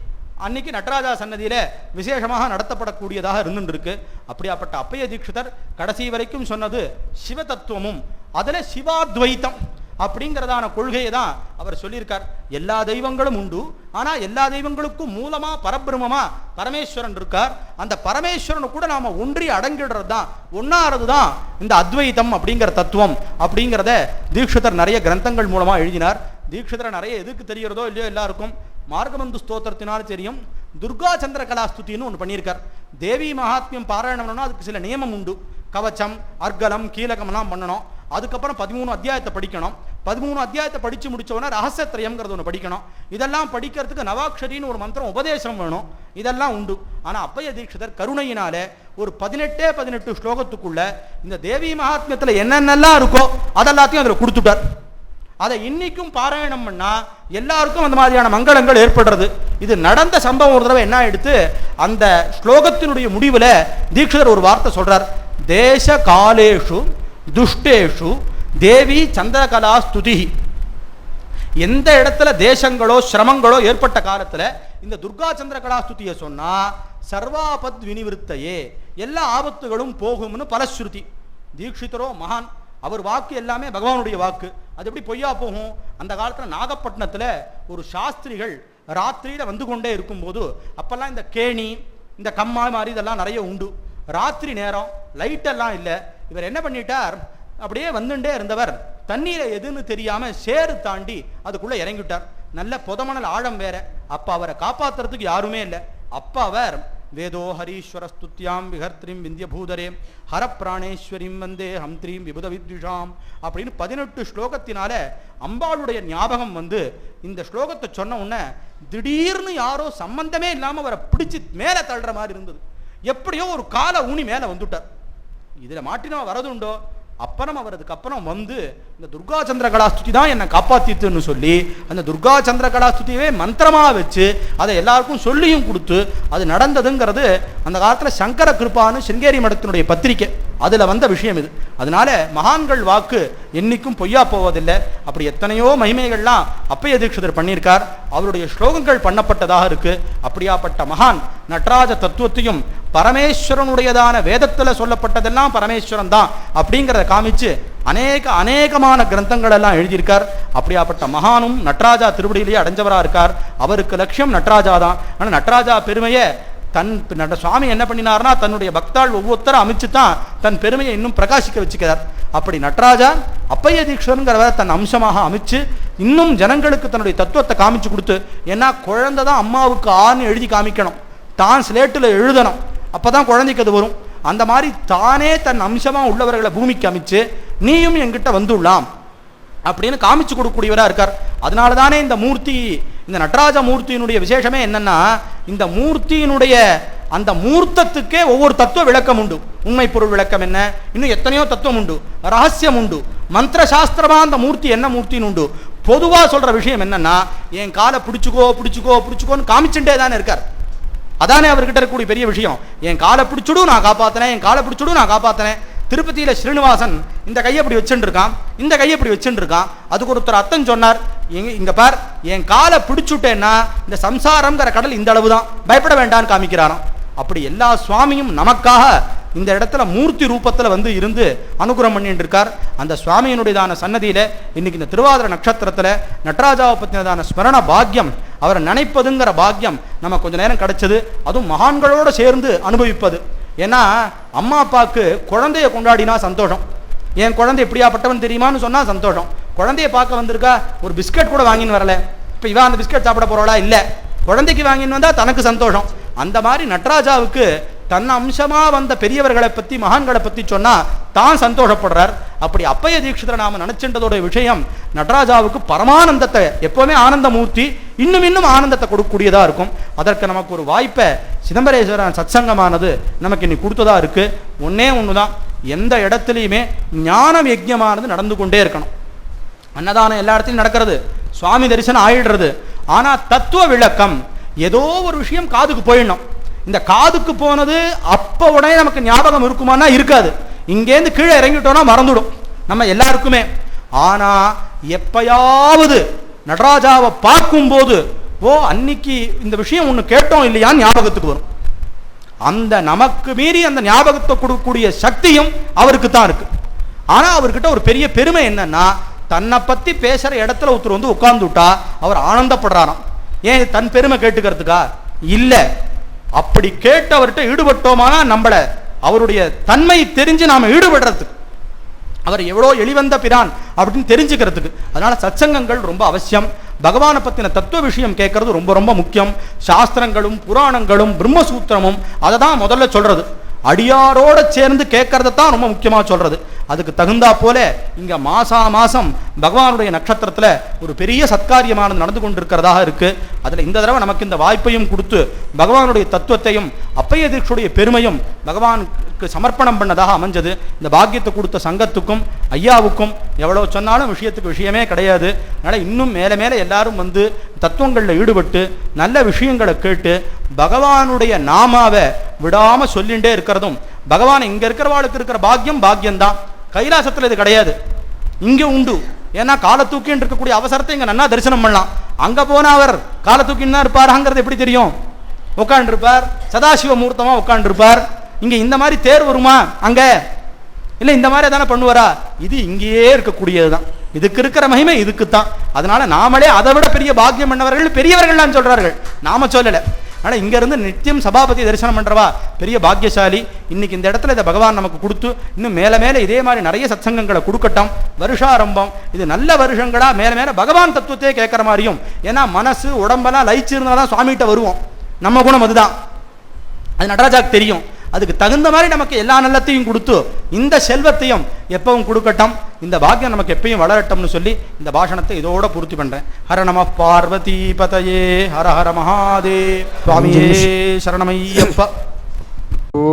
அன்னைக்கு நடராஜா சன்னதியில விசேஷமாக நடத்தப்படக்கூடியதாக இருந்துருக்கு. அப்படியாப்பட்ட அப்பைய தீட்சிதர் கடைசி வரைக்கும் சொன்னது சிவ தத்துவமும் அதுல சிவாத்வைத்தம் அப்படிங்கிறதான கொள்கையை தான் அவர் சொல்லியிருக்கார். எல்லா தெய்வங்களும் உண்டு, ஆனா எல்லா தெய்வங்களுக்கும் மூலமா பரபிரமமா பரமேஸ்வரன் இருக்கார். அந்த பரமேஸ்வரனை கூட நாம ஒன்றி அடங்கிடுறது தான் ஒன்னாறது தான் இந்த அத்வைத்தம் அப்படிங்கிற தத்துவம் அப்படிங்கிறத தீட்சிதர் நிறைய கிரந்தங்கள் மூலமா எழுதினார். தீட்சிதரை நிறைய எதுக்கு தெரிகிறதோ இல்லையோ எல்லாருக்கும் மார்கபந்து ஸ்தோத்திரத்தினாலும் தெரியும். துர்கா சந்திர கலாஸ்துதின்னு ஒன்று பண்ணியிருக்கார். தேவி மகாத்மியம் பாராயணம்னா அதுக்கு சில நியமம் உண்டு. கவச்சம், அர்கலம், கீலகம்லாம் பண்ணணும். அதுக்கப்புறம் 13 அத்தியாயத்தை படிக்கணும். 13 அத்தியாயத்தை படித்து முடித்தவொன்னே ரகசியத்திரயம்ங்கிறது ஒன்று படிக்கணும். இதெல்லாம் படிக்கிறதுக்கு நவாக்ஷரின்னு ஒரு மந்திரம் உபதேசம் வேணும். இதெல்லாம் உண்டு. ஆனால் அப்பைய தீட்சிதர் கருணையினால ஒரு 18 ஸ்லோகத்துக்குள்ள இந்த தேவி மகாத்மியத்தில் என்னென்னலாம் இருக்கோ அதெல்லாத்தையும் அதில் கொடுத்துட்டார். அதை இன்னைக்கும் பாராயணம் பண்ணா எல்லாருக்கும் அந்த மாதிரியான மங்களங்கள் ஏற்படுறது. இது நடந்த சம்பவம். ஒரு தடவை என்ன எடுத்து அந்த ஸ்லோகத்தினுடைய முடிவில் தீட்சிதர் ஒரு வார்த்தை சொல்றார். தேச காலேஷு துஷ்டேஷு தேவி சந்திரகலா ஸ்துதி. எந்த இடத்துல தேசங்களோ சிரமங்களோ ஏற்பட்ட காலத்தில் இந்த துர்கா சந்திரகலா ஸ்துதியை சொன்னா சர்வாபத் வினிவிருத்தையே, எல்லா ஆபத்துகளும் போகும்னு பலஸ்ருதி. தீட்சிதரோ மகான், அவர் வாக்கு எல்லாமே பகவானுடைய வாக்கு. அது எப்படி பொய்யா போகும்? அந்த காலத்தில் நாகப்பட்டினத்தில் ஒரு சாஸ்திரிகள் ராத்திரியில் வந்து கொண்டே இருக்கும்போது, அப்பெல்லாம் இந்த கேணி இந்த கம்மா மாதிரி இதெல்லாம் நிறைய உண்டு. ராத்திரி நேரம் லைட்டெல்லாம் இல்லை. இவர் என்ன பண்ணிட்டார், அப்படியே வந்துட்டே இருந்தவர் தண்ணீரை எதுன்னு தெரியாமல் சேறு தாண்டி அதுக்குள்ளே இறங்கிவிட்டார். நல்ல புதமணல் ஆழம் வேற. அப்போ அவரை காப்பாற்றுறதுக்கு யாருமே இல்லை. அப்போ அவர் வேதோ ஹரீஸ்வர ஸ்துத்யாம் விஹர்த்ரீம் விந்தியபூதரே ஹரப்பிராணேஸ்வரிம் வந்தே ஹம்த்ரீம் விபுத வித்விஷாம் அப்படின்னு 18 ஸ்லோகத்தினால அம்பாளுடைய ஞாபகம் வந்து இந்த ஸ்லோகத்தை சொன்ன உடனே திடீர்னு யாரோ சம்பந்தமே இல்லாமல் அவரை பிடிச்சி மேலே தள்ளுற மாதிரி இருந்தது. எப்படியோ ஒரு காலை ஊனி மேலே வந்துட்டார். இதில் மாட்டினவன் வரது உண்டோ? அப்புறம் அவர் அதுக்கப்புறம் வந்து இந்த துர்கா சந்திர கலாஸ்துதி தான் என்னை காப்பாத்தித்துன்னு சொல்லி அந்த துர்கா சந்திர கலாஸ்துதியவே மந்திரமாக வச்சு அதை எல்லாருக்கும் சொல்லியும் கொடுத்து அது நடந்ததுங்கிறது அந்த காலத்தில் சங்கர கிருபான்னு சிருங்கேரி மடத்தினுடைய பத்திரிக்கை அதில் வந்த விஷயம் இது. அதனால மகான்கள் வாக்கு என்னைக்கும் பொய்யா போவதில்லை. அப்படி எத்தனையோ மகிமைகள்லாம் அப்பைய தீட்சிதர் பண்ணியிருக்கார். அவருடைய ஸ்லோகங்கள் பண்ணப்பட்டதாக இருக்கு. அப்படியாப்பட்ட மகான் நடராஜ தத்துவத்தையும் பரமேஸ்வரனுடையதான வேதத்தில் சொல்லப்பட்டதெல்லாம் பரமேஸ்வரன் தான் அப்படிங்கிறத காமிச்சு அநேகமான கிரந்தங்கள் எல்லாம் எழுதியிருக்கார். அப்படியாப்பட்ட மகானும் நடராஜா திருவடியிலேயே அடைஞ்சவராக இருக்கார். அவருக்கு லட்சியம் நடராஜா தான். ஆனால் நடராஜா பெருமையை சுவாமி என்ன பண்ணினார்னா தன்னுடைய பக்தாள் ஒவ்வொருத்தரும் அமைச்சு தான் தன் பெருமையை இன்னும் பிரகாசிக்க வச்சுக்கிறார். அப்படி நடராஜா அப்பைய தீட்சருங்கிறவரை தன் அம்சமாக அமைச்சு இன்னும் ஜனங்களுக்கு தன்னுடைய தத்துவத்தை காமிச்சு கொடுத்து, ஏன்னா குழந்தை தான் அம்மாவுக்கு ஆன்னு எழுதி காமிக்கணும், தான் ஸ்லேட்டில் எழுதணும், அப்போதான் குழந்தைக்கு அது வரும். அந்த மாதிரி தானே தன் அம்சமாக உள்ளவர்களை பூமிக்கு அமைச்சு நீயும் என்கிட்ட வந்துடலாம் அப்படின்னு காமிச்சு கொடுக்கக்கூடியவராக இருக்கார். அதனால தானே இந்த மூர்த்தி, இந்த நடராஜ மூர்த்தியினுடைய விசேஷமே என்னன்னா, இந்த மூர்த்தியினுடைய அந்த மூர்த்தத்துக்கே ஒவ்வொரு தத்துவ விளக்கம் உண்டு. உண்மை பொருள் விளக்கம் என்ன, இன்னும் எத்தனையோ தத்துவம் உண்டு, ரகசியம் உண்டு, மந்திர சாஸ்திரமா அந்த மூர்த்தி என்ன மூர்த்தின்னு உண்டு. பொதுவாக சொல்ற விஷயம் என்னன்னா, என் காலை பிடிச்சுக்கோ பிடிச்சுக்கோ பிடிச்சுக்கோன்னு காமிச்சுட்டே தானே இருக்கார். அதானே அவர்கிட்ட இருக்கக்கூடிய பெரிய விஷயம். என் காலை பிடிச்சுடும் நான் காப்பாத்தினேன், என் காலை பிடிச்சுடும் நான் காப்பாத்தினேன். திருப்பதியில் ஸ்ரீனிவாசன் இந்த கையை இப்படி வச்சுட்டு இருக்கான், இந்த கையை இப்படி வச்சுட்டு இருக்கான். அதுக்கு ஒருத்தர் அர்த்தம் சொன்னார், இங்க பார் என் காலை பிடிச்சுட்டேன்னா இந்த சம்சாரம்ங்கிற கடல் இந்த அளவு தான், பயப்பட வேண்டான்னு காமிக்கிறாராம். அப்படி எல்லா சுவாமியும் நமக்காக இந்த இடத்துல மூர்த்தி ரூபத்தில் வந்து இருந்து அனுகிரகம் பண்ணிட்டு இருக்கார். அந்த சுவாமியினுடையதான சன்னதியில் இன்னைக்கு இந்த திருவாதிரை நட்சத்திரத்தில் நடராஜாவை பற்றினதான ஸ்மரண பாக்கியம், அவரை நினைப்பதுங்கிற பாக்கியம் நம்ம கொஞ்ச நேரம் கிடைச்சது. அதுவும் மகான்களோடு சேர்ந்து அனுபவிப்பது. ஏன்னா அம்மா அப்பாவுக்கு குழந்தைய கொண்டாடினா சந்தோஷம். என் குழந்தை எப்படியாப்பட்டவன் தெரியுமான்னு சொன்னால் சந்தோஷம். குழந்தைய பார்க்க வந்திருக்கா, ஒரு பிஸ்கட் கூட வாங்கின்னு வரல, இப்போ இவன் அந்த பிஸ்கட் சாப்பிட போகிறாளா? இல்லை, குழந்தைக்கு வாங்கின்னு வந்தால் தனக்கு சந்தோஷம். அந்த மாதிரி நடராஜாவுக்கு தன் அம்சமாக வந்த பெரியவர்களை பற்றி மகான்களை பற்றி சொன்னால் தான் சந்தோஷப்படுறார். அப்படி அப்பைய தீட்சிதரை நாம் நினச்சின்றதோட விஷயம் நடராஜாவுக்கு பரமானந்தத்தை, எப்போவுமே ஆனந்தமூர்த்தி, இன்னும் இன்னும் ஆனந்தத்தை கொடுக்கக்கூடியதாக இருக்கும். அதற்கு நமக்கு ஒரு வாய்ப்பை சிதம்பரேஸ்வரன் சத்சங்கமானது நமக்கு இன்னைக்கு கொடுத்ததா இருக்குது. ஒன்றே ஒன்று தான், எந்த இடத்துலையுமே ஞானம் யஜ்ஞமானது நடந்து கொண்டே இருக்கணும். அன்னதானம் எல்லா இடத்துலையும் நடக்கிறது, சுவாமி தரிசனம் ஆயிடுறது. ஆனால் தத்துவ விளக்கம் ஏதோ ஒரு விஷயம் காதுக்கு போயிடணும். இந்த காதுக்கு போனது அப்போ உடனே நமக்கு ஞாபகம் இருக்குமானா இருக்காது. இங்கேருந்து கீழே இறங்கிட்டோம்னா மறந்துடும் நம்ம எல்லாருக்குமே. ஆனால் எப்பயாவது நடராஜாவை பார்க்கும்போது ஓ அன்னைக்கு இந்த விஷயம் ஒன்று கேட்டோம் இல்லையான்னு ஞாபகத்துக்கு வரும். அந்த நமக்கு மீறி அந்த ஞாபகத்தை கொடுக்கக்கூடிய சக்தியும் அவருக்கு தான் இருக்கு. ஆனால் அவர்கிட்ட ஒரு பெரிய பெருமை என்னன்னா, தன்னை பற்றி பேசுகிற இடத்துல ஒருத்தர் வந்து உட்கார்ந்துட்டா அவர் ஆனந்தப்படுறாராம். ஏன் தன் பெருமை கேட்டுக்கிறதுக்கா? இல்லை, அப்படி கேட்டவர்கிட்ட ஈடுபட்டோமானா நம்மளை அவருடைய தன்மை தெரிஞ்சு நாம் ஈடுபடுறதுக்கு, அவர் எவ்வளோ எளிவந்த பிரான் அப்படின்னு தெரிஞ்சுக்கிறதுக்கு. அதனால சத்சங்கங்கள் ரொம்ப அவசியம். பகவானை பற்றின தத்துவ விஷயம் கேட்கறது ரொம்ப ரொம்ப முக்கியம். சாஸ்திரங்களும் புராணங்களும் பிரம்மசூத்திரமும் அதை தான் முதல்ல சொல்றது. அடியாரோட சேர்ந்து கேட்கறத தான் ரொம்ப முக்கியமாக சொல்றது. அதுக்கு தகுந்தா போல இங்க மாசம் பகவானுடைய நட்சத்திரத்துல ஒரு பெரிய சத்காரியமானது நடந்து கொண்டிருக்கிறதாக இருக்கு. அதுல இந்த தடவை நமக்கு இந்த வாய்ப்பையும் கொடுத்து பகவானுடைய தத்துவத்தையும் அப்பைய தீட்சுடைய பெருமையும் பகவானுக்கு சமர்ப்பணம் பண்ணதாக அமைஞ்சது. இந்த பாக்கியத்தை கொடுத்த சங்கத்துக்கும் ஐயாவுக்கும் எவ்வளோ சொன்னாலும் விஷயத்துக்கு விஷயமே கிடையாது. அதனால் இன்னும் மேலே மேலே எல்லாரும் வந்து தத்துவங்களில் ஈடுபட்டு நல்ல விஷயங்களை கேட்டு பகவானுடைய நாமாவை விடாமல் சொல்லிகிட்டே இருக்கிறதும், பகவான் இங்கே இருக்கிறவாளுக்கு இருக்கிற பாக்கியம்தான். கைலாசத்தில் இது கிடையாது, இங்கே உண்டு. ஏன்னா காலை தூக்கின்னு இருக்கக்கூடிய அவசரத்தை இங்கே நன்னா தரிசனம் பண்ணலாம். அங்கே போனால் அவர் காலை தூக்கின்னு தான் இருப்பாருங்கிறது எப்படி தெரியும்? உட்காண்டிருப்பார், சதாசிவ மூர்த்தமாக உட்காண்டிருப்பார். இங்கே இந்த மாதிரி தேர் வருமா? அங்கே இல்லை, இந்த மாதிரி தானே பண்ணுவாரா? இது இங்கேயே இருக்கக்கூடியது தான். இதுக்கு இருக்கிற மகிமை இதுக்குத்தான். அதனால நாமளே அதை விட பெரிய பாக்கியம் பண்ணவர்கள் பெரியவர்கள்லாம் சொல்றார்கள், நாம சொல்லலை. ஆனால் இங்கேருந்து நித்தியம் சபாபதி தரிசனம் பண்ணுறவா பெரிய பாக்கியசாலி. இன்னைக்கு இந்த இடத்துல இதை பகவான் நமக்கு கொடுத்து இன்னும் மேலே மேலே இதே மாதிரி நிறைய சத்சங்கங்களை கொடுக்கட்டும். வருஷாரம்பம் இது நல்ல வருஷங்களாக மேலே மேலே பகவான் தத்துவத்தையே கேட்குற மாதிரியும். ஏன்னா மனசு உடம்பெல்லாம் லயிச்சு இருந்தால் தான் சுவாமிகிட்ட வருவோம். நம்ம குணம் அதுதான், அது நடராஜாக்கு தெரியும். அதுக்கு தகுந்த மாதிரி நமக்கு எல்லா நல்லத்தையும் கொடுத்து இந்த செல்வத்தையும் எப்பவும் கொடுக்கட்டும். இந்த பாக்கியம் நமக்கு எப்பயும் வளரட்டும்னு சொல்லி இந்த பாஷணத்தை இதோட பூர்த்தி பண்றேன். ஹர நம பார்வதி பதயே, ஹர ஹர மகாதேவ். சுவாமியே சரணமையப்பா. ஓ